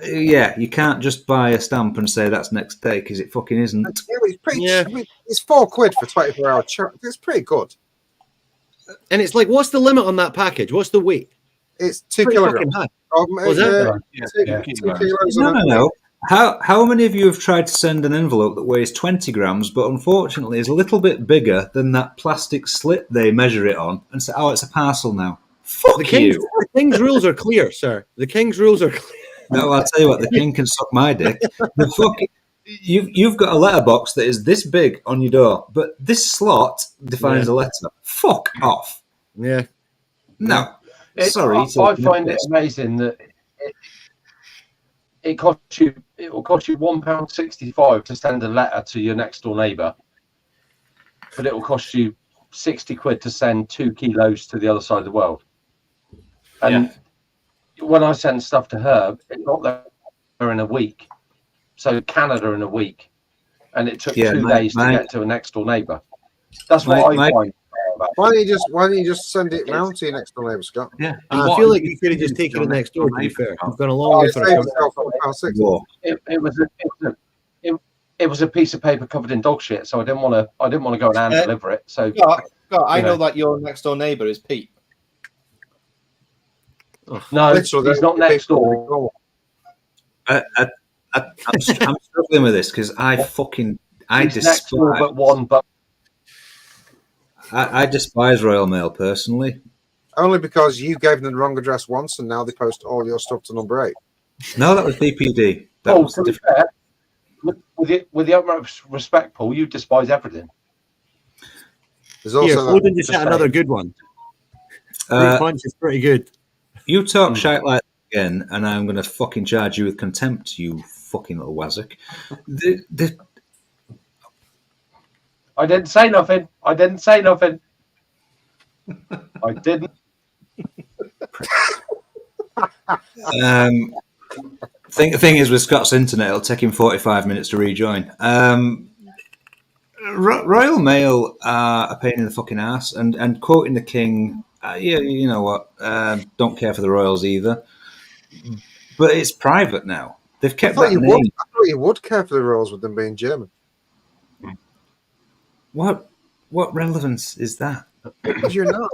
Yeah, you can't just buy a stamp and say that's next day because it fucking isn't. It's £4 for 24-hour track. It's pretty good. And it's like, what's the limit on that package? What's the weight? It's 2 kilograms. Was that? 2 kilos. No. How many of you have tried to send an envelope that weighs 20 grams, but unfortunately is a little bit bigger than that plastic slit they measure it on, and say, "Oh, it's a parcel now." Fuck you. The King's rules are clear, sir. The King's rules are clear. No, I'll tell you what, the King can suck my dick. You've got a letterbox that is this big on your door, but this slot defines a letter. Fuck off. Yeah. No. Sorry. I find it amazing that it will cost you £1.65 to send a letter to your next door neighbour, but it will cost you £60 to send 2 kilos to the other side of the world. And when I send stuff to her, it got there in a week. So Canada in a week, and it took 2 days to get to a next door neighbour. That's what I find. Why don't you just send it round to your next door neighbour, Scott? Yeah, I feel like you could have just taken it next door. To be fair, you've gone a long way for it was a piece of paper covered in dog shit, so I didn't want to go and hand deliver it. So I know that your next door neighbour is Pete. No, he's not next door. I'm struggling with this because I despise. I despise Royal Mail personally. Only because you gave them the wrong address once, and now they post all your stuff to number 8. No, that was DPD. To be fair, with the utmost respect, Paul, you despise everything. There's also just another good one. 3 points is pretty good. You talk shite like that again, and I'm going to fucking charge you with contempt, you fucking little wazzock. I didn't say nothing. I didn't. Thing is, with Scott's internet, it'll take him 45 minutes to rejoin. Royal Mail are a pain in the fucking ass, and quoting the King, you know what? Don't care for the Royals either. But it's private now. They've kept that name. I thought you would care for the Royals with them being German. What relevance is that? Because you're not.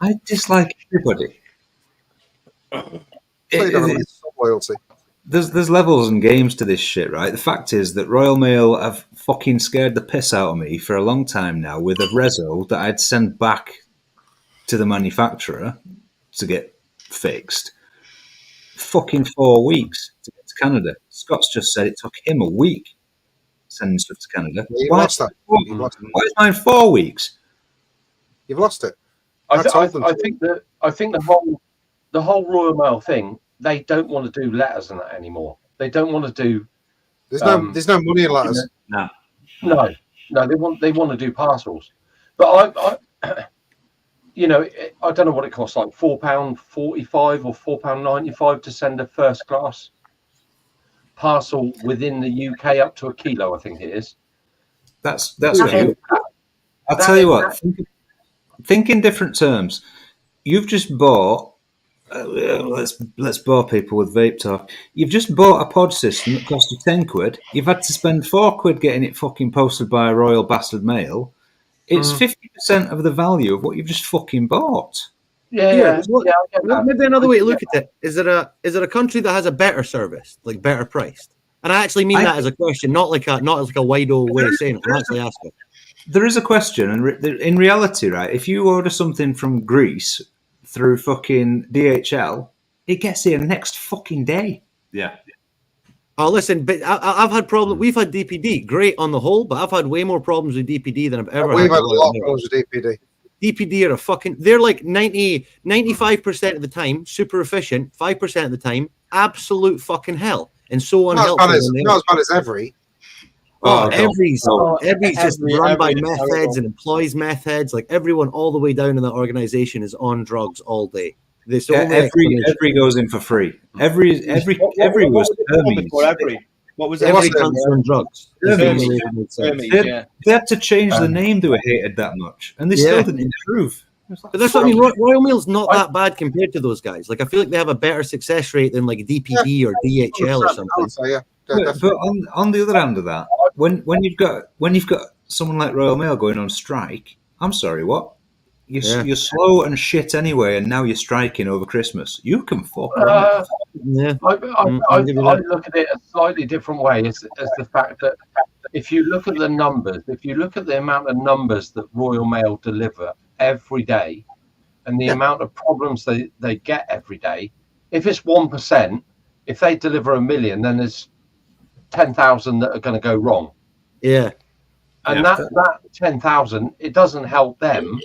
I dislike everybody. Loyalty. There's levels and games to this shit, right? The fact is that Royal Mail have fucking scared the piss out of me for a long time now with a reso that I'd send back to the manufacturer to get fixed. Fucking 4 weeks to get to Canada. Scott's just said it took him a week sending stuff to Canada. Yeah, Why lost that. Why is mine 4 weeks? You've lost it. I think the whole Royal Mail thing, they don't want to do letters and that anymore. They don't want to do. There's no money in letters. No. They want to do parcels. But I I don't know what it costs, like £4.45 or £4.95 to send a first class parcel within the UK up to a kilo, I think it is. That's cute. I'll tell you what. Think in different terms. You've just bought. Let's bore people with vape talk. You've just bought a pod system that cost you £10. You've had to spend £4 getting it fucking posted by a Royal Bastard Mail. It's 50% of the value of what you've just fucking bought. Yeah. Maybe another way to look at it is it a country that has a better service, like better priced? And I actually mean that as a question, not like a wide old way of saying it. I'm actually asking. There is a question, and in reality, right? If you order something from Greece through fucking DHL, it gets here next fucking day. Yeah. Oh, listen, but I've had problems. We've had DPD, great on the whole, but I've had way more problems with DPD than I've ever had. We've had a lot of problems with DPD. DPD are they're like 95% of the time, super efficient, 5% of the time, absolute fucking hell. And so unhelpful. Not as bad as every. Oh, every's just run by meth terrible. heads and employs meth heads. Like everyone all the way down in that organization is on drugs all day. This every goes in for free. Every was Hermes. What was every comes on drugs. Hermes. Yeah. They had to change the name. They were hated that much, and they still didn't improve. But that's what I mean. Royal Mail's not that bad compared to those guys. Like I feel like they have a better success rate than like DPD or DHL or something. So, yeah, But on the other hand of that, when you've got someone like Royal Mail going on strike, I'm sorry, what? You're slow and shit anyway, and now you're striking over Christmas. You can fuck off. I look at it a slightly different way. As the fact that if you look at the numbers, if you look at the amount of numbers that Royal Mail deliver every day, and the amount of problems they get every day, if it's 1%, if they deliver 1 million, then there's 10,000 that are going to go wrong. Yeah. And that 10,000, it doesn't help them,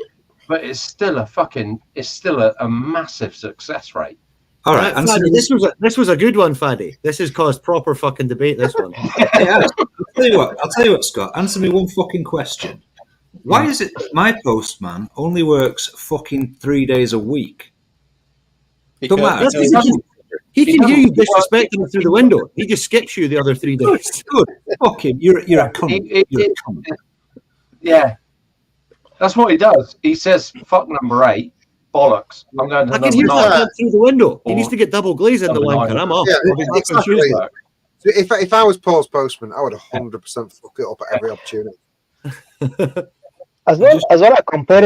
but it's still a massive success rate. All right, Fadi, this was a good one, Fadi. This has caused proper fucking debate. This one. I'll tell you what, Scott. Answer me one fucking question. Why is it my postman only works fucking 3 days a week? Don't matter. He can hear you disrespecting him through the window. He just skips you the other 3 days. Good. Fuck him. You're a cunt. You're a cunt. Yeah. That's what he does. He says, fuck number 8, bollocks. I'm going to I can hear that through the window. He needs to get double glazed in the wanker. I'm off. Exactly. If I was Paul's postman, I would 100% fuck it up at every opportunity. As well, I compare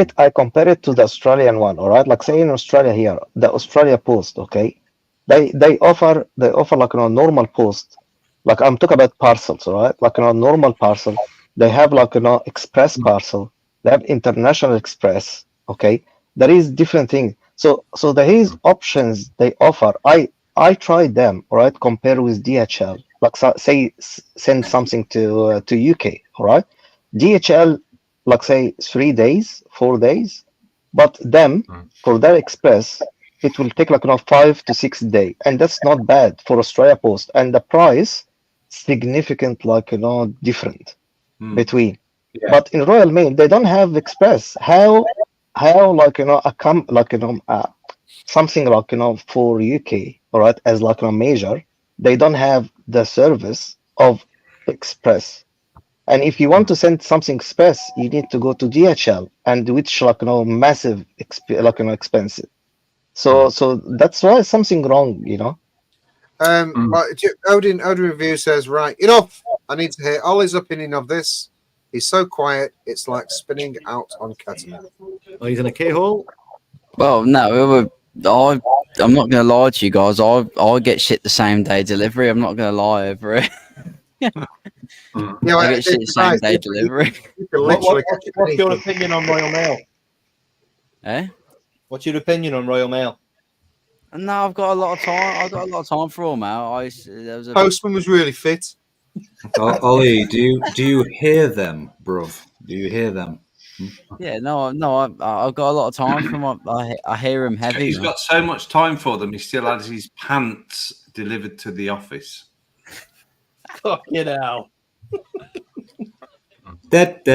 it to the Australian one. All right, like say in Australia here, the Australia Post. Okay, they offer like normal post. Like I'm talking about parcels. All right, like normal parcel. They have like express parcel. They have international express. Okay, there is different thing. So there is options they offer. I tried them. All right, compare with DHL. Like say send something to UK. All right, DHL. Like say 3 days, 4 days, but them for their express, it will take like 5 to 6 days, and that's not bad for Australia Post. And the price significant different between. Yeah. But in Royal Mail, they don't have express. How something for UK, all right, as a major, they don't have the service of express. And if you want to send something express, you need to go to DHL, and which massive expensive. So that's why something wrong, Odin Review says, right, enough. I need to hear Ollie's opinion of this. He's so quiet, it's like spinning out on ketamine. Oh, he's in a K-hole? Well, no, I'm not going to lie to you guys. I get shit the same day delivery. I'm not going to lie over it. Yeah, I get shit the same day delivery. What's your opinion on Royal Mail? Eh? What's your opinion on Royal Mail? No, I've got a lot of time. I've got a lot of time for Royal Mail. Postman was really fit. Ollie, do you hear them, bruv? Do you hear them? Yeah, no. I've got a lot of time for them. I hear him heavy. He's got so much time for them. He still has his pants delivered to the office. Fucking hell. Right.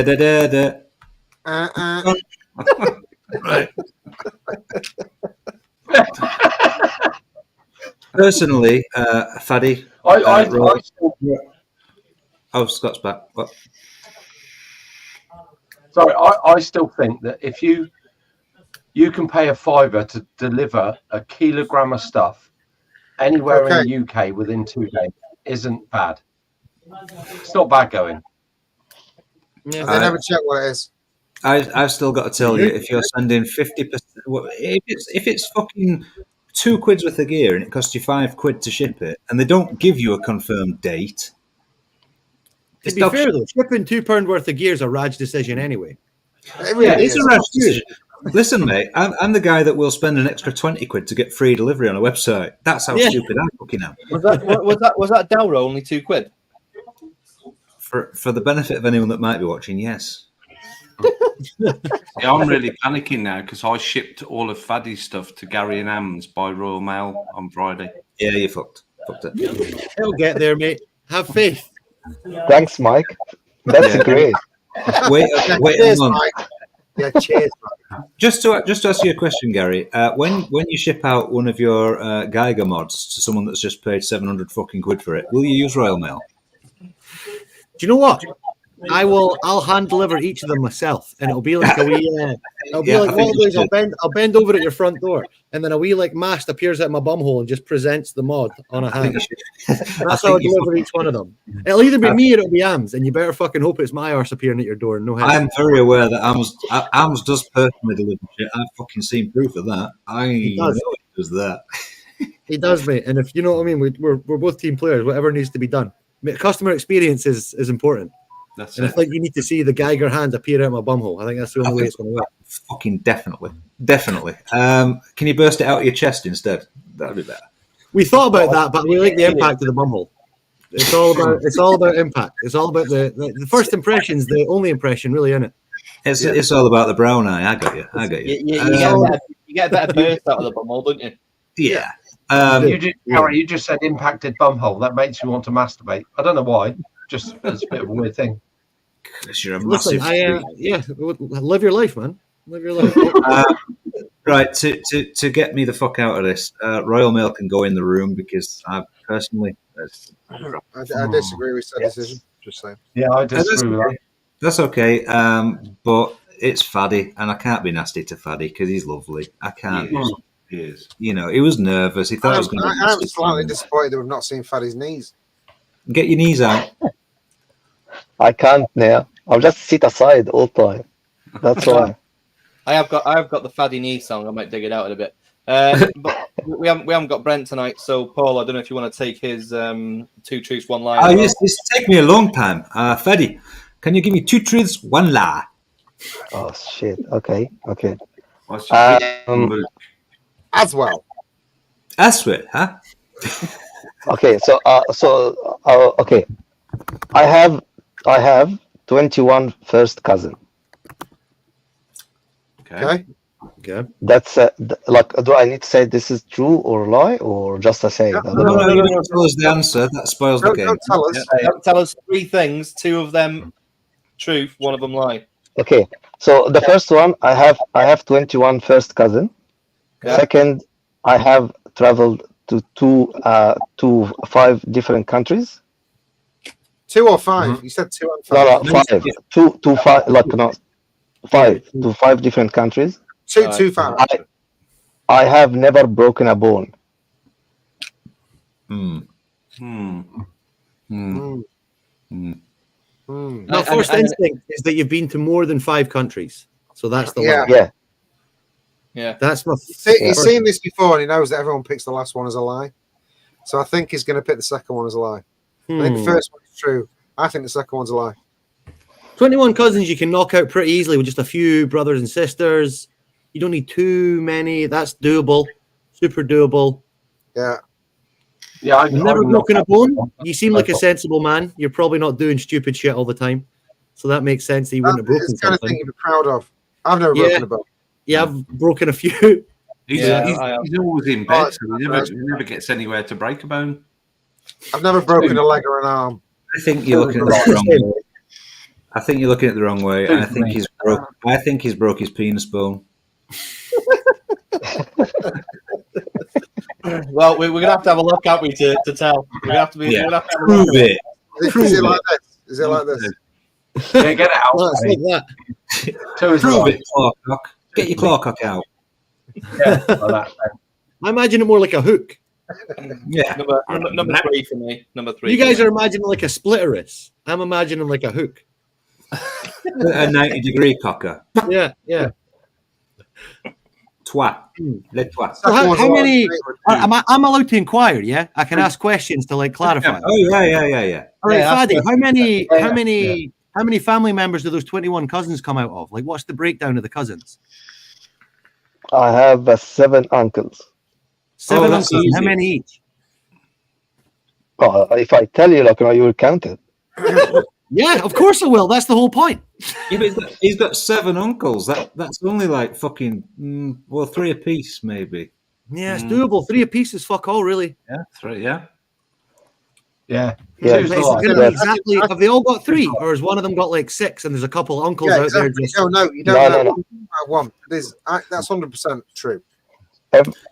Personally, Fadi. Scott's back. What? Sorry, I still think that if you can pay a £5 to deliver a kilogram of stuff anywhere in the UK within 2 days isn't bad. It's not bad going. Yeah, they never check what it is. I've still got to tell you, if you're sending 50%, if it's fucking £2 worth of gear and it costs you £5 to ship it, and they don't give you a confirmed date. To be fair though, shipping £2 worth of gear is a Raj decision anyway. It's a Raj decision. Listen, mate, I'm the guy that will spend an extra £20 to get free delivery on a website. That's how stupid I'm fucking am. Was that Delro only £2? For the benefit of anyone that might be watching, yes. I'm really panicking now because I shipped all of Fadi's stuff to Gary and Ams by Royal Mail on Friday. Yeah, you fucked it. He'll get there, mate. Have faith. Thanks, Mike. That's Yeah. great. Wait, Cheers, hang on. Mike. Yeah, cheers. Just to ask you a question, Gary. When you ship out one of your Geiger mods to someone that's just paid 700 fucking quid for it, will you use Royal Mail? Do you know what? I'll hand deliver each of them myself, and it'll be like a wee. It'll be Yeah, like I what think I'll do you is I'll should. bend over at your front door, and then a wee like mast appears out my bumhole and just presents the mod on a I think hand. you should. That's I how I think you deliver fucking each one of them. It'll either be me or it'll be Ams, and you better fucking hope it's my arse appearing at your door. No head. I'm very aware that Ams does personally deliver shit. I've fucking seen proof of that. He does. know he does that. He does, mate. And if you know what I mean, we're both team players. Whatever needs to be done, customer experience is important. That's And I it. think you need to see the Geiger hand appear out my bumhole. I think that's the only way it's going to work. Fucking definitely. Can you burst it out of your chest instead? That'd be better. We thought about that, but we like the impact of the bumhole. It's all about impact. It's all about the first impression's the only impression, really, isn't it? It's all about the brown eye. I got you. You get a better burst out of the bumhole, don't you? Yeah. You just said impacted bumhole. That makes you want to masturbate. I don't know why. Just it's a bit of a weird thing. Because you're a Listen, massive. live your life, man. Live your life. Right, to get me the fuck out of this, Royal Mail can go in the room because I personally. I disagree with that decision. Just saying. Yeah, I disagree with that. That's okay, but it's Fadi, and I can't be nasty to Fadi because he's lovely. I can't. He is. You know, he was nervous. He thought I was going to. I'm slightly disappointed that we've not seen Fadi's knees. Get your knees out. I can't now. I'll just sit aside all the time. That's why. I have got the Fadi knee song. I might dig it out in a bit. But we haven't got Brent tonight, so Paul, I don't know if you want to take his 2 truths, 1 lie. Oh, yes, this take me a long time. Fadi, can you give me 2 truths, 1 lie? Oh shit. Okay. What's your As well. That's it, huh? Okay. Okay. I have 21 first cousin. Okay. That's like. Do I need to say this is true or lie or just to say? No, you don't tell us the answer. That spoils the game. Don't tell us. Tell us 3 things. 2 of them truth, 1 of them lie. Okay. So the first one, I have 21 first cousin. Yeah. Second, I have traveled to 5 different countries. 2 or 5? You said 2 and 5. No, 5. 2 to 5. Like no, 5 to 5 different countries. 2 5. I have never broken a bone. My first instinct is that you've been to more than 5 countries. So that's the lie. Yeah. Yeah. That's my. He's seen this before and he knows that everyone picks the last one as a lie. So I think he's going to pick the second one as a lie. I think the first one is true. I think the second one's a lie. 21 cousins you can knock out pretty easily with just a few brothers and sisters. You don't need too many. That's doable. Super doable. Yeah. Yeah, I've never broken a bone. You seem like a sensible man. You're probably not doing stupid shit all the time. So that makes sense that you wouldn't have broken It's the kind of something. thing you'd be proud of. I've never broken a bone. Yeah, I've broken a few. He's always in bed, so he never gets anywhere to break a bone. I've never broken a leg or an arm. I think you're looking at it the wrong way. I think you're looking at it the wrong way. I think he's broke his penis bone. Well, we're gonna have to have a look, aren't we, to tell? We're gonna have to be. Yeah. We're gonna have to have a Prove look. it. Is it like this? Is it like this? Yeah, get it out. No, it's mate. like that. Prove it, Clark. Get your Clark out. Yeah, like that. I imagine it more like a hook. Yeah. Number 3 for me. Number 3. You guys are imagining like a splitteris. I'm imagining like a hook. A 90-degree cocker. Yeah. Twat. Le twat. So how many? I'm I'm allowed to inquire. Yeah, I can ask questions to like clarify. Oh yeah. All right, Yeah, Fadi, how many family members do those 21 cousins come out of? Like, what's the breakdown of the cousins? I have 7 uncles. 7 that's uncles. How easy. many each? If I tell you, like, you will count it. Yeah, of course I will. That's the whole point. Yeah, but he's got 7 uncles. That's only like fucking 3 apiece, maybe. Yeah, it's doable. 3 apiece is fuck all, really. Yeah, 3. Yeah. Yeah. Yeah. Two's But the is it line. gonna be Yeah. exactly? Have they all got 3, or has one of them got like 6? And there's a couple uncles Yeah, out there exactly. just. No, you don't No, know. no, no. One. That's 100% true.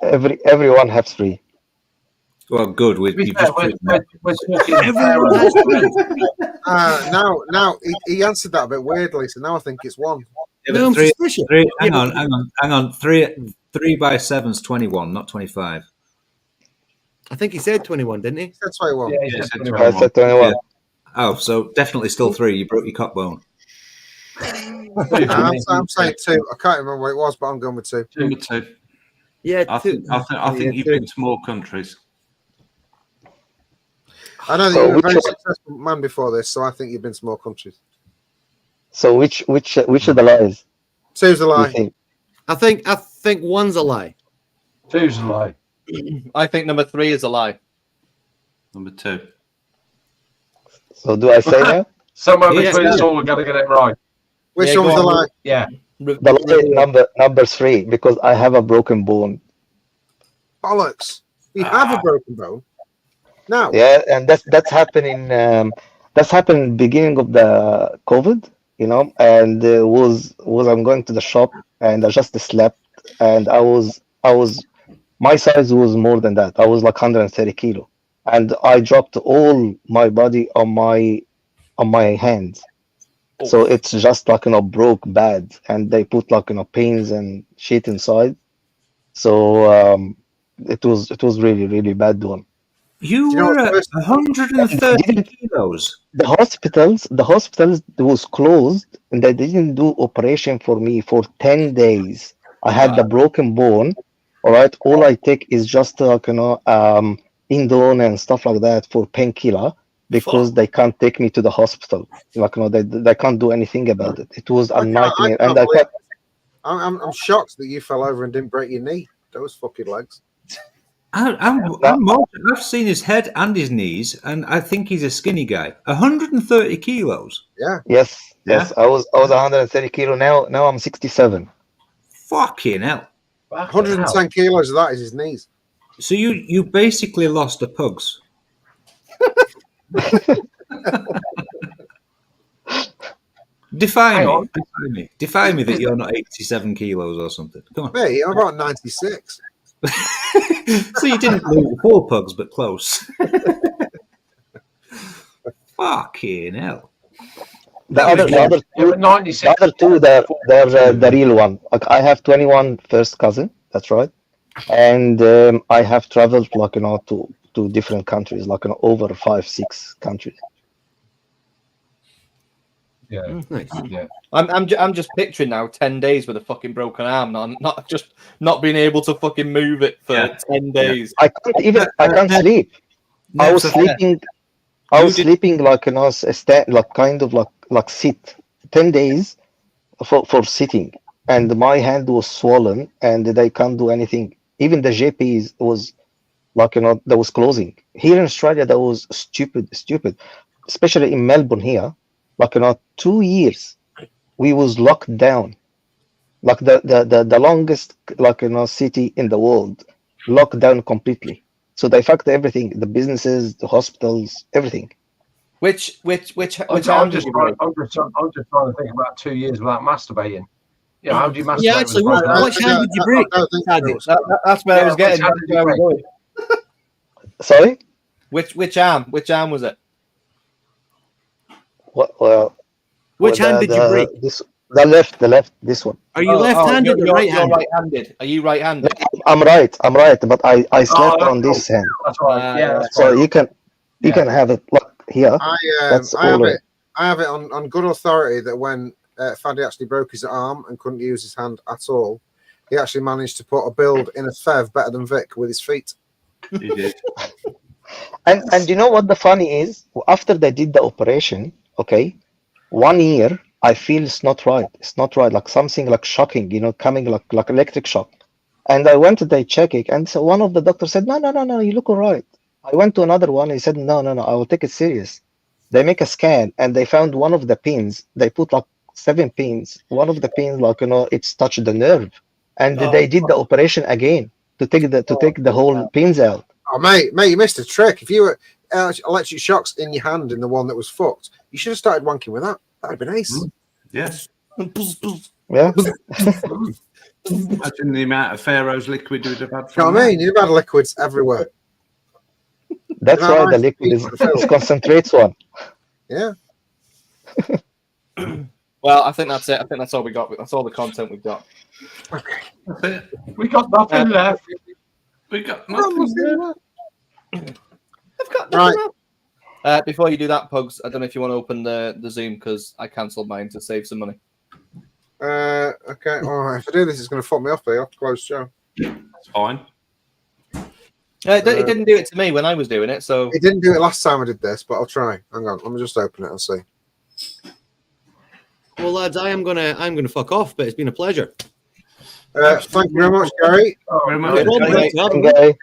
Everyone has 3. Well, good. To be You've fair, just proved that. we're talking Everyone has 3. Now he answered that a bit weirdly, so now I think it's 1. Yeah, No, but I'm three, suspicious. hang Yeah, on. 3 by 7's 21, not 25. I think he said 21, didn't he? That's 21. Yeah, Yeah, he's said 21. I said 21. Yeah. Oh, so definitely still 3. You broke your cock bone. I'm saying 2. I can't remember what it was, but I'm going with 2. Number 2. Yeah, I think you've been to more countries. I know that So you were a very which- successful man before this, so I think you've been to more countries. So which of the lies 2's a do you lie. think? I think 1's a lie. 2's a lie. I think number 3 is a lie. Number 2. So do I say now? Somewhere Yeah. between us all, we've got to get it right. Which Yeah, one was go the on. lie? Yeah. The lie number 3, because I have a broken bone. Bollocks. You have a broken bone. No. Yeah, and that's happening. That's happened beginning of the COVID, and was I'm going to the shop and I just slept and I was my size was more than that. I was like 130 kilo, and I dropped all my body on my hands. So it's just like broke bad, and they put like pins and shit inside. So it was really really bad one. You you know were what's at worse? 130 kilos. The hospitals was closed, and they didn't do operation for me for 10 days. I had the broken bone. All right, all I take is just Indone and stuff like that for painkiller, because they can't take me to the hospital. They can't do anything about it. It was a nightmare, and I kept. I'm shocked that you fell over and didn't break your knee. Those fucking legs. I've seen his head and his knees, and I think he's a skinny guy. 130 kilos. Yeah. Yes. I was 130 kilo. Now I'm 67. Fucking hell. 110 kilos of that is his knees. So you basically lost a pugs. Define me that you're not 87 kilos or something. Come on. Me, I'm about 96. So you didn't lose 4 pugs, but close. Fucking hell. The other two, they're the real one. Like, I have 21 first cousin. That's right, and I have traveled to different countries, over 5-6 countries. Yeah. Nice. Yeah. I'm just picturing now 10 days with a fucking broken arm, not being able to fucking move it for 10 days. I can't sleep. I was sleeping. I was sleeping sit 10 days for sitting, and my hand was swollen, and they can't do anything. Even the GPs was that was closing. Here in Australia, that was stupid, especially in Melbourne here. 2 years we was locked down, the longest city in the world, locked down completely. So they fucked everything, the businesses, the hospitals, everything. Which I'm just trying to think about 2 years without masturbating. Yeah, how do you masturbate? Yeah, actually, with a broken which hand did you break? That's where I was getting. which hand did you break? Sorry, Which arm was it? Which hand did you break? The left, this one. Are you left-handed or right-handed? You're right-handed. Are you right-handed? I'm right, but I slept on this hand. That's right. Yeah. That's So right. you can have it here. I That's have all it. I have it on good authority that when Fadi actually broke his arm and couldn't use his hand at all, he actually managed to put a build in a fev better than Vic with his feet. He did. And you know what the funny is? After they did the operation, 1 year, I feel it's not right. It's not right. Like something shocking, coming like electric shock. And I went to they check it, and so one of the doctors said, no, you look all right. I went to another one. He said, no, I will take it serious. They make a scan, and they found one of the pins. They put 7 pins. One of the pins, it's touched the nerve, and they did the operation again to take the whole pins out. Oh, mate, you missed a trick. electric shocks in your hand in the one that was fucked. You should have started wanking with that. That'd have been ace. Yes. Yeah. Imagine the amount of Pharaoh's liquid you would have had You know from what I mean? You've had liquids everywhere. That's You know, why the liquid is concentrates one. Yeah. Well, I think that's it. I think that's all we got. That's all the content we've got. Okay. That's it. We got nothing left. We got nothing left. I've got Right. Before you do that, Pugs, I don't know if you want to open the Zoom because I cancelled mine to save some money. Okay. All right. If I do this, it's going to fuck me off. I'll have to close the show. That's fine. It didn't do it to me when I was doing it, so It didn't do it last time I did this, but I'll try. Hang on. Let me just open it and see. Well, lads, I'm gonna fuck off, but it's been a pleasure. Thank you very much, Gary. Very much. Okay.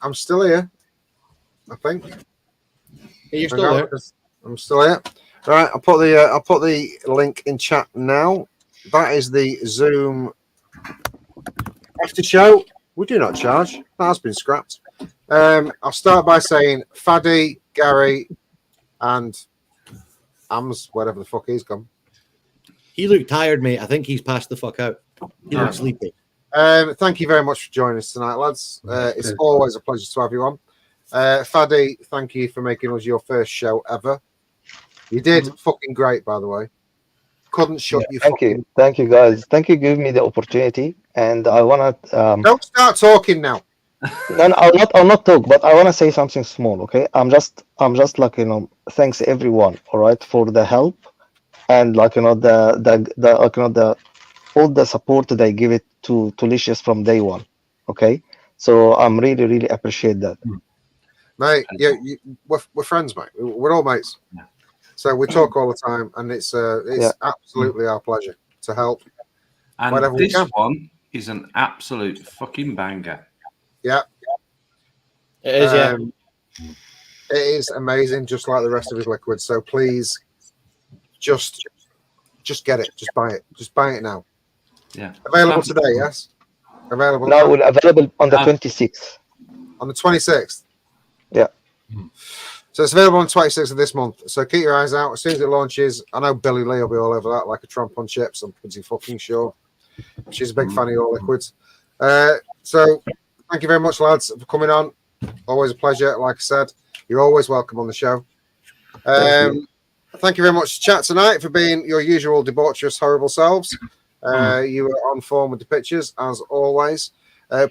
I'm still here. I think. You're still there. I'm still here. All right, I'll put the link in chat now. That is the Zoom after show. We do not charge. That has been scrapped. I'll start by saying Fadi, Gary, and Ams, whatever the fuck he's gone. He looked tired, mate. I think he's passed the fuck out. He looked sleepy. Thank you very much for joining us tonight, lads. It's always a pleasure to have you on. Fadi, thank you for making us your first show ever. You did fucking great, by the way. Couldn't shut you. Thank you, guys. Thank you, for giving me the opportunity. And I wanna don't start talking now. No, I'll not talk, but I wanna say something small. Okay, I'm just like thanks everyone. All right, for the help and like the all the support that I give it to Licious from day one. Okay, so I'm really appreciate that. Mate, we're friends, mate. We're all mates. So we talk all the time, and it's absolutely our pleasure to help. And whatever this we can. one is an absolute fucking banger. Yeah. it is. Yeah, It is amazing, just like the rest of his liquids. So please, just get it. Just buy it. Just buy it now. Yeah. Available today, yes? Available No, now? we're available on the 26th. On the 26th? Yeah. So it's available on the 26th of this month. So keep your eyes out. As soon as it launches, I know Billy Lee will be all over that like a trump on chips. I'm pretty fucking sure. She's a big fan of your liquids. So thank you very much, lads, for coming on. Always a pleasure. Like I said, you're always welcome on the show. Thank you very much, chat, tonight, for being your usual debaucherous, horrible selves. You were on form with the pictures, as always.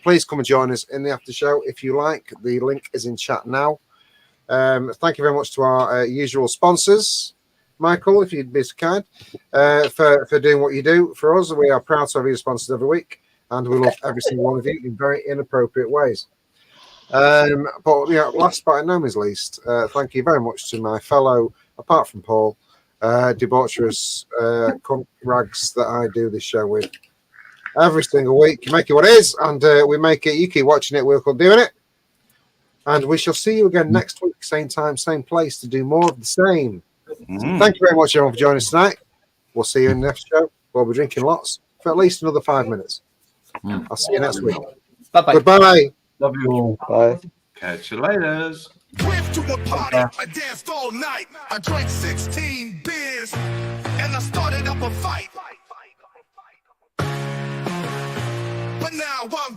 Please come and join us in the after show if you like. The link is in chat now. Thank you very much to our usual sponsors. Michael, if you'd be so kind, for doing what you do for us. We are proud to have you sponsors every week, and we love every single one of you in very inappropriate ways. But last but no means least, thank you very much to my fellow, apart from Paul, debaucherous cunt rags that I do this show with every single week. You make it what it is, and we make it. You keep watching it, we'll keep doing it. And we shall see you again next week, same time, same place, to do more of the same. Thank you very much, everyone, for joining us tonight. We'll see you in the next show. We'll be drinking lots for at least another 5 minutes. I'll see you next week. Bye-bye. Goodbye. Love you all. Bye. Catch you later. Went to a party, I danced all night. I drank 16 beers, and I started up a fight. But now I'm